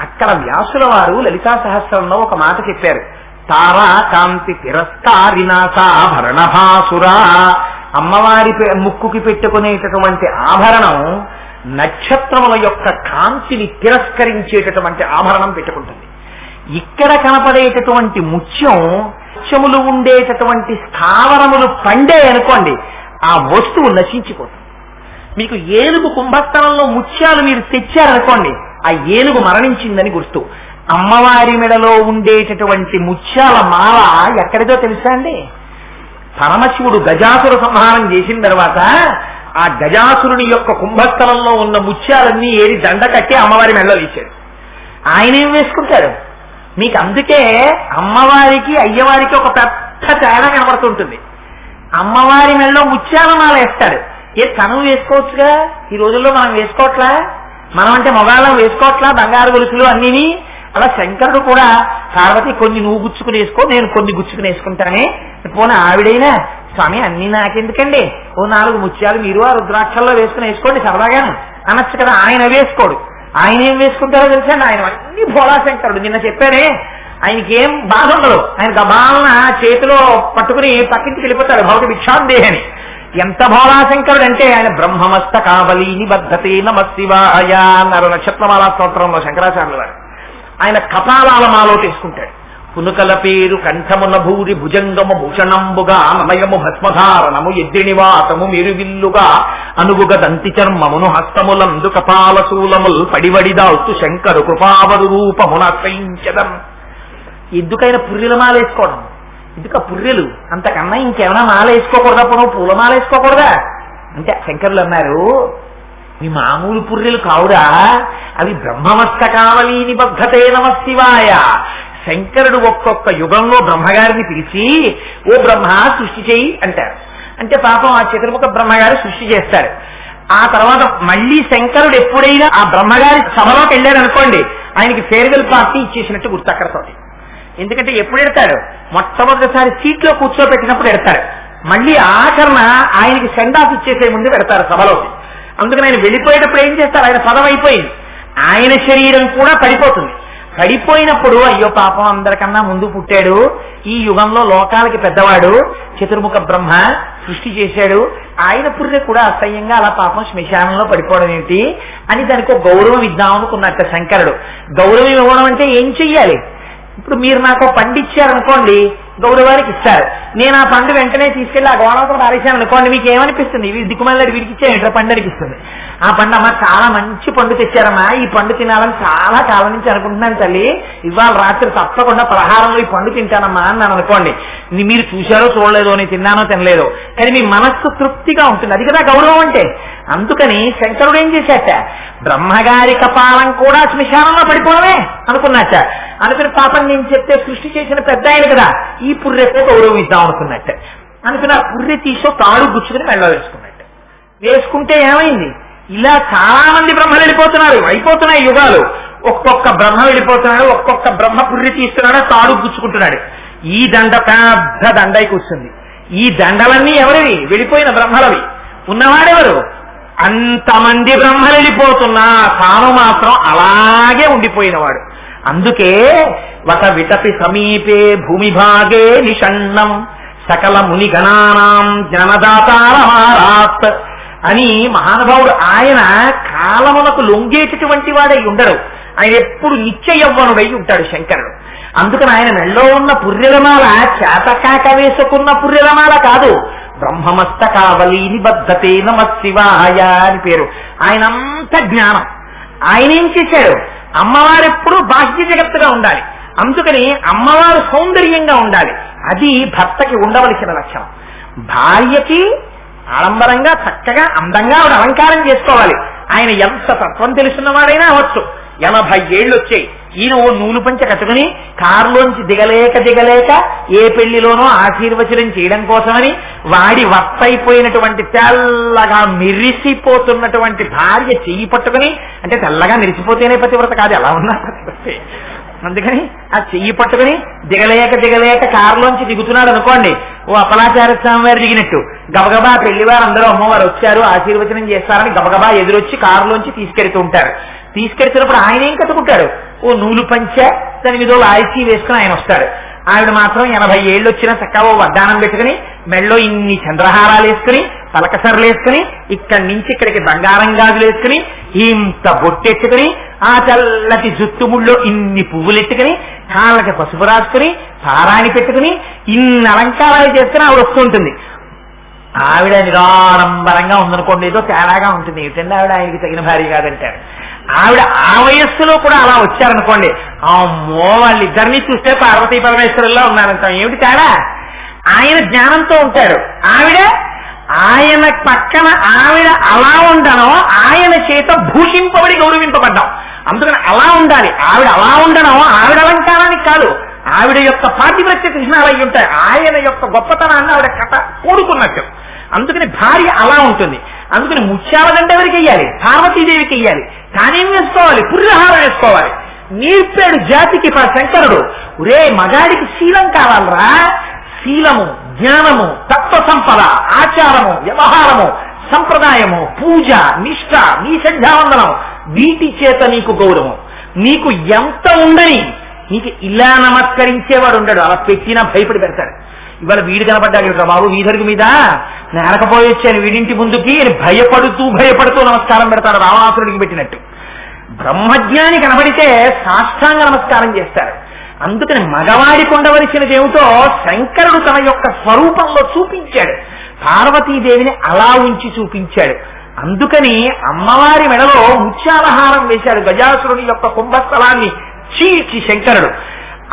అక్కడ వ్యాసుల వారు లలితా సహస్రంలో ఒక మాట చెప్పారు. తారా కాంతి తిరస్కారినాసాభరణభాసురా, అమ్మవారి ముక్కుకి పెట్టుకునేటటువంటి ఆభరణం నక్షత్రముల యొక్క కాంతిని తిరస్కరించేటటువంటి ఆభరణం పెట్టుకుంటుంది. ఇక్కడ కనపడేటటువంటి ముత్యములు ఉండేటటువంటి స్థావరములు పండే అనుకోండి, ఆ వస్తువు నశించిపోతుంది. మీకు ఏనుగు కుంభస్థలంలో ముత్యాలు మీరు తెచ్చారనుకోండి, ఆ ఏనుగు మరణించిందని గుర్తు. అమ్మవారి మెడలో ఉండేటటువంటి ముత్యాల మాల ఎక్కడిదో తెలుసా అండి? పరమశివుడు గజాసుర సంహారం చేసిన తర్వాత ఆ గజాసురుని యొక్క కుంభస్థలంలో ఉన్న ముత్యాలన్నీ ఏరి దండ కట్టి అమ్మవారి మెడలో ఇచ్చాడు. ఆయన ఏం వేసుకుంటాడు? మీకు అందుకే అమ్మవారికి అయ్యవారికి ఒక పెద్ద తేడా కనబడుతుంటుంది. అమ్మవారి మెడలో ముత్యాల మాల వేస్తాడు. తను వేసుకోవచ్చుగా, ఈ రోజుల్లో మనం వేసుకోవట్లా, మనం అంటే మొగాళ్ళం వేసుకోవట్లా బంగారు గొలుసులు అన్నిని. అలా శంకరుడు కూడా పార్వతి కొన్ని నువ్వు గుచ్చుకుని వేసుకో, నేను కొన్ని గుచ్చుకుని వేసుకుంటానే, పోనీ ఆవిడైనా స్వామి అన్ని నాకెందుకండి, ఓ 4 ముత్యాలు మీరు ఆ రుద్రాక్షల్లో వేసుకుని వేసుకోండి సరదాగాను అనొచ్చు కదా. ఆయన వేసుకోడు. ఆయన ఏం వేసుకుంటారో తెలుసండి, ఆయన అన్ని భోళాశంకరుడు. నిన్న చెప్పారే, ఆయనకి ఏం బాధ ఉండదు. ఆయన గబాలన చేతిలో పట్టుకుని పక్కింటికి వెళ్ళిపోతాడు భౌత భిక్షాందేహని. ఎంత భోళాశంకరుడు అంటే ఆయన బ్రహ్మమస్త కావలి నిబద్ధతే నమ శివాయ అన్నారు నక్షత్రమాలా స్తోత్రంలో శంకరాచార్యుల వారు. ఆయన కపాలాల మాలో తీసుకుంటాడు. పునుకల పేరు కంఠమున భూరి భుజంగము భూషణంబుగా నమయము భస్మధారణము ఎద్దినివాతము మెరువిల్లుగా అనుగుగ దంతి చర్మమును హస్తములందు కపాల శూలముల్ పడివడిదాల్తు శంకరు కృపావరు రూపమున ఆశ్రయించడం. ఎందుకైనా పుర్రెల మాల వేసుకోవడం, ఎందుక పుర్రెలు, అంతకన్నా ఇంకేమైనా మాల వేసుకోకూడదా? నువ్వు పూలమాల వేసుకోకూడదా అంటే శంకరులు అన్నారు, మీ మామూలు పుర్రెలు కావురా, అవి బ్రహ్మమస్త కావలి నిబద్ధతే నమ శివాయ. శంకరుడు ఒక్కొక్క యుగంలో బ్రహ్మగారిని పిలిచి ఓ బ్రహ్మ సృష్టి చేయి అంటారు. అంటే పాపం ఆ చతుర్ముఖ బ్రహ్మగారు సృష్టి చేస్తారు. ఆ తర్వాత మళ్ళీ శంకరుడు ఎప్పుడైనా ఆ బ్రహ్మగారి సభలోకి వెళ్ళారు అనుకోండి, ఆయనకి ఫేర్వెల్ పార్టీ ఇచ్చేసినట్టు గుర్తు అక్కడతోటి. ఎందుకంటే ఎప్పుడు ఎడతాడు? మొట్టమొదటిసారి సీట్లో కూర్చోబెట్టినప్పుడు ఎడతాడు. మళ్ళీ ఆఖరణ ఆయనకి సెండ్ ఆఫ్ ఇచ్చేసే ముందు పెడతారు సభలోకి. అందుకని ఆయన వెళ్ళిపోయేటప్పుడు ఏం చేస్తారు, ఆయన పదం అయిపోయింది, ఆయన శరీరం కూడా పడిపోతుంది. పడిపోయినప్పుడు అయ్యో పాపం అందరికన్నా ముందు పుట్టాడు, ఈ యుగంలో లోకాలకి పెద్దవాడు, చతుర్ముఖ బ్రహ్మ సృష్టి చేశాడు, ఆయన పుర్రె కూడా అసహ్యంగా అలా పాపం శ్మశానంలో పడిపోవడం ఏంటి అని దానికి ఒక గౌరవం ఇద్దాం అనుకున్నట్ట శంకరుడు. గౌరవం ఇవ్వడం అంటే ఏం చెయ్యాలి? ఇప్పుడు మీరు నాకు పండు ఇచ్చారనుకోండి, గౌరవానికి ఇస్తారు, నేను ఆ పండు వెంటనే తీసుకెళ్లి ఆ గోడతో పారేశాను అనుకోండి, మీకు ఏమనిపిస్తుంది? దిక్కుమల్లాడు వీడికి ఇచ్చాయంటే పండు అనిపిస్తుంది. ఆ పండు అమ్మ చాలా మంచి పండు తెచ్చారమ్మా, ఈ పండు తినాలని చాలా కాలం నుంచి అనుకుంటున్నాను తల్లి, ఇవాళ రాత్రి తప్పకుండా పలహారంలో ఈ పండు తింటానమ్మా అన్నాను అనుకోండి. మీరు చూశారో చూడలేదో, నేను తిన్నానో తినలేదో, కానీ మీ మనస్సు తృప్తిగా ఉంటుంది. అది కదా గౌరవం అంటే. అందుకని శంకరుడు ఏం చేశాట, బ్రహ్మగారి కపాలం కూడా శ్మశానంలో పడిపోవడమే అనుకున్నట్ట. అనుకుని పాపం నేను చెప్తే సృష్టి చేసిన పెద్ద ఆయన కదా, ఈ పుర్రెతో గౌరవం ఇద్దాం అనుకున్నట్ట. అనుకుని ఆ పుర్రె తీసో తాడు గుచ్చుకుని మెళ్ళ వేసుకున్నట్ట. వేసుకుంటే ఏమైంది, ఇలా చాలా మంది బ్రహ్మలు వెళ్ళిపోతున్నారు, అయిపోతున్నాయి యుగాలు. ఒక్కొక్క బ్రహ్మ వెళ్ళిపోతున్నాడు, ఒక్కొక్క బ్రహ్మ పుర్రె తీస్తున్నాడు, తాడు గుచ్చుకుంటున్నాడు. ఈ దండ పెద్ద దండై కూర్చుంది. ఈ దండలన్నీ ఎవరివి? వెళ్ళిపోయిన బ్రహ్మలవి. ఉన్నవాడెవరు? అంతమంది బ్రహ్మలు వెళ్ళిపోతున్నా తాను మాత్రం అలాగే ఉండిపోయినవాడు. అందుకే వట విటపి సమీపే భూమి భాగే నిషణ్ణం సకల ముని గణానాం జ్ఞానదాతారమారాత్ అని మహానుభావుడు. ఆయన కాలమునకు లొంగేటటువంటి వాడై ఉండడు, ఆయన ఎప్పుడు నిత్య యవ్వనుడై ఉంటాడు శంకరుడు. అందుకని ఆయన మెళ్ళో ఉన్న పుర్రెలమాల చేతకాక వేసుకున్న పుర్రెలమాల కాదు, బ్రహ్మమస్తకావలి నిబద్ధతే నమః శివాయ అని పేరు. ఆయనంత జ్ఞానం. ఆయన ఏం చేశాడు, అమ్మవారెప్పుడు బాహ్య జగత్తుగా ఉండాలి, అందుకని అమ్మవారు సౌందర్యంగా ఉండాలి. అది భర్తకి ఉండవలసిన లక్షణం. భార్యకి ఆడంబరంగా చక్కగా అందంగా ఆవిడ అలంకారం చేసుకోవాలి. ఆయన ఎంత తత్వం తెలుసున్నవాడైనా అవచ్చు. 80 ఏళ్ళు వచ్చాయి, ఈయన ఓ నూలు పంచ కట్టుకుని కారులోంచి దిగలేక ఏ పెళ్లిలోనో ఆశీర్వచనం చేయడం కోసమని వాడి వత్తైపోయినటువంటి తెల్లగా మెరిసిపోతున్నటువంటి భార్య చెయ్యి పట్టుకుని, అంటే తెల్లగా మెరిసిపోతేనే పతివ్రత కాదు, ఎలా ఉన్నా పతివ్రతే. అందుకని ఆ చెయ్యి పట్టుకుని దిగలేక కారులోంచి దిగుతున్నాడు అనుకోండి, ఓ అప్పలాచార్య స్వామి వారు దిగినట్టు గబగబా పెళ్లివారు అందరూ అమ్మవారు వచ్చారు ఆశీర్వచనం చేస్తారని గబగబా ఎదురొచ్చి కారులోంచి తీసుకెళ్తూ ఉంటారు. తీసుకెళ్తున్నప్పుడు ఆయన ఏం కట్టుకుంటాడు, ఓ నూలు పంచ, దాని మీద లాల్చీ వేసుకుని ఆయన వస్తాడు. ఆవిడ మాత్రం 80 ఏళ్ళు వచ్చినా చక్కగా ఓ వడ్డానం పెట్టుకుని మెళ్ళో ఇన్ని చంద్రహారాలు వేసుకుని పలకసరలు వేసుకుని ఇక్కడి నుంచి ఇక్కడికి బంగారం గాజులు వేసుకుని ఇంత బొట్టెట్టుకుని ఆ చల్లటి జుట్టుముళ్ళో ఇన్ని పువ్వులు ఎత్తుకుని కాళ్ళకి పసుపు రాసుకుని పారాణి పెట్టుకుని ఇన్ని అలంకారాలు చేసుకుని ఆవిడ వస్తుంటుంది. ఆవిడ నిరాడంబరంగా ఉందనుకోండి, ఏదో తేడాగా ఉంటుంది, ఏంటంటే ఆవిడ ఆయనకి తగిన భార్య కాదంటారు. ఆవిడ ఆ వయస్సులో కూడా అలా వచ్చారనుకోండి, అమ్మో వాళ్ళిద్దరినీ చూస్తే పార్వతీ పరమేశ్వరుల్లో ఉన్నారంటాం. ఏమిటి తేడా? ఆయన జ్ఞానంతో ఉంటాడు, ఆవిడ ఆయన పక్కన ఆవిడ అలా ఉండడం, ఆయన చేత భూషింపబడి గౌరవింపబడ్డాం. అందుకని అలా ఉండాలి. ఆవిడ అలా ఉండడం ఆవిడ అలంకారానికి కాదు, ఆవిడ యొక్క పాతివ్రత్య చిహ్నాలు అయి ఉంటాయి, ఆయన యొక్క గొప్పతనాన్ని ఆవిడ కథ కూడుకున్నట్టు. అందుకని భార్య అలా ఉంటుంది. అందుకని ముత్యాల దండ ఎవరికి వెయ్యాలి? పార్వతీదేవికి వెయ్యాలి. కానేం వేసుకోవాలి? పుర్రహారం వేసుకోవాలి. నేర్పాడు జాతికి శంకరుడు. ఒరే మగాడికి శీలం కావాలరా, శీలము, జ్ఞానము, తత్వ సంపద, ఆచారము, వ్యవహారము, సంప్రదాయము, పూజ, నిష్ఠ, నీ సంధ్యావందనం, వీటి చేత నీకు గౌరవం. నీకు ఎంత ఉండని, నీకు ఇలా నమస్కరించేవాడు ఉండడు, అలా పెట్టినా భయపడి పెడతాడు. ఇవాళ వీడు కనపడ్డాడు బాబు వీధరుగు మీద, నేరకపోయి వచ్చాను వీడింటి ముందుకి భయపడుతూ నమస్కారం పెడతాడు, రావణాసురుడికి పెట్టినట్టు. బ్రహ్మజ్ఞాని కనబడితే సాష్టాంగ నమస్కారం చేస్తారు. అందుకని మగవాడికి ఉండవలసినది ఏమిటో శంకరుడు తన యొక్క స్వరూపంలో చూపించాడు, పార్వతీదేవిని అలా ఉంచి చూపించాడు. అందుకని అమ్మవారి మెడలో ముత్యాలహారం వేశాడు. గజాసురుని యొక్క కుంభస్థలాన్ని చీల్చి శంకరుడు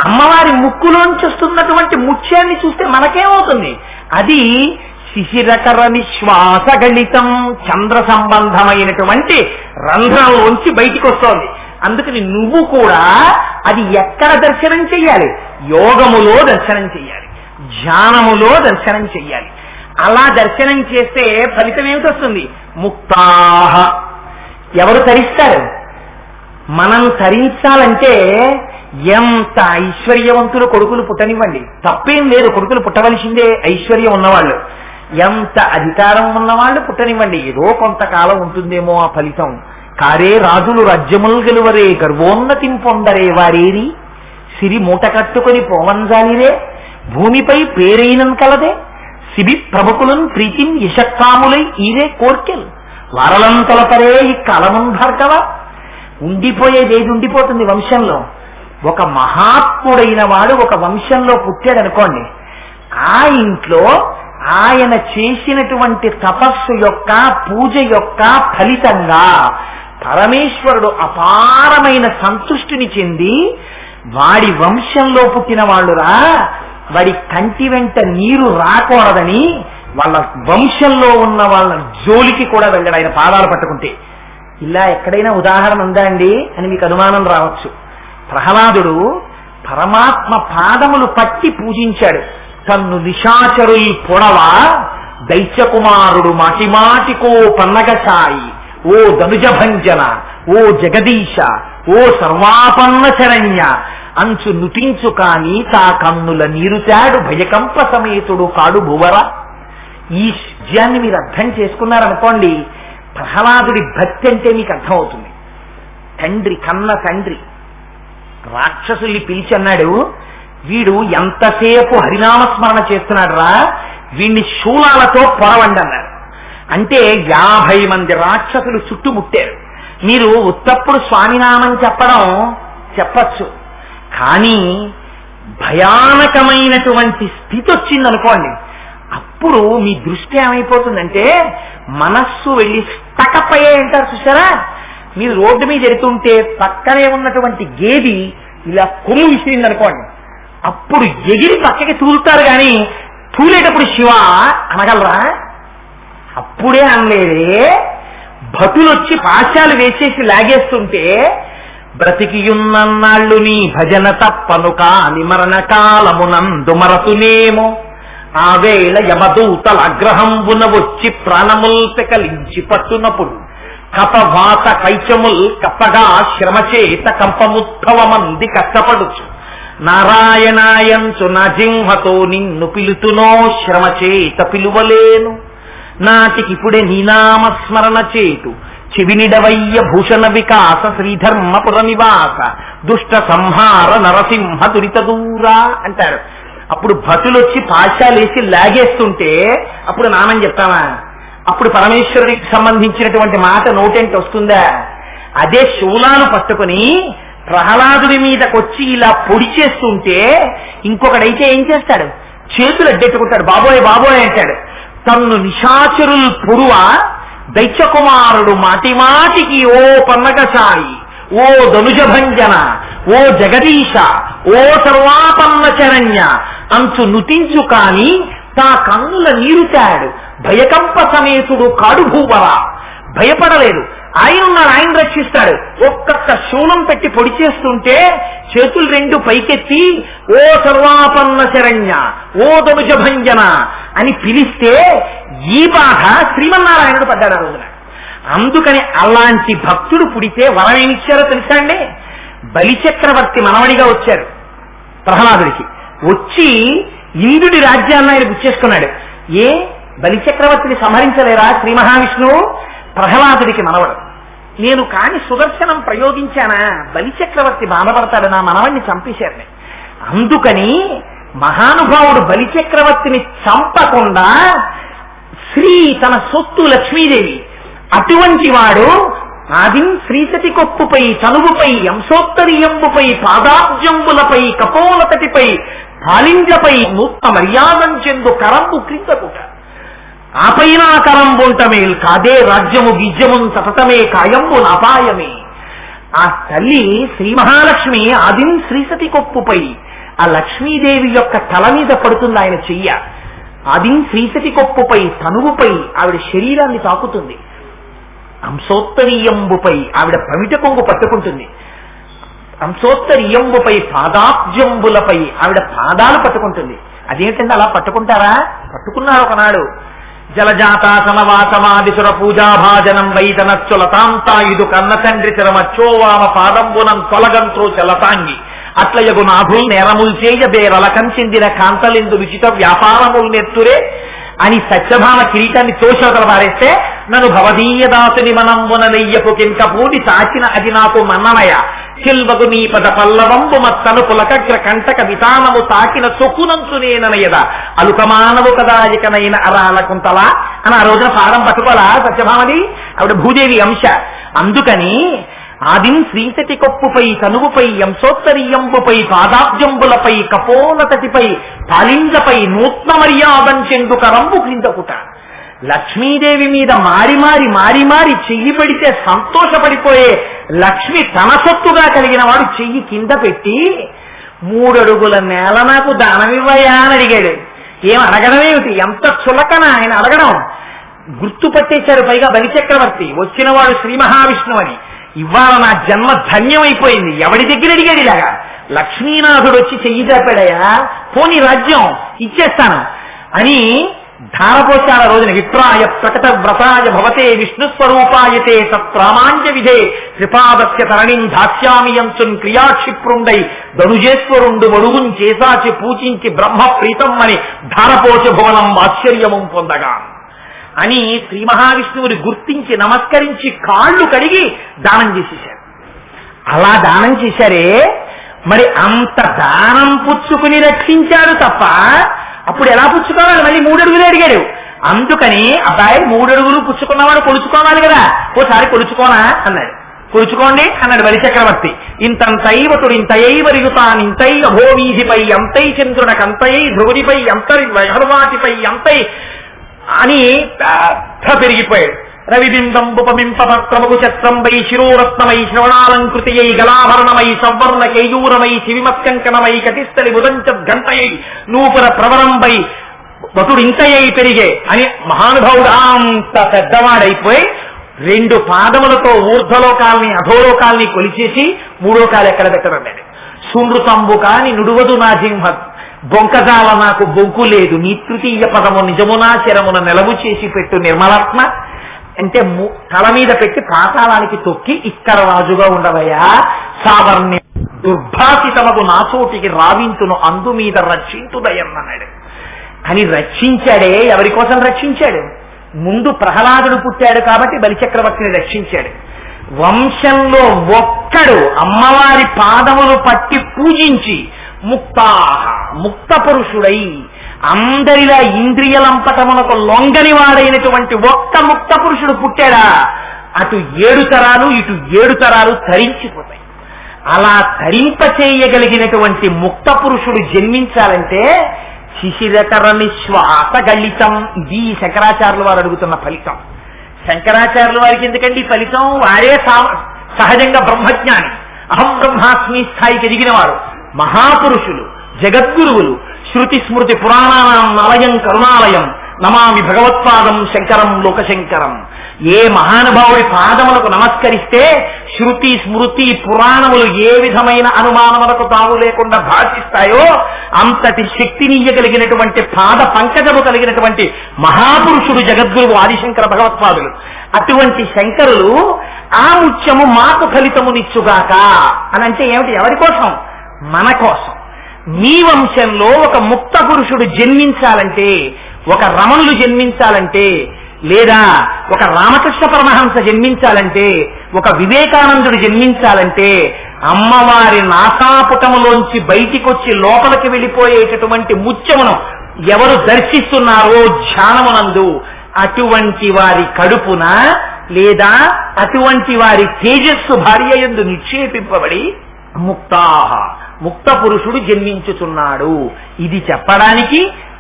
అమ్మవారి ముక్కులోంచి వస్తున్నటువంటి ముత్యాన్ని చూస్తే మనకేమవుతుంది? అది శిశిరకర నిశ్వాస గణితం, చంద్ర సంబంధమైనటువంటి రంధ్రంలోంచి బయటికి వస్తోంది. అందుకని నువ్వు కూడా అది ఎక్కడ దర్శనం చెయ్యాలి? యోగములో దర్శనం చెయ్యాలి, ధ్యానములో దర్శనం చెయ్యాలి. అలా దర్శనం చేస్తే ఫలితం ఏమిటి వస్తుంది? ముక్తాహ. ఎవరు తరిస్తారు? మనం తరించాలంటే ఎంత ఐశ్వర్యవంతులు కొడుకులు పుట్టనివ్వండి, తప్పేం లేదు, కొడుకులు పుట్టవలసిందే ఐశ్వర్యం ఉన్నవాళ్ళు. ఎంత అధికారం ఉన్నవాళ్ళు పుట్టనివ్వండి, ఏదో కొంతకాలం ఉంటుందేమో ఆ ఫలితం. కారే రాజులు రాజ్యములు గెలువరే, గర్వోన్నతిం పొందరే వారేరి, సిరి మూట కట్టుకొని పోవంజాలిరే, భూమిపై పేరైనం కలదే, సిబి ప్రముఖులను ప్రీతిం యశక్కాములై ఈరే కోర్కెల్, వారలంతలపరే ఈ కలమున్ భార్గవ. ఉండిపోయేదేది ఉండిపోతుంది వంశంలో. ఒక మహాత్ముడైన వాడు ఒక వంశంలో పుట్టాడనుకోండి, ఆ ఇంట్లో ఆయన చేసినటువంటి తపస్సు యొక్క పూజ యొక్క ఫలితంగా పరమేశ్వరుడు అపారమైన సంతృష్టిని చెంది, వాడి వంశంలో పుట్టిన వాళ్ళురా, వాడి కంటి వెంట నీరు రాకూడదని వాళ్ళ వంశంలో ఉన్న వాళ్ళ జోలికి కూడా వెళ్ళాడు ఆయన పాదాలు పట్టుకుంటే. ఇలా ఎక్కడైనా ఉదాహరణ ఉందా అండి అని మీకు అనుమానం రావచ్చు. ప్రహ్లాదుడు పరమాత్మ పాదములు పట్టి పూజించాడు. తన్ను నిశాచరుల్ పొడవ దైత్యకుమారుడు మాటిమాటికో పన్నగచాయి, ఓ ధనుజభంజన, ఓ జగదీశ, ఓ సర్వాపన్న శరణ్య అంచు నుటించు కాని తా కన్నుల నీరుతాడు భయకంప సమేతుడు కాడు భువర. ఈ విషయాన్ని మీరు అర్థం చేసుకున్నారనుకోండి, ప్రహ్లాదుడి భక్తి అంటే మీకు అర్థమవుతుంది. తండ్రి కన్న తండ్రి రాక్షసుల్ని పిలిచి అన్నాడు, వీడు ఎంతసేపు హరినామస్మరణ చేస్తున్నాడు రా, వీడిని శూలాలతో పొరవండి అన్నాడు. అంటే 50 మంది రాక్షసులు చుట్టుముట్టారు. మీరు ఉత్తప్పుడు స్వామినామం చెప్పచ్చు, కానీ భయానకమైనటువంటి స్థితి వచ్చిందనుకోండి, అప్పుడు మీ దృష్టి ఏమైపోతుందంటే మనస్సు వెళ్ళి స్టకపయ్యే అంటారు చూసారా. మీరు రోడ్డు మీద ఎడుతుంటే పక్కనే ఉన్నటువంటి గేది ఇలా కొమ్ము విసిరింది అనుకోండి, అప్పుడు ఎగిరి పక్కకి తూలుతారు కానీ తూలేటప్పుడు శివ అనగలరా? అప్పుడే అనలేదే. భటులొచ్చి పాశాలు వేసేసి లాగేస్తుంటే బ్రతికియున్నన్నాళ్ళు నీ భజన తప్పను కాని మరణ కాలమునందు మరతునేమో, ఆ వేళ యమదూతల అగ్రహంబున వచ్చి ప్రాణముల్ పెకలించి పట్టునప్పుడు కపవాత కైచముల్ కప్పగా శ్రమచేత కంపముద్భవమంది కష్టపడుచు, నారాయణాయంచు నా జింహతో నిన్ను పిలుతునో శ్రమచేత పిలువలేను, నాటికిప్పుడే నీనామస్మరణ చేతు చెవినిడవయ్య భూషణ వికాస శ్రీధర్మపుర నివాస దుష్ట సంహార నరసింహ దురిత దూరా అంటారు. అప్పుడు భటులొచ్చి పాశాలేసి లాగేస్తుంటే అప్పుడు నామం చెప్తామా? అప్పుడు పరమేశ్వరుడికి సంబంధించినటువంటి మాట నోటెంట వస్తుందా? అదే శూలాలు పట్టుకుని ప్రహ్లాదుడి మీదకొచ్చి ఇలా పొడి చేస్తుంటే ఇంకొకడైతే ఏం చేస్తాడు? చేతులు అడ్డెట్టుకుంటాడు, బాబోయ్ బాబోయ్ అంటాడు. తన్ను నిశాచరుల్ పురువ దైత్యకుమారుడు మాటిమాటికి ఓ పన్నగచాయి, ఓ ధనుజభంజన, ఓ జగదీశ, ఓ సర్వాపన్న శరణ్య అంచు నుతించు కాని తా కన్నుల నీరుతాడు భయకంప సమేతుడు కాడు భూవర. భయపడలేదు, ఆయన ఉన్నాడు, ఆయన రక్షిస్తాడు. ఒక్కొక్క శూలం పెట్టి పొడి చేస్తుంటే చేతులు రెండు పైకెత్తి ఓ సర్వాపన్న శరణ్య, ఓ ధనుజభంజన అని పిలిస్తే ఈ బాధ శ్రీమన్నారాయణుడు పడ్డాడు ఆ రోజున. అందుకని అలాంటి భక్తుడు పుడితే వరం ఏమిచ్చారో తెలుసా అండి? బలిచక్రవర్తి మనవడిగా వచ్చారు ప్రహ్లాదుడికి. వచ్చి ఇంద్రుడి రాజ్యాన్ని ఆయన గుర్చేసుకున్నాడు. ఏ బలిచక్రవర్తిని సంహరించలేరా శ్రీ మహావిష్ణువు? ప్రహ్లాదుడికి మనవడు. నేను కాని సుదర్శనం ప్రయోగించానా, బలిచక్రవర్తి బాధపడతాడు, నా మనవడిని చంపేశారని. అందుకని మహానుభావుడు బలిచక్రవర్తిని చంపకుండా శ్రీ తన సొత్తు లక్ష్మీదేవి, అటువంటి వాడు ఆదిం శ్రీసతి కొప్పుపై చనువుపై అంశోత్తరీయంబుపై పాదాబ్జంబులపై కపోలతటిపై పాలింజపై నూత్న మర్యాదం చెందు కరంబు క్రిందకుట, ఆపైన కరంబుంటమేల్ కాదే రాజ్యము గిజ్యమున్ సతతమే కాయంబు నాపాయమే. ఆ తల్లి శ్రీ మహాలక్ష్మి ఆదిం శ్రీసతి కొప్పుపై ఆ లక్ష్మీదేవి యొక్క తల మీద పడుతుంది ఆయన చెయ్య. ఆదిం శ్రీసతి కొప్పుపై తనువుపై ఆవిడ శరీరాన్ని తాకుతుంది. అంశోత్తరీయంబుపై ఆవిడ పమిట కొంగు పట్టుకుంటుంది. అంశోత్తరీయంబుపై పాదాబ్జంబులపై ఆవిడ పాదాలు పట్టుకుంటుంది. అదేంటంటే అలా పట్టుకుంటారా? పట్టుకున్నారు ఒకనాడు. జలజాతాసనవాసమాదిసుర పూజాభాజనం వైదనచ్చులతాంతాయుధు కన్న తండ్రి చిరమచ్చోవామ పాదంబునం తొలగంత్రో చలతాంగి అట్లయగు నాథుల్ నేరముల్ చేయ బేరలకం చెందిన కాంతలెందు విచిత వ్యాపారములు నెత్తురే అని సత్యభామ కిరీటాన్ని తోషవతల పారేస్తే నన్ను భవదీయ దాసుని మనంబుననెయ్యపు కింకపూడి సాచిన అది నాకు మన్ననయ చిల్వగు నీ పద పల్లవంబు మత్తను పులకగ్ర కంటక వితానము తాకిన చొక్కునంచునేననయద అలుకమానవు కదాయకనైన అరాల కుంతలా అని ఆ రోజున పాదం పట్టుకోలా సత్యభామది ఆవిడ భూదేవి అంశ. అందుకని ఆదిం శ్రీసతి కొప్పుపై కనువుపై ఎంసోత్తరీయంబుపై పాదాబ్జంబులపై కపోలతటిపై పాలింజపై నూత్న మర్యాదం చెందు కరంబు క్రిందకుట. లక్ష్మీదేవి మీద మారి మారి మారి మారి చెయ్యి పెడితే సంతోషపడిపోయే లక్ష్మి తన సొత్తుగా కలిగిన వాడు చెయ్యి కింద పెట్టి 3 అడుగుల నేల నాకు దానమివ్వయా అని అడిగాడు. ఏం అడగడం ఏమిటి, ఎంత చులకన ఆయన అడగడం. గుర్తుపట్టేశారు పైగా బలిచక్రవర్తి, వచ్చినవాడు శ్రీ మహావిష్ణువు అని. ఇవాళ నా జన్మ ధన్యమైపోయింది. ఎవడి దగ్గర అడిగాడు ఇలాగా? లక్ష్మీనాథుడు వచ్చి చెయ్యి చాపాడయా, పోనీ రాజ్యం ఇచ్చేస్తాను అని ధారపోశాల రోజున. విప్రాయ ప్రకట వ్రతాయ భవతే విష్ణు స్వరూపాయతే సత్ప్రామాంజ విధే త్రిపాదస్య తరణిం దాస్యామియంచున్ క్రియాక్షిప్రుండై ధనుజేశ్వరుండు వడుగుం చేసాచి పూజించి బ్రహ్మ ప్రీతం అని ధారపోష భువనం ఆశ్చర్యము పొందగా అని శ్రీ మహావిష్ణువుని గుర్తించి నమస్కరించి కాళ్ళు కడిగి దానం చేసేశారు. అలా దానం చేశారే, మరి అంత దానం పుచ్చుకుని రక్షించాడు తప్ప అప్పుడు ఎలా పుచ్చుకోవాలి? మళ్ళీ 3 అడుగులు అడిగాడు. అందుకని అబ్బాయి 3 అడుగులు పుచ్చుకున్నవాడు కొలుచుకోవాలి కదా, ఓసారి కొలుచుకోనా అన్నాడు. కొలుచుకోండి అన్నాడు బలిచక్రవర్తి. ఇంతంతైవతుడు ఇంతయై వరుగుతానింతై అభోవీధిపై ఎంతై చంద్రునకంతయై ధ్రువునిపై ఎంతై వహర్వాటిపై ఎంతై అని పెద్ద పెరిగిపోయాడు. రవిబింబంబుపమింపత్రమగు చత్రంపై శిరోరత్నమై శ్రవణాలంకృతియై గలాభరణమై సవర్ణ కేయూరమై శివిమత్కంకణమై కటిస్థలి ఉదంచద్ఘంటయై నూపుర ప్రవరంపై వటుడు ఇంతయై పెరిగే అని మహానుభావుడు అంత పెద్దవాడైపోయి 2 పాదములతో ఊర్ధ్వలోకాల్ని అధోలోకాల్ని కొలిచేసి 3వ కాలు ఎక్కడ పెట్టరన్నాడు. సునృతంబు కాని నుడువదు నా జింహ బొంకజాల నాకు బొంకు లేదు, నీ తృతీయ పదము నిజమునా శరమున నెలవు చేసి పెట్టు నిర్మలాత్మ అంటే తల మీద పెట్టి పాతాళానికి తొక్కి ఇక్కడ రాజుగా ఉండవయ్యా, సావర్ణ్య దుర్భాషితమగు నాచోటికి రావింతును అందు మీద రక్షించుదయన్నాడు. అని రక్షించాడే. ఎవరి కోసం రక్షించాడు? ముందు ప్రహ్లాదుడు పుట్టాడు కాబట్టి బలిచక్రవర్తిని రక్షించాడు. వంశంలో ఒక్కడు అమ్మవారి పాదములు పట్టి పూజించి ముక్త పురుషుడై అందరిలా ఇంద్రియలంపటములకు లొంగని వాడైనటువంటి ఒక్క ముక్త పురుషుడు పుట్టాడా, అటు 7 తరాలు ఇటు 7 తరాలు తరించిపోతాయి. అలా తరింపచేయగలిగినటువంటి ముక్త పురుషుడు జన్మించాలంటే శిశిరకర నిశ్వాస గళితం. ఇది శంకరాచార్యుల వారు అడుగుతున్న ఫలితం. శంకరాచార్యుల వారికి ఎందుకండి ఫలితం? వారే సహజంగా బ్రహ్మజ్ఞాని, అహం బ్రహ్మాస్మి స్థాయికి ఎదిగిన వారు, మహాపురుషులు, జగద్గురువులు. శృతి స్మృతి పురాణానాం నలయం కరుణాలయం నమామి భగవత్పాదం శంకరం లోకశంకరం. ఏ మహానుభావుడి పాదములకు నమస్కరిస్తే శృతి స్మృతి పురాణములు ఏ విధమైన అనుమానములకు తావు లేకుండా భాషిస్తాయో అంతటి శక్తినియ్యగలిగినటువంటి పాద పంకజము కలిగినటువంటి మహాపురుషుడు జగద్గురువు ఆదిశంకర భగవత్పాదులు. అటువంటి శంకరులు ఆ ముత్యము మాకు ఫలితమునిచ్చుగాక అని అంటే ఏమిటి? ఎవరి కోసం? మన కోసం. మీ వంశంలో ఒక ముక్త పురుషుడు జన్మించాలంటే, ఒక రమణులు జన్మించాలంటే, లేదా ఒక రామకృష్ణ పరమహంస జన్మించాలంటే, ఒక వివేకానందుడు జన్మించాలంటే అమ్మవారి నాసాపుటములోంచి బయటికొచ్చి లోపలికి వెళ్ళిపోయేటటువంటి ముత్యమును ఎవరు దర్శిస్తున్నారో ధ్యానమునందు అటువంటి వారి కడుపున లేదా అటువంటి వారి తేజస్సు భార్యయందు నిక్షేపింపబడి ముక్త పురుషుడు జన్మించుతున్నాడు. ఇది చెప్పడానికి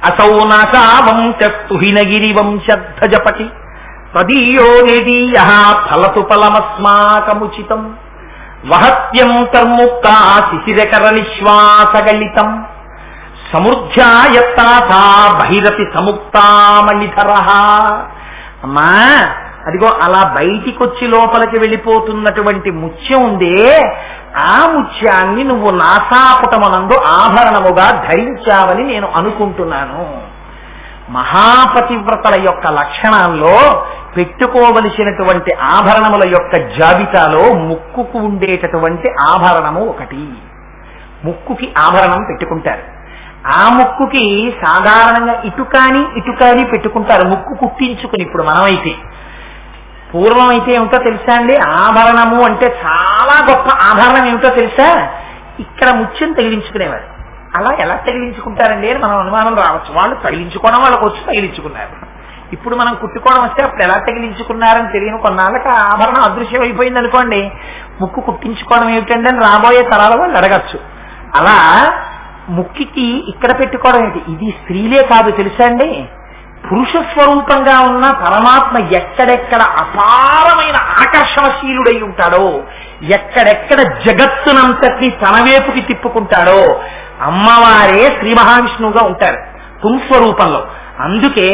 అసౌ నాసా వంశస్తుహినగిరి వంశధ్వజపటి తదీయో నిదీయ ఫలతు ఫలమస్మాకముచితం వహత్యం కర్ముక్త శిశిరకర నిశ్వాసగళితం సమృద్ధ్యాయత్తాథా బహిరతి సముక్తామణిధర. అమ్మా అదిగో అలా బయటికొచ్చి లోపలికి వెళ్ళిపోతున్నటువంటి ముత్యం ఉందే, ఆ ముత్యాన్ని నువ్వు నాసాపుటమునందు ఆభరణముగా ధరించావని నేను అనుకుంటున్నాను. మహాపతివ్రతల యొక్క లక్షణాల్లో పెట్టుకోవలసినటువంటి ఆభరణముల యొక్క జాబితాలో ముక్కుకు ఉండేటటువంటి ఆభరణము ఒకటి. ముక్కుకి ఆభరణం పెట్టుకుంటారు. ఆ ముక్కుకి సాధారణంగా ఇటుకాని పెట్టుకుంటారు ముక్కు కుట్టించుకుని. ఇప్పుడు మనమైతే, పూర్వం అయితే ఏమిటో తెలుసా అండి, ఆభరణము అంటే చాలా గొప్ప ఆభరణం ఏమిటో తెలుసా, ఇక్కడ ముత్యం తగిలించుకునేవారు. అలా ఎలా తగిలించుకుంటారండి అని మనం అనుమానం రావచ్చు. వాళ్ళు తగిలించుకోవడం వాళ్ళకి వచ్చి తగిలించుకున్నారు. ఇప్పుడు మనం కుట్టుకోవడం వస్తే అప్పుడు ఎలా తగిలించుకున్నారని తెలియని కొన్నాళ్ళకి ఆభరణం అదృశ్యం అయిపోయింది అనుకోండి, ముక్కు కుట్టించుకోవడం ఏమిటండి అని రాబోయే తరాల వాళ్ళు అడగచ్చు. అలా ముక్కికి ఇక్కడ పెట్టుకోవడం ఏంటి, ఇది స్త్రీలే కాదు తెలుసా అండి, పురుష స్వరూపంగా ఉన్న పరమాత్మ ఎక్కడెక్కడ అపారమైన ఆకర్షణశీలుడై ఉంటాడో, ఎక్కడెక్కడ జగత్తునంతటి తన వైపుకి తిప్పుకుంటాడో అమ్మవారే శ్రీ మహావిష్ణువుగా ఉంటారు పుంస్వరూపంలో. అందుకే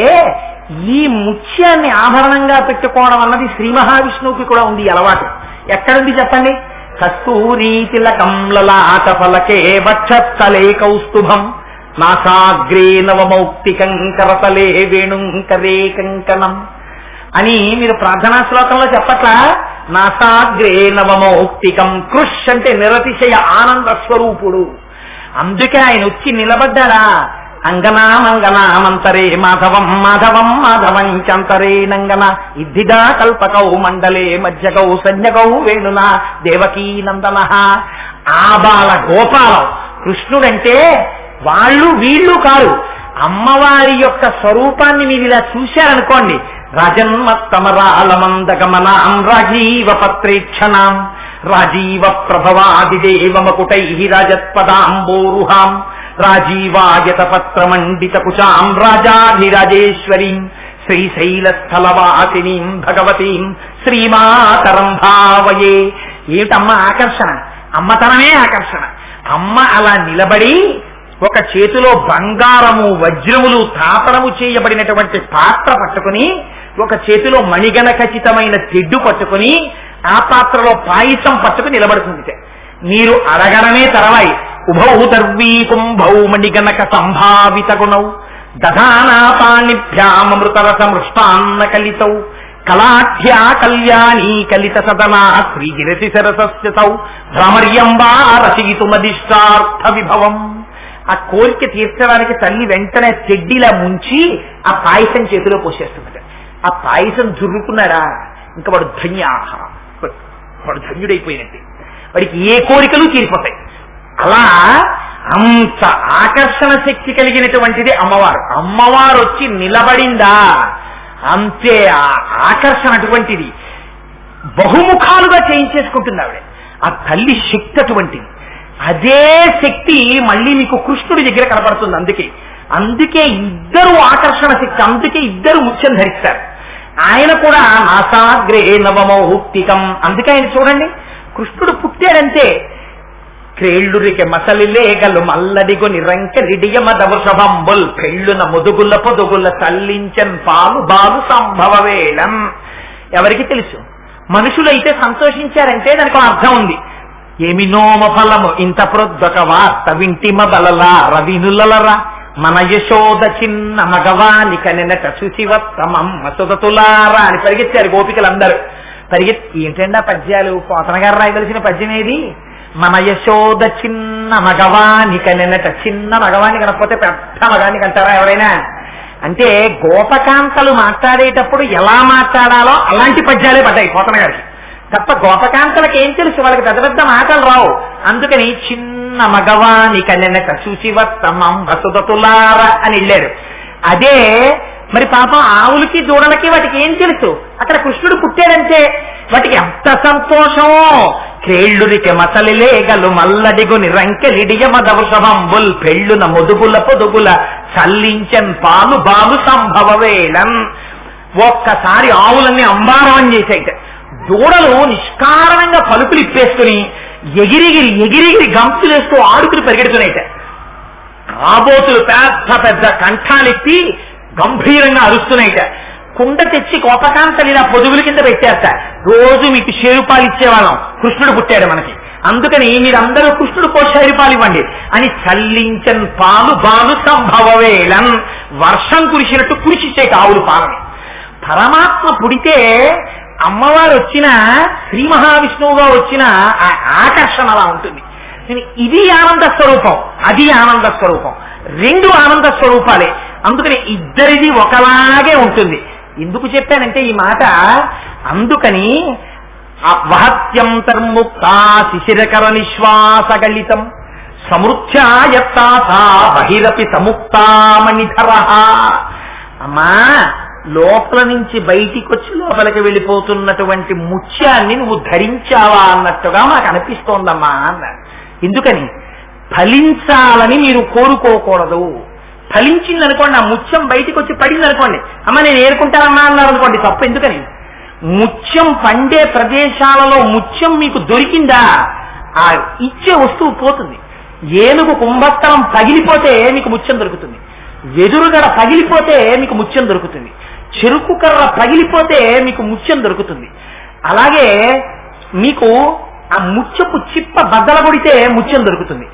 ఈ ముత్యాన్ని ఆభరణంగా పెట్టుకోవడం అన్నది శ్రీ మహావిష్ణువుకి కూడా ఉంది అలవాటు. ఎక్కడుంది చెప్పండి, కస్తూరీ తిలకం లలాట ఫలకే వక్షస్థలే కౌస్తుభం నాసాగ్రే నవమౌక్తికం కరతలే వేణుంకరే కంకణం అని మీరు ప్రార్థనా శ్లోకంలో చెప్పట్లా, నాసాగ్రే నవమౌక్తికం. కృష్ అంటే నిరతిశయ ఆనంద స్వరూపుడు. అందుకే ఆయన వచ్చి నిలబడ్డాడా, అంగనామంగనామంతరే మాధవం మాధవం మాధవం చంతరే నంగన ఇద్దిదా కల్పకౌ మండలే మధ్యగౌ సంజ్ఞగౌ వేణున దేవకీ నందన. ఆబాల గోపాలం. కృష్ణుడంటే వాళ్ళు వీళ్ళు కాదు, అమ్మవారి యొక్క స్వరూపాన్ని మీరు ఇలా చూశారనుకోండి, రాజన్మత్తమరాళమందగమనాం రాజీవ పత్రేక్షణాం రాజీవ ప్రభవాదిదేవమకుటై రాజత్పదాంబోరుహాం రాజీవాయత పత్రమండిత కుచాం రాజాధిరాజేశ్వరీం శ్రీశైలస్థలవాసినీం భగవతీం శ్రీమాతరం భావయే. ఏమిటమ్మ ఆకర్షణ, అమ్మతనమే ఆకర్షణ. అమ్మ అలా నిలబడి ఒక చేతిలో బంగారము వజ్రములు తాపడము చేయబడినటువంటి పాత్ర పట్టుకుని, ఒక చేతిలో మణిగణ ఖచ్చితమైన తెడ్డు పట్టుకుని, ఆ పాత్రలో పాయసం పట్టుకుని నిలబడుతుంది. మీరు అడగడమే తరవాయి. ఉభౌ దర్వీ కుంభౌ మణిగణక సంభావిత గుణౌ దధానా పాణిభ్యామృతరస మృష్టాన్న కలితౌ కళాఢ్యా కళ్యాణీ కలిత సదనా శ్రీగిరసి సరసస్యతౌ భ్రమర్యంబా రచయితుమదిష్టార్థ విభవం. ఆ కోరిక తీర్చడానికి తల్లి వెంటనే చెడ్డిలా ముంచి ఆ పాయసం చేతిలో పోసేస్తున్నది. ఆ పాయసం జుర్రుకున్నాడా ఇంకా వాడు వాడు ధన్యుడైపోయినట్టు, వాడికి ఏ కోరికలు తీరిపోతాయి. అలా అంత ఆకర్షణ శక్తి కలిగినటువంటిది అమ్మవారు. అమ్మవారు వచ్చి నిలబడిందా అంతే ఆకర్షణ అటువంటిది. బహుముఖాలుగా చేయించేసుకుంటుంది ఆవిడ. ఆ తల్లి శక్తి అటువంటిది. అదే శక్తి మళ్ళీ మీకు కృష్ణుడి దగ్గర కనపడుతుంది. అందుకే ఇద్దరు ఆకర్షణ శక్తి, అందుకే ఇద్దరు ముత్యం ధరిస్తారు. ఆయన కూడా నాసాగ్రే నవమౌక్తికం. అందుకే ఆయన చూడండి, కృష్ణుడు పుట్టాడంటే క్రేళ్ళురికి మసలిలేగలు మల్లడిగొని రంకెరిడియమద వృషభంబుల్ పెళ్ళున ముదుగుల పొదుగుల తల్లించన్ పాలు బాలు సంభవ వేళం. ఎవరికి తెలుసు? మనుషులైతే సంతోషించారంటే దానికి అర్థం ఉంది. ఏమి నోమ ఫలము ఇంత ప్రొద్దొక వార్త వింటిమ బలలా రవినులరా మన యశోద చిన్న మగవానిక నినట శుచివత్తమమ్మ సుగతులారా అని పరిగెత్తారు గోపికలందరూ. ఏంటండి ఆ పద్యాలు? పోతన గారు రాయవలసిన పద్యం ఏది? మన యశోద చిన్న మగవానిక నినట. చిన్న మగవాని కనకపోతే పెద్ద మగానికి అంటారా ఎవరైనా? అంటే గోపకాంతలు మాట్లాడేటప్పుడు ఎలా మాట్లాడాలో అలాంటి పద్యాలే పడ్డాయి పోతన గారికి తప్ప గోపకాంతలకు ఏం తెలుసు? వాళ్ళకి పెద్ద పెద్ద మాటలు రావు. అందుకని చిన్న మగవానిక నినట శుచివత్తమం వసుదతులారా అని వెళ్ళాడు. అదే మరి పాపం ఆవులకి దూడలకి వాటికి ఏం తెలుసు? అక్కడ కృష్ణుడు పుట్టాడంటే వాటికి ఎంత సంతోషమో. క్రేళ్ళురికి మసలిలేగలు మల్లడిగుని రంకెలిడియమద వృషభంబుల్ పెళ్ళున ముదుగుల పొదుగుల చల్లించన్ పాలు బాలు సంభవ వేళం. ఒక్కసారి ఆవులన్నీ అంబారం చేసాయి. దూడలు నిష్కారణంగా పలుపులు ఇప్పేసుకుని ఎగిరిగిరి గంతులేస్తూ ఆడుకుని పరిగెడుతున్నాయిట. కాబోతులు పెద్ద పెద్ద కంఠాలెత్తి గంభీరంగా అరుస్తున్నాయిట. కుండ తెచ్చి గోపకాంతలు ఇలా పొదుగుల కింద పెట్టేస్తా. రోజు మీకు షేరుపాలు ఇచ్చేవాళ్ళం, కృష్ణుడు పుట్టాడు మనకి, అందుకని మీరందరూ కృష్ణుడు షేరుపాలు ఇవ్వండి అని చల్లించన్ పాలు బాలు సంభవ వేళం. వర్షం కురిసినట్టు కురిసిచ్చేట ఆవులు పాలని. పరమాత్మ పుడితే అమ్మవారు వచ్చిన శ్రీ మహావిష్ణువుగా వచ్చిన ఆ ఆకర్షణ అలా ఉంటుంది. ఇది ఆనంద స్వరూపం, అది ఆనంద స్వరూపం, రెండు ఆనంద స్వరూపాలే. అందుకని ఇద్దరిది ఒకలాగే ఉంటుంది. ఎందుకు చెప్పానంటే ఈ మాట, అందుకని వహత్యంతర్ముక్తా శిశిరకర నిశ్వాసగళితం సమృత్యాయత్తా బహిరపి సముక్తామణిధర. అమ్మా, లోపల నుంచి బయటికి వచ్చి లోపలికి వెళ్ళిపోతున్నటువంటి ముత్యాన్ని నువ్వు ధరించావా అన్నట్టుగా మాకు అనిపిస్తోందమ్మా అన్నాడు. ఎందుకని? ఫలించాలని మీరు కోరుకోకూడదు. ఫలించిందనుకోండి, ఆ ముత్యం బయటికి వచ్చి పడింది అనుకోండి, అమ్మ నేను ఏరుకుంటానమ్మా అన్నారు అనుకోండి, తప్పు. ఎందుకని? ముత్యం పండే ప్రదేశాలలో ముత్యం మీకు దొరికిందా, ఆ ఇచ్చే వస్తువు పోతుంది. ఏనుగు కుంభస్థలం పగిలిపోతే మీకు ముత్యం దొరుకుతుంది, వెదురుగడ పగిలిపోతే మీకు ముత్యం దొరుకుతుంది, చెరుకు కర్ర పగిలిపోతే మీకు ముత్యం దొరుకుతుంది. అలాగే మీకు ఆ ముత్యపు చిప్ప బద్దలగొడితే ముత్యం దొరుకుతుంది,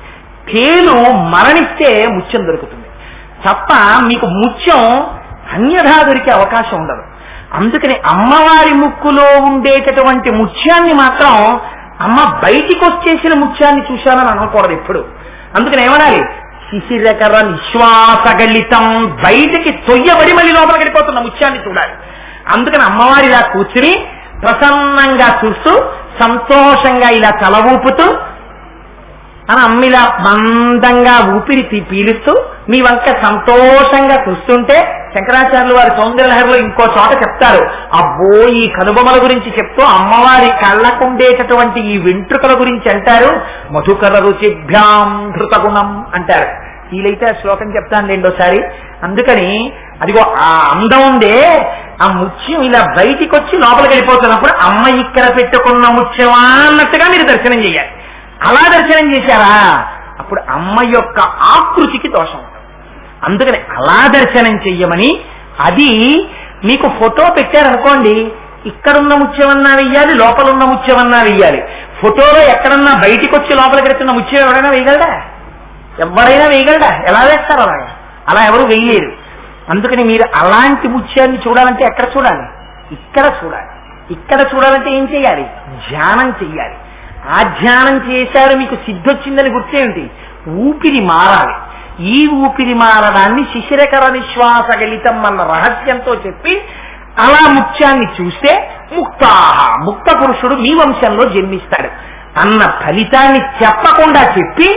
తేలు మరణిస్తే ముత్యం దొరుకుతుంది తప్ప మీకు ముత్యం అన్యథా దొరికే అవకాశం ఉండదు. అందుకని అమ్మవారి ముక్కులో ఉండేటటువంటి ముత్యాన్ని మాత్రం అమ్మ బయటికి వచ్చేసిన ముత్యాన్ని చూశానని అనకూడదు ఎప్పుడు. అందుకని ఏమనాలి? శిశిరకర నిశ్వాసగళితం, బయటికి తొయ్యబడి మళ్ళీ లోపలికి వెళ్ళిపోతున్న ముత్యాన్ని చూడాలి. అందుకని అమ్మవారి ఇలా కూర్చుని ప్రసన్నంగా చూస్తూ సంతోషంగా ఇలా తల ఊపుతూ అని అమ్మిలా మందంగా ఊపిరి పీలుస్తూ మీ వంక సంతోషంగా చూస్తుంటే శంకరాచార్యులు వారి సౌందర్యలహరిలో ఇంకో చోట చెప్తారు, అబ్బో ఈ కనుబొమ్మల గురించి చెప్తూ అమ్మవారి కళ్ళకుండేటటువంటి ఈ వెంట్రుకల గురించి అంటారు, మధుకర రుచిభ్యాం ధృతగుణం అంటారు. వీలైతే ఆ శ్లోకం చెప్తాను రెండోసారి. అందుకని అదిగో ఆ అందం ఉందే, ఆ ముత్యం ఇలా బయటికి వచ్చి లోపలికి వెళ్ళిపోతున్నప్పుడు అమ్మ ఇక్కడ పెట్టుకున్న ముత్యమా అన్నట్టుగా మీరు దర్శనం చేయాలి. అలా దర్శనం చేశారా అప్పుడు అమ్మ యొక్క ఆకృతికి దోషం ఉంటుంది. అందుకని అలా దర్శనం చెయ్యమని. అది మీకు ఫోటో పెట్టారనుకోండి, ఇక్కడున్న ముత్యమన్నా వెయ్యాలి, లోపల ఉన్న ముత్యమన్నా వెయ్యాలి. ఫోటోలో ఎక్కడన్నా బయటికి వచ్చి లోపలికి వెళ్తున్న ముత్యం ఎవరైనా వేయగలడా? ఎవరైనా వేయగలడా? ఎలా వేస్తారు అలాగా? అలా ఎవరు వేయలేరు. అందుకని మీరు అలాంటి ముత్యాన్ని చూడాలంటే ఎక్కడ చూడాలి? ఇక్కడ చూడాలి. ఇక్కడ చూడాలంటే ఏం చేయాలి? ధ్యానం చెయ్యాలి. ఆ ధ్యానం చేశారు, మీకు సిద్ధొచ్చిందని గుర్తేంటి? ఊపిరి మారాలి. ఈ ఊపిరి మారడాన్ని శిశిరకర నిశ్వాసగళితం అన్న రహస్యంతో చెప్పి అలా ముత్యాన్ని చూస్తే ముక్త పురుషుడు మీ వంశంలో జన్మిస్తాడు అన్న ఫలితాన్ని చెప్పకుండా చెప్పి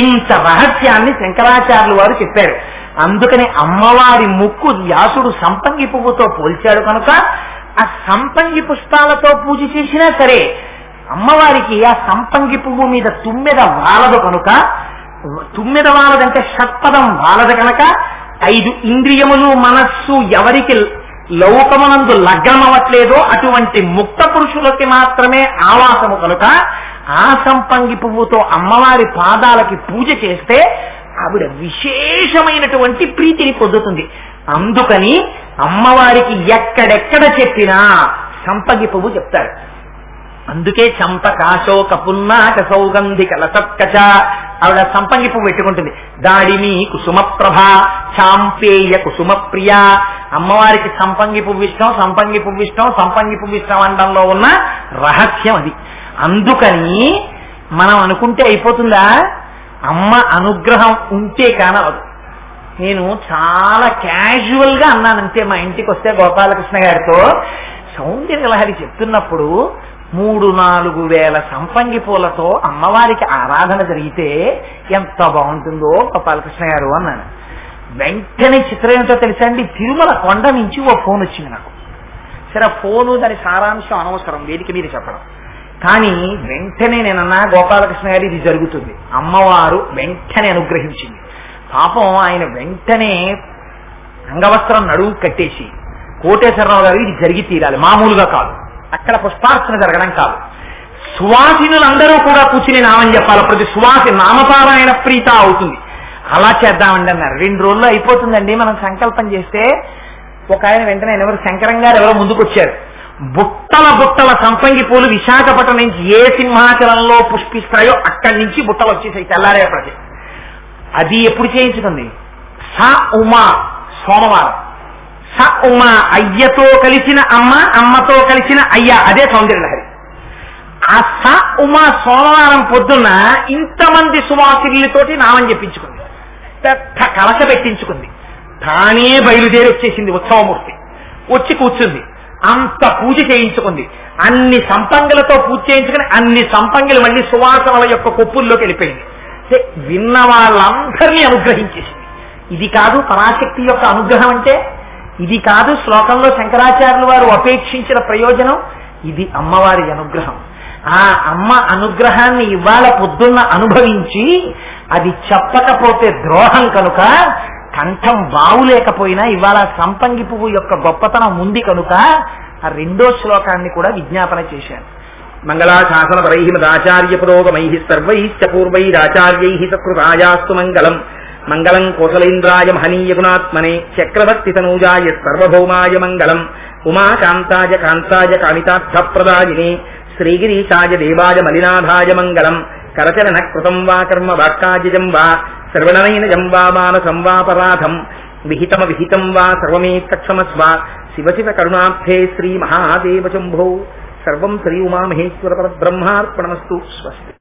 ఇంత రహస్యాన్ని శంకరాచార్యులు వారు చెప్పారు. అందుకని అమ్మవారి ముక్కు వ్యాసుడు సంపంగి పువ్వుతో పోల్చాడు కనుక ఆ సంపంగి పుష్పాలతో పూజ చేసినా సరే అమ్మవారికి ఆ సంపంగి పువ్వు మీద తుమ్మెద వాలదు కనుక, తుమ్మెద వాలదంటే షట్పదం వాలదు కనుక 5 ఇంద్రియములు మనస్సు ఎవరికి లౌకమునందు లగ్నమవట్లేదో అటువంటి ముక్త పురుషులకి మాత్రమే ఆవాసము కనుక ఆ సంపంగి పువ్వుతో అమ్మవారి పాదాలకి పూజ చేస్తే ఆవిడ విశేషమైనటువంటి ప్రీతిని పొందుతుంది. అందుకని అమ్మవారికి ఎక్కడెక్కడ చెప్పినా సంపంగి పువ్వు చెప్తారు. అందుకే చంపకాశోక పున్నాక సౌగంధిక లసత్కచ, ఆవిడ సంపంగి పువ్వు పెట్టుకుంటుంది. దాడిని కుసుమ ప్రభ చాంపేయ కుసుమ ప్రియ. అమ్మవారికి సంపంగి పువ్వు ఇష్టం, సంపంగి పువ్వు ఇష్టం, సంపంగి పువ్వు ఇష్టం అనడంలో ఉన్న రహస్యం అది. అందుకని మనం అనుకుంటే అయిపోతుందా? అమ్మ అనుగ్రహం ఉంటే కానవదు. నేను చాలా క్యాజువల్ గా అన్నానంటే, మా ఇంటికి వస్తే గోపాలకృష్ణ గారితో సౌందర్యలహరి చెప్తున్నప్పుడు 3-4 వేల సంపంగి పూలతో అమ్మవారికి ఆరాధన జరిగితే ఎంత బాగుంటుందో గోపాలకృష్ణ గారు అన్నాను. వెంటనే చిత్రం ఏమిటో తెలుసా అండి? తిరుమల కొండ నుంచి ఓ ఫోన్ వచ్చింది నాకు. సరే, ఫోను దాని సారాంశం అనవసరం, వేదిక మీద చెప్పడం. కానీ వెంటనే నేనన్నా, గోపాలకృష్ణ గారు ఇది జరుగుతుంది. అమ్మవారు వెంటనే అనుగ్రహించింది. పాపం ఆయన వెంటనే అంగవస్త్రం నడువు కట్టేసి, కోటేశ్వరరావు గారు ఇది జరిగి తీరాలి, మామూలుగా కాదు, అక్కడ పుష్పార్చన జరగడం కాదు, సువాసినులందరూ కూడా కూర్చుని నామని చెప్పాలి, ప్రతి సువాసి నామపారాయణ ప్రీత అవుతుంది, అలా చేద్దామండి అన్నారు. 2 రోజుల్లో అయిపోతుందండి మనం సంకల్పం చేస్తే. ఒక ఆయన వెంటనే ఎవరు, శంకరం గారు ఎవరో ముందుకు వచ్చారు. బుట్టల సంపంగి పూలు విశాఖపట్నం నుంచి ఏ సింహాచలంలో పుష్పిస్తాయో అక్కడి నుంచి బుట్టలు వచ్చేసాయి తెల్లారేపటికి. అది ఎప్పుడు చేయించుకుంది? స ఉమా సోమవారం. స ఉమా అయ్యతో కలిసిన అమ్మ, అమ్మతో కలిసిన అయ్య, అదే సౌందర్యలహరి. ఆ స ఉమా సోమవారం పొద్దున్న ఇంతమంది సువాసినులతోటి నామం చెప్పించుకుంది, పెద్ద కలశ పెట్టించుకుంది, తానే బయలుదేరి వచ్చేసింది ఉత్సవమూర్తి, వచ్చి కూర్చుంది, అంత పూజ చేయించుకుంది, అన్ని సంపంగులతో పూజ చేయించుకుని అన్ని సంపంగులు మళ్ళీ సువాసనల యొక్క కొప్పుల్లోకి వెళ్ళిపోయింది. విన్న వాళ్ళందరినీ అనుగ్రహించేసింది. ఇది కాదు పరాశక్తి యొక్క అనుగ్రహం అంటే, ఇది కాదు శ్లోకంలో శంకరాచార్యులు వారు అపేక్షించిన ప్రయోజనం, ఇది అమ్మవారి అనుగ్రహం. ఆ అమ్మ అనుగ్రహాన్ని ఇవాళ పొద్దున్న అనుభవించి అది చెప్పకపోతే ద్రోహం కనుక, కంఠం బావులేకపోయినా ఇవాళ సంపంగి పువ్వు యొక్క గొప్పతనం ఉంది కనుక ఆ రెండో శ్లోకాన్ని కూడా విజ్ఞాపన చేశాను. మంగళాశాసన పరైః మదాచార్య పురోగమైః సర్వైశ్చ పూర్వైరాచార్యైః సత్కృతాయాస్తు మంగళం. మంగళం కోసలేంద్రాయ మహనీయ గుణాత్మనే చక్రవర్తి తనూజాయ సర్వభౌమాయ మంగళం. ఉమాకాంతాయ కాంతాయ కామితార్థప్రదాయినే శ్రీగిరీశాయ దేవాయ మలినాథాయ మంగళం. కరచరణ కృతం వా కర్మ వాక్కాజం వా శ్రవణనైనజం వా మానసం వాపరాధం విహితమ విహితం వా సర్వమేతక్షమస్వ. శివ శివ కరుణాబ్ధే శ్రీ మహాదేవ శంభో. సర్వం శ్రీ ఉమామహేశ్వర పరబ్రహ్మార్పణమస్తు. స్వస్తి.